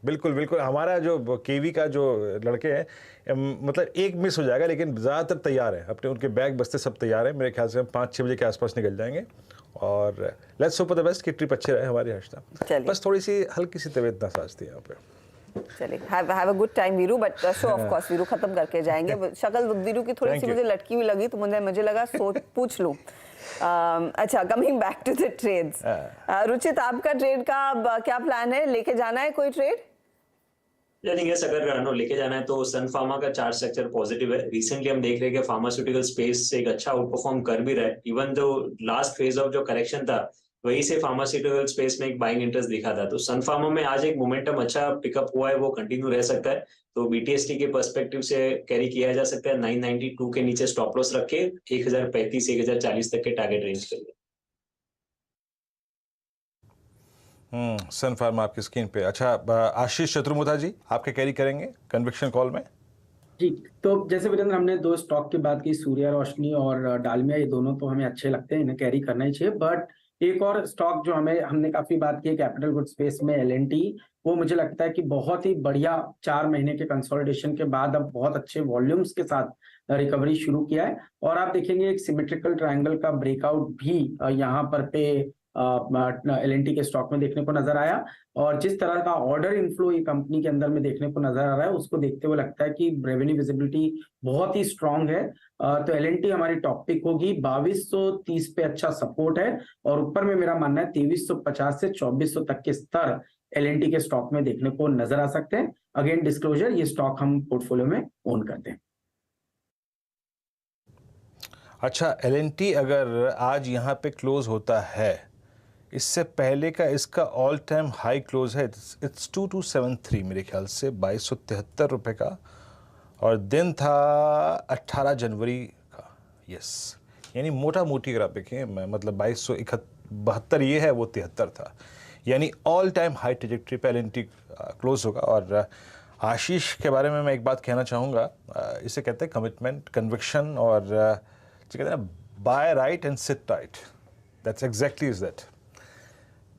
बिल्कुल, हमारा जो केवी का जो लड़के हैं, मतलब एक मिस हो जाएगा, लेकिन ज़्यादातर तैयार है, अपने उनके बैग बस्ते सब तैयार हैं। मेरे ख्याल से हम 5-6 बजे के आसपास निकल जाएंगे, और let's hope for the best कि ट्रिप अच्छे रहे हमारी हर्षता। बस थोड़ी सी हल्की सी तबीयत नासाज थी यहाँ पे। चलिए, have a good time Veeru, but show off course Veeru खत्म करके जाएंगे। शक्ल वीरू की थोड़ी सी मुझे लटकी हुई लगी, तो मुझे लगा पूछ लूं। अच्छा, coming back to the trades, Ruchit आपका ट्रेड का क्या प्लान है? लेके जाना है कोई ट्रेड? अगर लेके जाना है तो सन फार्मा का चार्ट स्ट्रक्चर पॉजिटिव है। रिसेंटली हम देख रहे हैं कि फार्मास्यूटिकल स्पेस एक अच्छा आउट परफॉर्म कर भी रहा है, even though last phase of जो करेक्शन था वही से फार्मास्यूटिकल स्पेस में एक बाइंग इंटरेस्ट दिखा था। तो सन फार्मा में आज एक मोमेंटम अच्छा पिकअप हुआ है, वो कंटिन्यू रह सकता है। तो BTST के पर्सपेक्टिव से कैरी किया जा सकता है। 992 के नीचे स्टॉप लॉस रखे 1035-1040 तक के टारगेट रेंज के लिए। सन फार्मा आपकी स्क्रीन पे। अच्छा, आशीष चतुर्मुथा जी, आपके कैरी करेंगे कन्विक्शन कॉल में? जी, तो जैसे वीरेंद्र, हमने 2 स्टॉक की बात की, सूर्या रोशनी और डालमिया, ये दोनों तो हमें अच्छे लगते हैं, इन्हें कैरी करना ही चाहिए। बट एक और स्टॉक जो हमने काफी बात की कैपिटल गुड स्पेस में, L&T, वो मुझे लगता है कि बहुत ही बढ़िया 4 महीने के कंसोलिडेशन के बाद अब बहुत अच्छे वॉल्यूम्स के साथ रिकवरी शुरू किया है। और आप देखेंगे एक सिमेट्रिकल ट्रायंगल का ब्रेकआउट भी यहाँ पर पे LNT के स्टॉक में देखने को नजर आया, और जिस तरह का ऑर्डर इनफ्लो ये कंपनी के अंदर में देखने को नजर आ रहा है, उसको देखते हुए लगता है कि रेवेन्यू विजिबिलिटी बहुत ही स्ट्रांग है। तो LNT हमारी टॉप पिक होगी। 2230 पे अच्छा सपोर्ट है, और ऊपर में मेरा मानना है 2350 से 2400 तक के स्तर LNT के स्टॉक में देखने को नजर आ सकते हैं। अगेन डिस्क्लोजर, ये स्टॉक हम पोर्टफोलियो में ओन करते हैं। अच्छा, LNT अगर आज यहाँ पे क्लोज होता है, इससे पहले का इसका ऑल टाइम हाई क्लोज है, इट्स 2273 मेरे ख्याल से 2273 रुपये का, और दिन था 18 जनवरी का। यस, यानी मोटा मोटी अगर आप देखें, मतलब 2272 ये है, वो 73 था, यानी ऑल टाइम हाई ट्रेजेक्ट्री पे LNT क्लोज होगा। और आशीष के बारे में मैं एक बात कहना चाहूँगा, इसे कहते हैं कमिटमेंट, कन्विक्शन, और जो कहते हैं ना, buy right and sit right, that's exactly is that.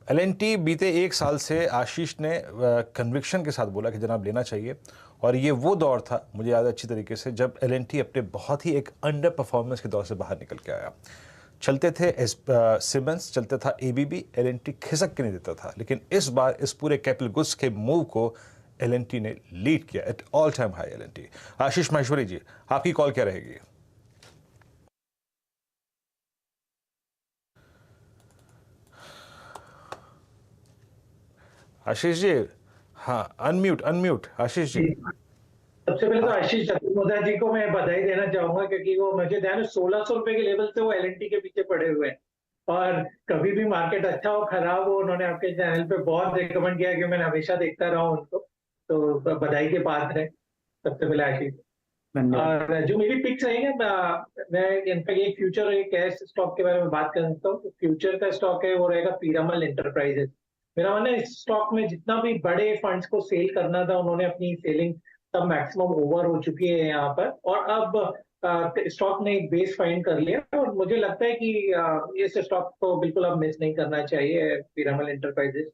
LNT बीते एक साल से आशीष ने कन्विक्शन के साथ बोला कि जनाब लेना चाहिए, और ये वो दौर था, मुझे याद है अच्छी तरीके से, जब LNT अपने बहुत ही एक अंडर परफॉर्मेंस के दौर से बाहर निकल के आया। चलते थे सिमेंस, चलते था ABB, LNT खिसक के नहीं देता था, लेकिन इस बार इस पूरे कैपिटल गुड्स के मूव को LNT ने लीड किया at all time high. LNT। आशीष माहेश्वरी जी, आपकी कॉल क्या रहेगी? आशीष जी, हाँ, अनम्यूट आशीष जी। सबसे पहले तो आशीष चतुर्वेदी जी को मैं बधाई देना चाहूंगा, क्योंकि वो मुझे ध्यान है 1600 रुपए के लेवल से वो LNT के पीछे पड़े हुए हैं, और कभी भी मार्केट अच्छा हो खराब हो, उन्होंने आपके चैनल पे बहुत रिकमेंड किया कि मैं हमेशा देखता रहा हूँ उनको, तो बधाई के पात्र है सबसे पहले आशीष। और जो मेरी पिक्स रहेंगे, मैं इनफैक्ट एक फ्यूचर और एक कैश स्टॉक के बारे में बात कर सकता हूँ। फ्यूचर का स्टॉक है वो रहेगा पीरामल एंटरप्राइजेस। मेरा मानना है इस स्टॉक में जितना भी बड़े फंड्स को सेल करना था, उन्होंने अपनी सेलिंग सब मैक्सिमम ओवर हो चुकी है यहाँ पर, और अब स्टॉक ने एक बेस फाइंड कर लिया, और मुझे लगता है कि इस स्टॉक को बिल्कुल अब मिस नहीं करना चाहिए, पीरामल एंटरप्राइजेस।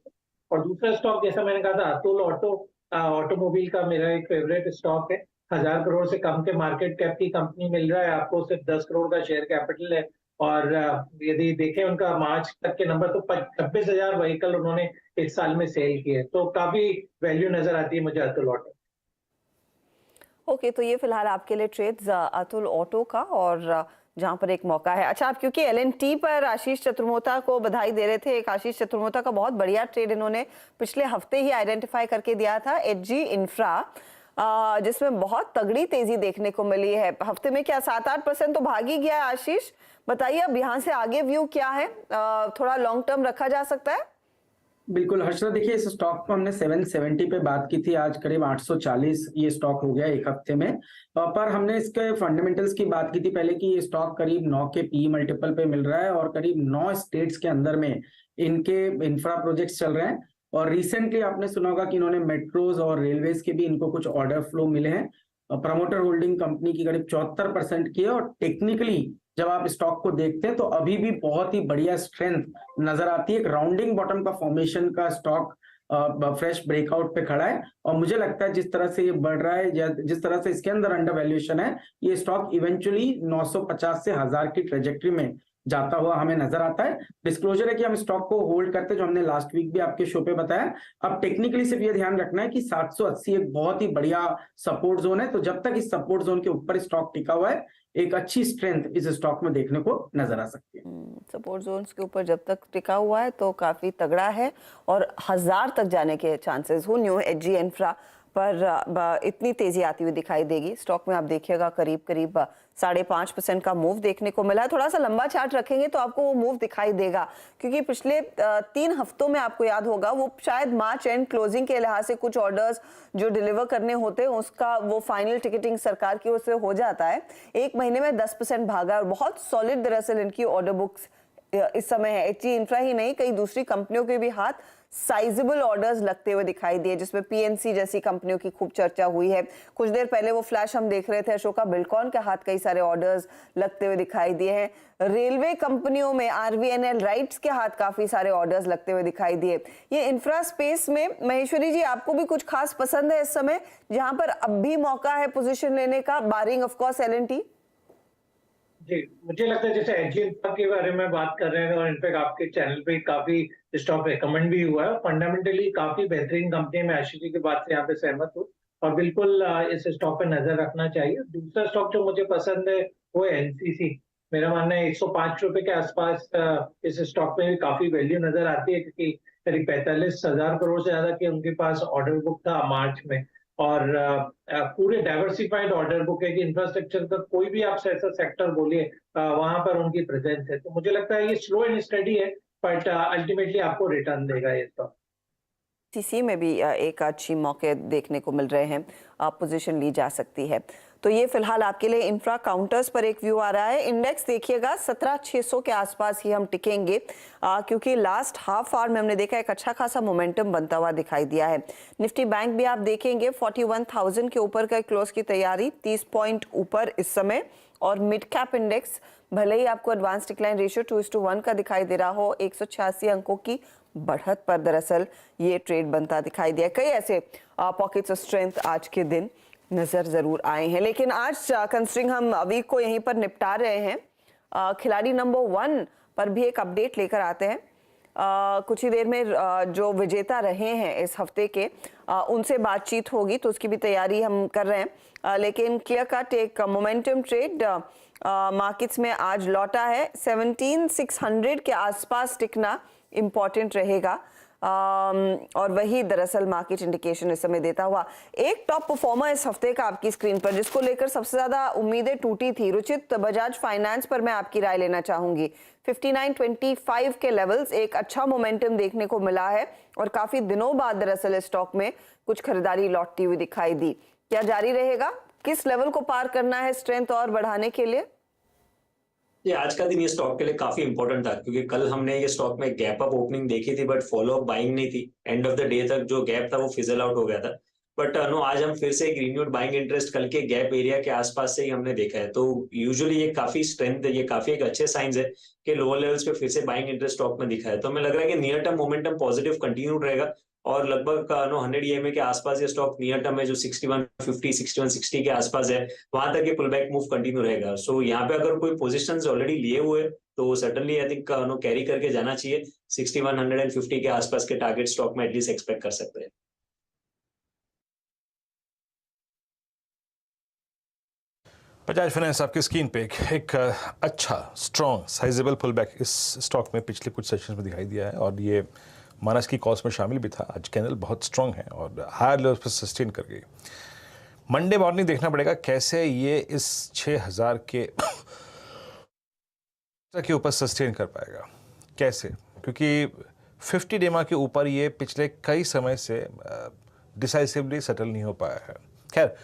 और दूसरा स्टॉक, जैसा मैंने कहा था, अतुल ऑटोमोबाइल का मेरा एक फेवरेट स्टॉक है। 1000 करोड़ से कम के मार्केट कैप की कंपनी मिल रहा है आपको, सिर्फ 10 करोड़ का शेयर कैपिटल है, और यदि देखें उनका मार्च तक के नंबर, तो 26,000 व्हीकल उन्होंने इस साल में सेल किए, तो काफी वैल्यू नजर आती है मुझे अतुल ऑटो। ओके, तो ये फिलहाल आपके लिए ट्रेड्स अतुल ऑटो का, और जहां पर एक मौका है। अच्छा, आप क्योंकि LNT पर आशीष चतुर्वेदी को बधाई दे रहे थे, एक आशीष चतुर्वेदी का बहुत बढ़िया ट्रेड इन्होंने पिछले हफ्ते ही आइडेंटिफाई करके दिया था, HG इंफ्रा, जिसमें बहुत तगड़ी तेजी देखने को मिली है। हफ्ते में क्या 7-8% तो भाग ही गया है। आशीष बताइए, अब यहाँ से आगे व्यू क्या है? थोड़ा लॉन्ग टर्म रखा जा सकता है? बिल्कुल हर्षदा, देखिए इस स्टॉक को हमने 770 पे बात की थी, आज करीब 840 ये स्टॉक हो गया एक हफ्ते में। पर हमने इसके फंडामेंटल्स की बात की थी पहले कि ये स्टॉक करीब 9 के PE मल्टीपल पे मिल रहा है, और करीब 9 स्टेट्स के अंदर में इनके इंफ्रा प्रोजेक्ट्स चल रहे हैं। और रिसेंटली आपने सुना होगा कि इन्होंने मेट्रोज और रेलवेज के भी इनको कुछ ऑर्डर फ्लो मिले हैं। प्रमोटर होल्डिंग कंपनी की करीब 74% की है, और टेक्निकली जब आप स्टॉक को देखते हैं तो अभी भी बहुत ही बढ़िया स्ट्रेंथ नजर आती है। एक राउंडिंग बॉटम का फॉर्मेशन का स्टॉक फ्रेश ब्रेकआउट पे खड़ा है, और मुझे लगता है जिस तरह से ये बढ़ रहा है, या जिस तरह से इसके अंदर अंडर वैल्यूएशन है, ये स्टॉक इवेंचुअली 950 से 1000 की ट्रेजेक्ट्री में जाता हुआ हमें नजर आता है। डिस्क्लोजर है कि हम स्टॉक को होल्ड करते हैं, जो हमने लास्ट वीक भी आपके शो पे बताया। अब टेक्निकली सिर्फ ये ध्यान रखना है कि 780 एक बहुत ही बढ़िया सपोर्ट जोन है, तो जब तक इस सपोर्ट जोन के ऊपर स्टॉक टिका हुआ है, एक अच्छी स्ट्रेंथ इस स्टॉक में देखने को नजर आ सकती है। सपोर्ट जोन्स के ऊपर जब तक टिका हुआ है तो काफी तगड़ा है, और 1000 तक जाने के चांसेस हो। न्यू HG इंफ्रा पर इतनी तेजी आती हुई दिखाई देगी। स्टॉक में आप देखिएगा करीब 5.5% का मूव देखने को मिला है। थोड़ा सा लंबा चार्ट रखेंगे तो आपको वो मूव दिखाई देगा, क्योंकि पिछले 3 हफ्तों में आपको याद होगा वो शायद मार्च एंड क्लोजिंग के लिहाज से कुछ ऑर्डर्स जो डिलीवर करने होते हैं उसका वो फाइनल टिकटिंग सरकार की ओर से हो जाता है। 1 महीने में 10% भागा, और बहुत सॉलिड दरअसल इनकी ऑर्डर बुक्स इस समय है। HG इंफ्रा ही नहीं, कई दूसरी कंपनियों के भी हाथ साइजेबल ऑर्डर्स लगते हुए दिखाई दिए, जिसमें PNC जैसी कंपनियों की खूब चर्चा हुई है। कुछ देर पहले वो फ्लैश हम देख रहे थे, अशोका बिल्डकॉन के हाथ कई सारे ऑर्डर्स लगते हुए दिखाई दिए हैं। रेलवे कंपनियों में RVNL राइट्स के हाथ काफी सारे ऑर्डर्स लगते हुए दिखाई दिए। ये इंफ्रा स्पेस में महेश्वरी जी, आपको भी कुछ खास पसंद है इस समय, जहां पर अब भी मौका है पोजीशन लेने का, बारिंग ऑफ कोर्स LNT? जी, मुझे लगता है जैसे एचजीएल के बारे में बात कर रहे हैं और इनफैक्ट आपके चैनल पे काफी स्टॉक रिकमेंड भी हुआ है। फंडामेंटली काफी बेहतरीन कंपनी में आशीष जी की बात से यहाँ पे सहमत हूँ और बिल्कुल इस स्टॉक पे नजर रखना चाहिए। दूसरा स्टॉक जो मुझे पसंद है वो है एनसीसी। मेरा मानना है 105 रुपए के आसपास इस स्टॉक में भी काफी वैल्यू नजर आती है, क्योंकि करीब 45,000 करोड़ से ज्यादा की उनके पास ऑर्डर बुक था मार्च में। और पूरे डाइवर्सिफाइड ऑर्डर बुक है कि इंफ्रास्ट्रक्चर का कोई भी आप ऐसा सेक्टर बोलिए वहां पर उनकी प्रेजेंस है। तो मुझे लगता है ये स्लो एंड स्टडी है, बट अल्टीमेटली आपको रिटर्न देगा ये स्टॉक। सीसी में भी एक अच्छी मौके देखने को मिल रहे हैं, पोजीशन ली जा सकती है। तो ये फिलहाल आपके लिए इंफ्रा काउंटर्स पर एक व्यू आ रहा है। इंडेक्स देखिएगा 17,600 के आसपास ही हम टिकेंगे, क्योंकि लास्ट हाफ आवर में हमने देखा एक अच्छा खासा मोमेंटम बनता हुआ दिखाई दिया है। निफ्टी बैंक भी आप देखेंगे 41,000 के ऊपर का क्लोज की तैयारी, 30 पॉइंट ऊपर इस समय। और मिड कैप इंडेक्स भले ही आपको एडवांस डिक्लाइन रेशियो 2:1 का दिखाई दे रहा हो, 186 अंकों की बढ़त पर दरअसल ये ट्रेड बनता दिखाई दिया। कई ऐसे पॉकेट्स ऑफ स्ट्रेंथ आज के दिन नजर जरूर आए हैं, लेकिन आज कंसिडरिंग हम वीक को यहीं पर निपटा रहे हैं, खिलाड़ी नंबर 1 पर भी एक अपडेट लेकर आते हैं। कुछ ही देर में जो विजेता रहे हैं इस हफ्ते के उनसे बातचीत होगी, तो उसकी भी तैयारी हम कर रहे हैं। लेकिन क्लियर कट एक मोमेंटम ट्रेड मार्केट्स में आज लौटा है। 17,600 के आसपास टिकना इम्पॉर्टेंट रहेगा, और वही दरअसल मार्केट इंडिकेशन इस समय देता हुआ। एक टॉप परफॉर्मर इस हफ्ते का आपकी स्क्रीन पर, जिसको लेकर सबसे ज्यादा उम्मीदें टूटी थी, रुचित बजाज फाइनेंस पर मैं आपकी राय लेना चाहूंगी। 59.25 के लेवल्स, एक अच्छा मोमेंटम देखने को मिला है और काफी दिनों बाद दरअसल स्टॉक में कुछ खरीदारी लौटती हुई दिखाई दी। क्या जारी रहेगा? किस लेवल को पार करना है स्ट्रेंथ और बढ़ाने के लिए? ये आज का दिन ये स्टॉक के लिए काफी इंपॉर्टेंट था, क्योंकि कल हमने ये स्टॉक में गैप अप ओपनिंग देखी थी, बट फॉलो अप बाइंग नहीं थी। एंड ऑफ द डे तक जो गैप था वो फिजल आउट हो गया था। बट नो, आज हम फिर से एक रिन्यूड बाइंग इंटरेस्ट कल के गैप एरिया के आसपास से ही हमने देखा है। तो यूजुअली ये काफी स्ट्रेंथ है, ये काफी एक अच्छे साइंस है कि लोअर लेवल्स पे फिर से बाइंग इंटरेस्ट स्टॉक में दिखा है। तो हमें लग रहा है कि near term momentum positive continue रहेगा और लगभग 100 EMA के आसपास ये स्टॉक नियर टर्म में जो 6150 6160 के आसपास है, वहां तक ये पुल बैक मूव कंटिन्यू रहेगा। सो यहाँ पे अगर कोई पोजीशंस ऑलरेडी लिए हुए तो सर्टनली आई थिंक कैरी करके जाना चाहिए। 6150 के आसपास के टारगेट स्टॉक में एटलीस्ट एक्सपेक्ट कर सकते हैं। बजाज फाइनेंस आपकी स्क्रीन पे एक अच्छा स्ट्रॉन्ग साइजेबल पुल बैक इस स्टॉक में पिछले कुछ सेशंस में दिखाई दिया है, और ये मानस की कॉल्स में शामिल भी था। आज कैंडल बहुत स्ट्रॉन्ग है और हायर लेवल पर सस्टेन कर गई। मंडे मॉर्निंग देखना पड़ेगा कैसे ये इस 6,000 के ऊपर सस्टेन कर पाएगा, कैसे, क्योंकि 50 डेमा के ऊपर ये पिछले कई समय से डिसाइसिवली सेटल नहीं हो पाया है। खैर,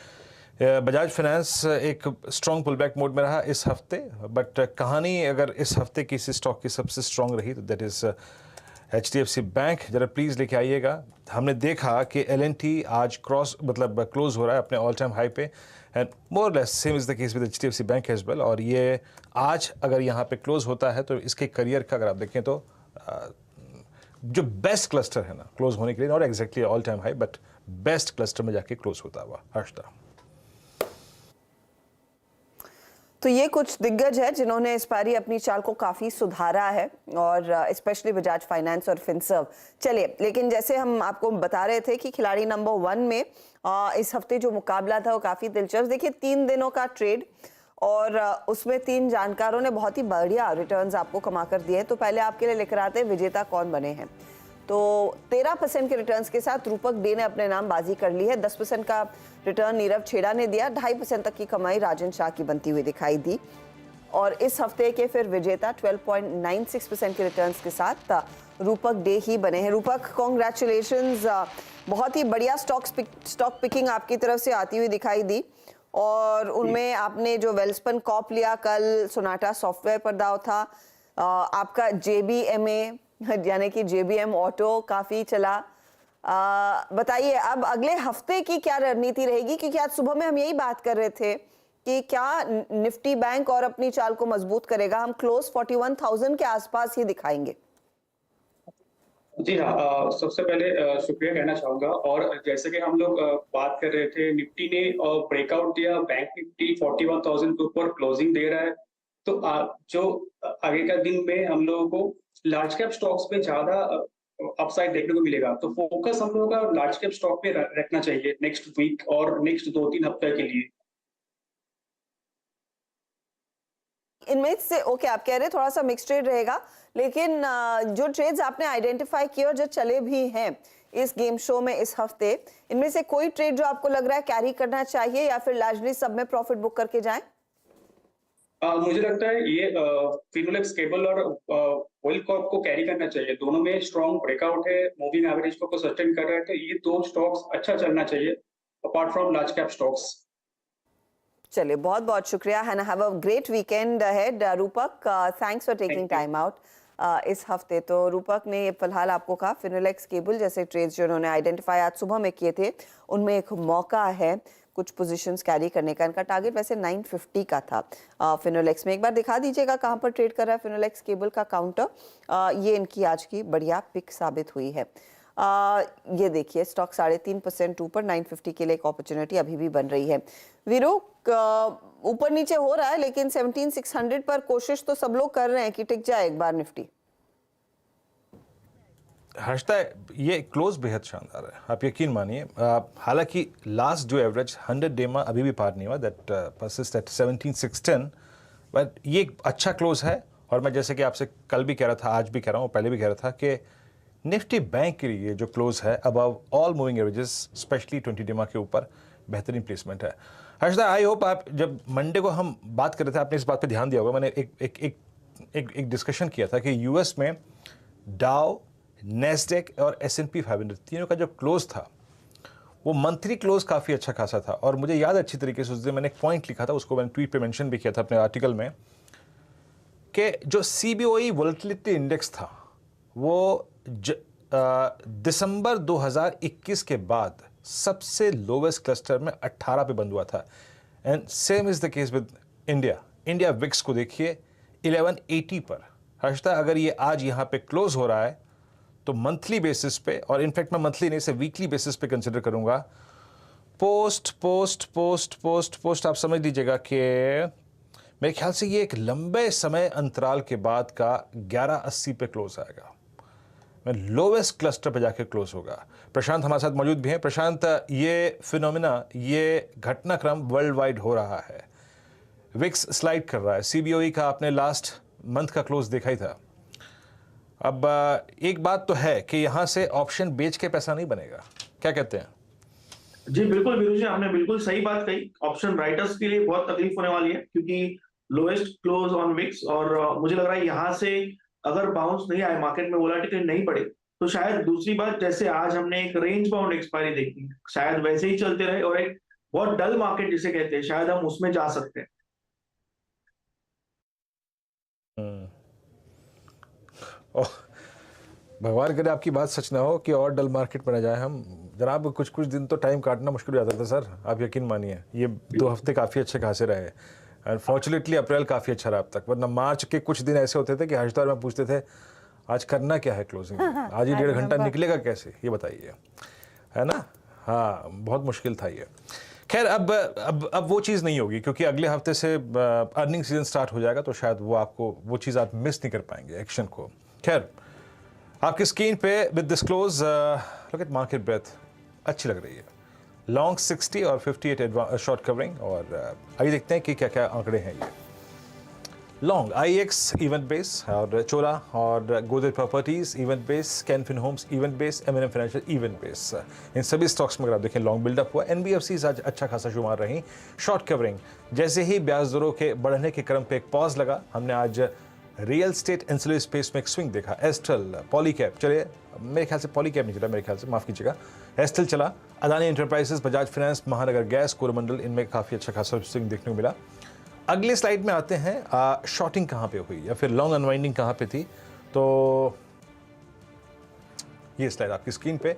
बजाज फाइनेंस एक स्ट्रॉन्ग पुल बैक मोड में रहा इस हफ्ते, बट कहानी अगर इस हफ्ते की इस स्टॉक की सबसे स्ट्रॉन्ग रही तो दैट इज़ HDFC बैंक। जरा प्लीज़ लेके आइएगा। हमने देखा कि LNT आज क्लोज हो रहा है अपने ऑल टाइम हाई पे, and more less same is the case with HDFC bank as well. और ये आज अगर यहाँ पे क्लोज होता है तो इसके करियर का अगर आप देखें तो जो बेस्ट क्लस्टर है ना क्लोज होने के लिए, not exactly all time high but best cluster में जाके क्लोज होता हुआ। हर्षदा, तो ये कुछ दिग्गज है जिन्होंने इस पारी अपनी चाल को काफी सुधारा है, और स्पेशली बजाज फाइनेंस और फिनसर्व। चलिए, लेकिन जैसे हम आपको बता रहे थे कि खिलाड़ी नंबर 1 में इस हफ्ते जो मुकाबला था वो काफी दिलचस्प। देखिए, 3 दिनों का ट्रेड और उसमें 3 जानकारों ने बहुत ही बढ़िया रिटर्न्स आपको कमा कर दिए। तो पहले आपके लिए लेकर आते हैं विजेता कौन बने हैं। तो 13% के रिटर्न्स के साथ रूपक डे ने अपने नाम बाजी कर ली है। 10% का रिटर्न नीरव छेड़ा ने दिया। 2.5% तक की कमाई राजन शाह की बनती हुई दिखाई दी। और इस हफ्ते के फिर विजेता 12.96% के रिटर्न्स के साथ रूपक डे ही बने हैं। रूपक, कॉन्ग्रेचुलेशंस, बहुत ही बढ़िया स्टॉक पिकिंग आपकी तरफ से आती हुई दिखाई दी, और उनमें आपने जो वेल्सपन कॉप लिया, कल सोनाटा सॉफ्टवेयर पर दाव था, आपका JBMA यानी कि JBM ऑटो काफी चला। बताइए अब अगले हफ्ते की क्या रणनीति रहेगी, क्योंकि आज सुबह में हम यही बात कर रहे थे कि क्या निफ्टी बैंक और अपनी चाल को मजबूत करेगा। हम क्लोज 41,000 के आसपास ही दिखाएंगे। जी हाँ, सबसे पहले शुक्रिया कहना चाहूंगा। और जैसे कि हम लोग बात कर रहे थे, निफ्टी ने ब्रेकआउट दिया। बैंक निफ्टी 41,000 के ऊपर क्लोजिंग दे रहा है। तो जो आगे का दिन में हम लोगों को लार्ज कैप स्टॉक्स पे ज्यादा अपसाइड देखने को मिलेगा, तो फोकस हम लोगों का लार्ज कैप स्टॉक पे रखना चाहिए नेक्स्ट वीक और नेक्स्ट 2-3 हफ्ते के लिए। इनमें से ओके आप कह रहे हैं थोड़ा सा मिक्स ट्रेड रहेगा, लेकिन जो ट्रेड्स आपने आइडेंटिफाई किए और जो चले भी हैं इस गेम शो में इस हफ्ते, इनमें से कोई ट्रेड जो आपको लग रहा है कैरी करना चाहिए या फिर लार्जली सब में प्रॉफिट बुक करके जाएं? मुझे लगता है ये फिनोलेक्स केबल और ऑयल कॉर्प को कैरी करना चाहिए। दोनों में स्ट्रॉन्ग ब्रेकआउट है, मूविंग एवरेज को सस्टेन कर रहा है, तो ये दो स्टॉक्स अच्छा चलना चाहिए apart from large cap stocks. चलिए बहुत बहुत शुक्रिया and have a great weekend ahead Rupak, thanks for taking time out इस हफ्ते। तो रूपक ने फिलहाल आपको कहा फिनोलेक्स केबल जैसे ट्रेड्स जो उन्होंने आइडेंटिफाई आज सुबह में किए थे उनमें एक मौका है कुछ पोजीशंस कैरी करने का। इनका टारगेट वैसे 950 का था फिनोलेक्स में। एक बार दिखा दीजिएगा कहां पर ट्रेड कर रहा है फिनोलेक्स केबल का काउंटर। ये इनकी आज की बढ़िया पिक साबित हुई है। ये देखिए स्टॉक 3.5% ऊपर, 950 के लिए एक अपॉर्चुनिटी अभी भी बन रही है। वीरो ऊपर नीचे हो रहा है लेकिन 17,600 पर कोशिश तो सब लोग कर रहे हैं कि टिक जाए एक बार निफ्टी। हर्षदा ये क्लोज बेहद शानदार है, आप यकीन मानिए। हालांकि लास्ट जो एवरेज 100 डे में अभी भी पार नहीं हुआ, दैट परसिस्ट एट 17,610, बट ये एक अच्छा क्लोज है। और मैं जैसे कि आपसे कल भी कह रहा था, आज भी कह रहा हूँ, पहले भी कह रहा था कि निफ्टी बैंक के लिए जो क्लोज है above all moving averages specially 20 day के ऊपर बेहतरीन प्लेसमेंट है। हर्षदा आई होप आप जब मंडे को हम बात कर रहे थे आपने इस बात पे ध्यान दिया होगा, मैंने एक डिस्कशन किया था कि यूएस में डाउ, नेस्डेक और S&P 500 तीनों का जो क्लोज था वो मंथली क्लोज काफ़ी अच्छा खासा था। और मुझे याद अच्छी तरीके से उस दिन मैंने एक पॉइंट लिखा था, उसको मैंने ट्वीट पे मेंशन भी किया था अपने आर्टिकल में, कि जो CBOE वोलेटिलिटी इंडेक्स था वो दिसंबर 2021 के बाद सबसे लोवेस्ट क्लस्टर में 18 पे बंद हुआ था। And same is the case with India VIX को देखिए 1180 पर। हर्षदा अगर ये आज यहाँ पे क्लोज हो रहा है तो मंथली बेसिस पे, और इनफैक्ट मैं मंथली नहीं से वीकली बेसिस पे कंसिडर करूंगा, पोस्ट आप समझ लीजिएगा कि मेरे ख्याल से ये एक लंबे समय अंतराल के बाद का 1180 पे क्लोज आएगा, मैं लोवेस्ट क्लस्टर पे जाके क्लोज होगा। प्रशांत हमारे साथ मौजूद भी हैं। प्रशांत, ये फिनोमिना, ये घटनाक्रम वर्ल्ड वाइड हो रहा है, विक्स स्लाइड कर रहा है, CBOE का आपने लास्ट मंथ का क्लोज देखा ही था। अब एक बात तो है कि यहाँ से ऑप्शन बेच के पैसा नहीं बनेगा, क्या कहते हैं? जी बिल्कुल वीरू जी, आपने बिल्कुल सही बात कही। ऑप्शन राइटर्स के लिए बहुत तकलीफ होने वाली है क्योंकि लोएस्ट क्लोज ऑन विक्स, और मुझे लग रहा है यहाँ से अगर बाउंस नहीं आए, मार्केट में वोलेटिलिटी नहीं बढ़े, तो शायद दूसरी बात जैसे आज हमने एक रेंज बाउंड एक्सपायरी देखी, शायद वैसे ही चलते रहे और एक बहुत डल मार्केट जिसे कहते हैं शायद हम उसमें जा सकते हैं। भगवान करे आपकी बात सच ना हो कि और डल मार्केट में न जाए हम। जनाब कुछ दिन तो टाइम काटना मुश्किल हो जाता था सर, आप यकीन मानिए। ये 2 हफ्ते काफ़ी अच्छे खासे रहे। अनफॉर्चुनेटली अप्रैल काफ़ी अच्छा रहा अब तक, वरना मार्च के कुछ दिन ऐसे होते थे कि हर्षदा में पूछते थे आज करना क्या है क्लोजिंग, आज ही 1.5 घंटा निकलेगा कैसे, ये बताइए, है ना। हाँ बहुत मुश्किल था ये। खैर अब वो चीज़ नहीं होगी क्योंकि अगले हफ्ते से अर्निंग सीजन स्टार्ट हो जाएगा, तो शायद वो चीज़ आप मिस नहीं कर पाएंगे एक्शन को। खैर आपकी स्क्रीन पे with this close look at market breadth अच्छी लग रही है, लॉन्ग 60 और 58 शॉर्ट कवरिंग। और आइए देखते हैं कि क्या क्या आंकड़े हैं ये। लॉन्ग IEX इवेंट बेस, और चोला और Godrej properties event base, Canfin homes event base, M&M financial event base, इन सभी स्टॉक्स में अगर आप देखें लॉन्ग बिल्डअप हुआ। NBFCs आज अच्छा खासा शुमार रही। शॉर्ट कवरिंग जैसे ही ब्याज दरों के बढ़ने के क्रम पे एक पॉज लगा, हमने आज रियल स्टेट एंसिलरी स्पेस में एक स्विंग देखा। एस्ट्रल, पॉलीकैब, चलिए मेरे ख्याल से पॉलीकैब नहीं चला, मेरे ख्याल से माफ़ कीजिएगा, एस्ट्रल चला, अदानी एंटरप्राइजेस, बजाज फाइनेंस, महानगर गैस, कोरोमंडल, इनमें काफ़ी अच्छा खासा स्विंग देखने को मिला। अगले स्लाइड में आते हैं, शॉर्टिंग कहाँ पे हुई या फिर लॉन्ग अनवाइंडिंग कहाँ पे थी। तो ये स्लाइड आपकी स्क्रीन पे,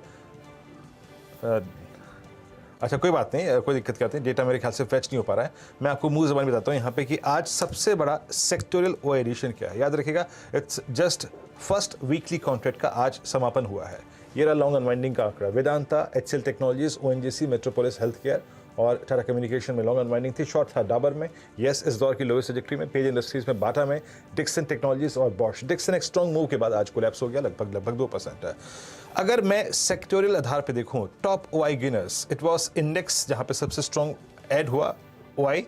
अच्छा कोई बात नहीं, कोई दिक्कत क्या, डेटा मेरे ख्याल से फैच नहीं हो पा रहा है। मैं आपको मुंह ज़बान बताता हूँ यहाँ पे कि आज सबसे बड़ा सेक्टोरियल ओ एडिशन क्या है। याद रखिएगा, it's just first weekly contract का आज समापन हुआ है। ये रहा लॉन्ग अनवाइंडिंग का आंकड़ा। Vedanta, HCL technologies, ONGC, metropolis health care और टाटा कम्युनिकेशन में लॉन्ग अनवाइंडिंग थी। शॉर्ट था डाबर में, यस इस दौर की लोएस्ट ट्रैजेक्टरी में, पेज इंडस्ट्रीज में, बाटा में, डिक्सन टेक्नोलॉजीज और बॉश। डिक्सन एक स्ट्रॉन्ग मूव के बाद आज कोलैप्स हो गया लगभग 2% है। अगर मैं सेक्टोरियल आधार पे देखूं, top OI gainers, it was index जहां पे सबसे स्ट्रॉन्ग ऐड हुआ ओआई,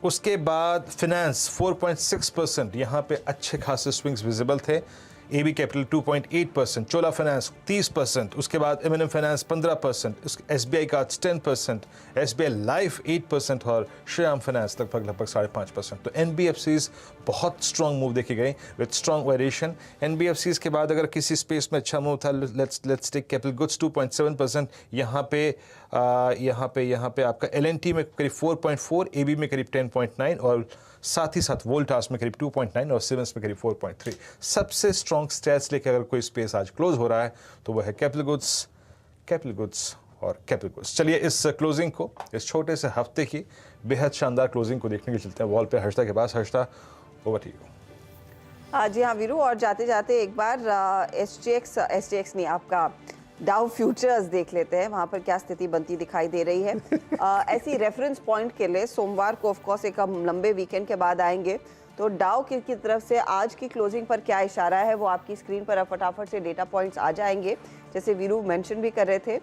उसके बाद फिनेंस 4.6%, यहाँ पे अच्छे खासे स्विंग्स विजिबल थे। एबी कैपिटल 2.8%, चोला फाइनेंस 30%, उसके बाद M N M finance 15%, SBI cards 10%, SBI life 8% और श्रीराम फाइनेंस लगभग 5.5%। तो एनबीएफसीज बहुत स्ट्रॉन्ग मूव देखी गई विद स्ट्रॉन्ग वेरिएशन। एनबीएफसीज के बाद अगर किसी स्पेस में अच्छा मूव था, लेट्स टेक कैपिटल गुड्स 2.7%, यहाँ पे आपका एलएनटी में करीब 4.4, एबी में करीब 10.9 और साथ ही साथ वोल्टास में करीब 2.9 और सिमेंस में करीब 4.3। सबसे स्ट्रॉन्ग स्टैट्स लेके अगर कोई स्पेस आज क्लोज हो रहा है तो वह है कैपिटल गुड्स और कैपिटल गुड्स। चलिए इस क्लोजिंग को, इस छोटे से हफ्ते की बेहद शानदार क्लोजिंग को देखने के चलते हैं वॉल पे हर्षदा के पास। Harshada, over to you. जी हाँ वीरू, और जाते जाते एक बार एसजीएक्स नहीं, आपका डाउ फ्यूचर्स देख लेते हैं, वहां पर क्या स्थिति बनती दिखाई दे रही है। ऐसी रेफरेंस पॉइंट के लिए सोमवार को ऑफकोर्स एक हम लंबे वीकेंड के बाद आएंगे, तो डाउ की तरफ से आज की क्लोजिंग पर क्या इशारा है वो आपकी स्क्रीन पर फटाफट से डेटा पॉइंट्स आ जाएंगे। जैसे वीरू मेंशन भी कर रहे थे,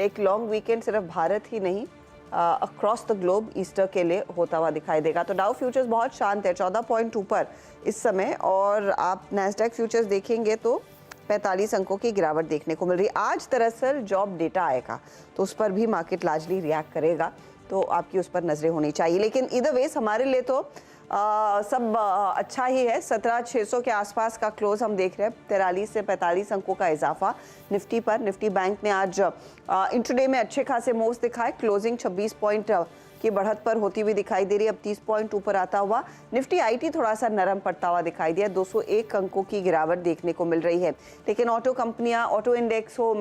एक लॉन्ग वीकेंड सिर्फ भारत ही नहीं अक्रॉस द ग्लोब ईस्टर के लिए होता हुआ दिखाई देगा। तो डाउ फ्यूचर्स बहुत शांत है, 14 पॉइंट ऊपर इस समय, और आप नैस्डैक फ्यूचर्स देखेंगे तो 45 अंकों की गिरावट देखने को मिल रही है। आज दरअसल जॉब डेटा आएगा तो उस पर भी मार्केट लार्जली रिएक्ट करेगा, तो आपकी उस पर नजरें होनी चाहिए। लेकिन इधर वेज हमारे लिए तो सब अच्छा ही है। 17,600 के आसपास का क्लोज हम देख रहे हैं, 43 से 45 अंकों का इजाफा निफ्टी पर। निफ्टी बैंक ने आज इंट्राडे में अच्छे खासे मूव्स दिखाए, क्लोजिंग 26 पॉइंट की बढ़त पर होती हुई दिखाई दे रही है, अब 30 पॉइंट ऊपर आता हुआ। निफ्टी आईटी थोड़ा सा नरम पड़ता हुआ दिखाई दिया, 201 अंकों की गिरावट देखने को मिल रही है। लेकिन ऑटो कंपनियां, ऑटो इंडेक्स हो,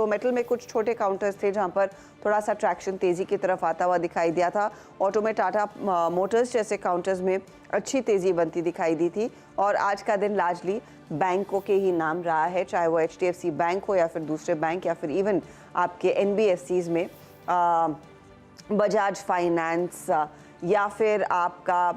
मेटल में कुछ छोटे काउंटर्स थे जहां पर थोड़ा सा ट्रैक्शन तेजी की तरफ आता हुआ दिखाई दिया था। ऑटो में टाटा मोटर्स जैसे काउंटर्स में अच्छी तेजी बनती दिखाई दी थी। और आज का दिन लार्जली बैंकों के ही नाम रहा है, चाहे वो HDFC बैंक हो या फिर दूसरे बैंक या फिर इवन आपके NBFCs में बजाज फाइनेंस या फिर आपका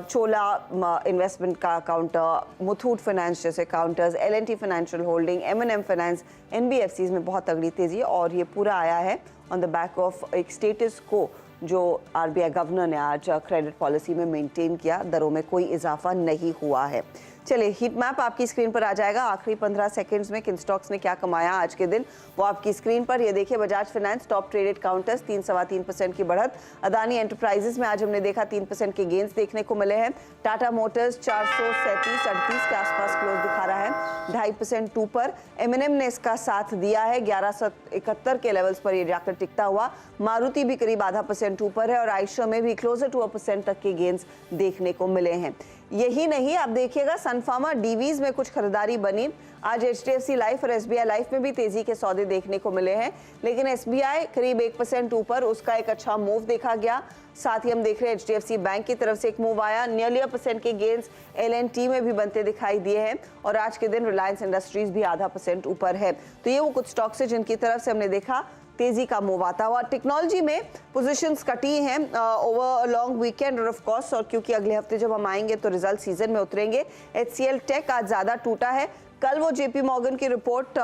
चोला इन्वेस्टमेंट का काउंटर, मुथूट फाइनेंस जैसे counters, L&T financial holding, M&M finance, NBFCs में बहुत तगड़ी तेजी, और ये पूरा आया है ऑन द बैक ऑफ एक स्टेटस को जो RBI गवर्नर ने आज क्रेडिट पॉलिसी में मेंटेन किया, दरों में कोई इजाफा नहीं हुआ है। चलिए हीट मैप आपकी स्क्रीन पर आ जाएगा, आखिरी 15 सेकंड्स में किन स्टॉक्स ने क्या कमाया आज के दिन वो आपकी स्क्रीन पर। ये देखिए, Bajaj finance top traded counters 3.25% की बढ़त। अदानी एंटरप्राइजेस में आज हमने देखा 3% के गेंस देखने को मिले हैं। टाटा मोटर्स 437-38 के आसपास क्लोज दिखा रहा है, 2.5% ऊपर। M&M ने इसका साथ दिया है, 1171 के लेवल्स पर ये जाकर टिकता हुआ। मारुति भी करीब 0.5% ऊपर है और आयशर में भी क्लोजर टू 1% तक के गेंस देखने को मिले हैं। यही नहीं, आप देखिएगा सनफार्मा डीवीज में कुछ खरीदारी बनी। आज HDFC लाइफ और SBI लाइफ में भी तेजी के सौदे देखने को मिले हैं, लेकिन SBI करीब 1% ऊपर, उसका एक अच्छा मूव देखा गया। साथ ही हम देख रहे हैं HDFC बैंक की तरफ से एक मूव आया, नियरली 1% के गेंस L&T में भी बनते दिखाई दिए हैं। और आज के दिन रिलायंस इंडस्ट्रीज भी 0.5% ऊपर है। तो ये वो कुछ स्टॉक्स है जिनकी तरफ से हमने देखा तेजी का मूव आता हुआ। टेक्नोलॉजी में पोजीशंस कटी हैं ओवर लॉन्ग वीकेंड और ऑफ कोर्स, और क्योंकि अगले हफ्ते जब हम आएंगे तो रिजल्ट सीजन में उतरेंगे। HCL टेक आज ज्यादा टूटा है। कल वो JP मॉर्गन की रिपोर्ट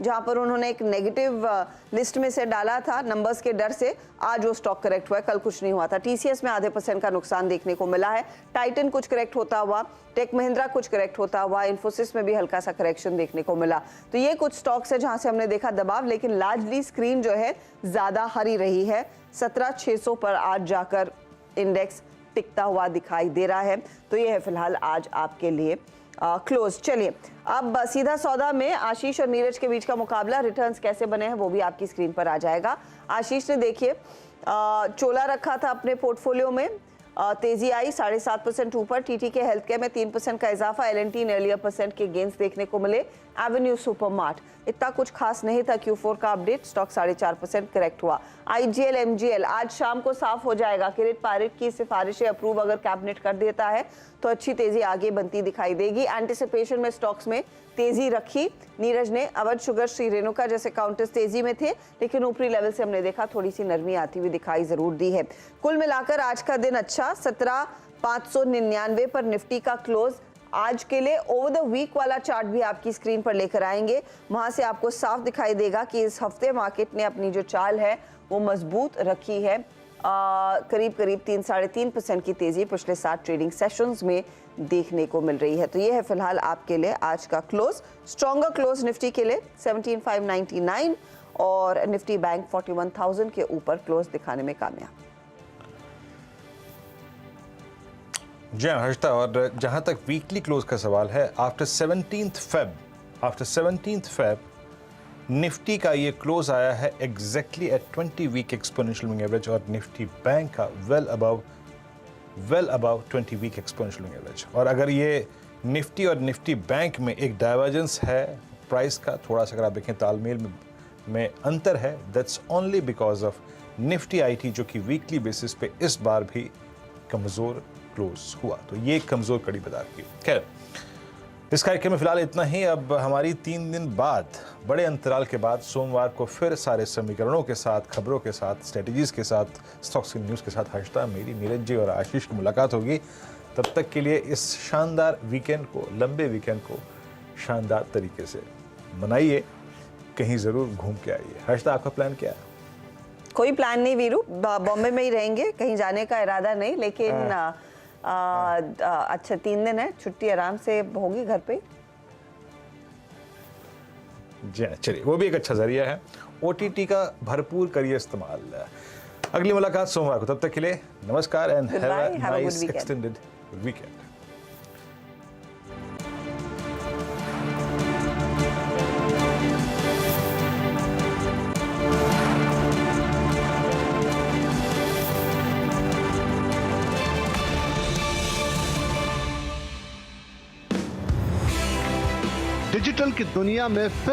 जहां पर उन्होंने एक नेगेटिव लिस्ट में से डाला था नंबर्स के डर से, आज वो स्टॉक करेक्ट हुआ है, कल कुछ नहीं हुआ था। TCS में 0.5% का नुकसान देखने को मिला है। टाइटन कुछ करेक्ट होता हुआ, टेक महिंद्रा कुछ करेक्ट होता हुआ, इन्फोसिस में भी हल्का सा करेक्शन देखने को मिला। तो ये कुछ स्टॉक्स है जहां से हमने देखा दबाव, लेकिन लार्जली स्क्रीन जो है ज्यादा हरी रही है। 17,600 पर आज जाकर इंडेक्स टिकता हुआ दिखाई दे रहा है। तो ये है फिलहाल आज आपके लिए क्लोज। चलिए अब सीधा सौदा में आशीष और नीरज के बीच का मुकाबला, रिटर्न्स कैसे बने हैं वो भी आपकी स्क्रीन पर आ जाएगा। आशीष ने देखिए चोला रखा था अपने पोर्टफोलियो में, तेजी आई 7.5% ऊपर। TTK हेल्थ केयर में 3% का इजाफा, L&T नियरली 1% के गेंस देखने को मिले। Avenue supermart. इतना कुछ खास नहीं था Q4 का अपडेट, स्टॉक 4.5% करेक्ट हुआ। IGL MGL आज शाम को साफ हो जाएगा। किरिट पारिक की सिफारिशें अप्रूव अगर कैबिनेट कर देता है तो अच्छी तेजी आगे बनती दिखाई देगी। एंटिसिपेशन में स्टॉक्स में तेजी रखी नीरज ने। अवध शुगर, श्री रेणुका जैसे काउंटर्स तेजी में थे, लेकिन ऊपरी लेवल से हमने देखा थोड़ी सी नरमी आती हुई दिखाई जरूर दी है। कुल मिलाकर आज का दिन अच्छा, 17,599 पर निफ्टी का क्लोज आज के लिए। ओवर द वीक वाला चार्ट भी आपकी स्क्रीन पर लेकर आएंगे, वहां से आपको साफ दिखाई देगा कि इस हफ्ते मार्केट ने अपनी जो चाल है वो मजबूत रखी है। करीब 3-3.5% की तेजी पिछले 7 ट्रेडिंग सेशंस में देखने को मिल रही है। तो ये है फिलहाल आपके लिए आज का क्लोज। स्ट्रॉन्गर क्लोज निफ्टी के लिए 17,599 और निफ्टी बैंक 41,000 के ऊपर क्लोज दिखाने में कामयाब। जी हाँ हर्षिता, और जहाँ तक वीकली क्लोज का सवाल है, आफ्टर 17th फेब निफ्टी का ये क्लोज आया है exactly at 20 week exponential moving average और निफ्टी बैंक का well above 20 week exponential moving average. और अगर ये निफ्टी और निफ्टी बैंक में एक डाइवर्जेंस है प्राइस का, थोड़ा सा अगर आप देखें तालमेल में अंतर है, that's only because of Nifty IT जो कि वीकली बेसिस पे इस बार भी कमज़ोर क्लोज हुआ। तो ये कमज़ोर कड़ी बाजार की। खैर, इस कार्यक्रम में फिलहाल इतना ही। अब हमारी 3 दिन बाद, बड़े अंतराल के बाद सोमवार को फिर सारे समीकरणों के साथ, खबरों के साथ, स्ट्रेटजीज के साथ, स्टॉक्स की न्यूज़ के साथ हर्षिता, मेरी, नीरज जी और आशीष की मुलाकात होगी। तब तक के लिए इस शानदार वीकेंड को, लंबे वीकेंड को शानदार तरीके से मनाइए, कहीं ज़रूर घूम के आइए। हर्षिता, आपका प्लान क्या है? कोई प्लान नहीं वीरू, बॉम्बे में ही रहेंगे, कहीं जाने का इरादा नहीं, लेकिन अच्छा 3 दिन है, छुट्टी आराम से होगी घर पे। जी चलिए, वो भी एक अच्छा जरिया है। OTT का भरपूर करिए इस्तेमाल। अगली मुलाकात सोमवार को, तब तक के लिए नमस्कार and have a nice extended weekend. Digital की दुनिया में फिर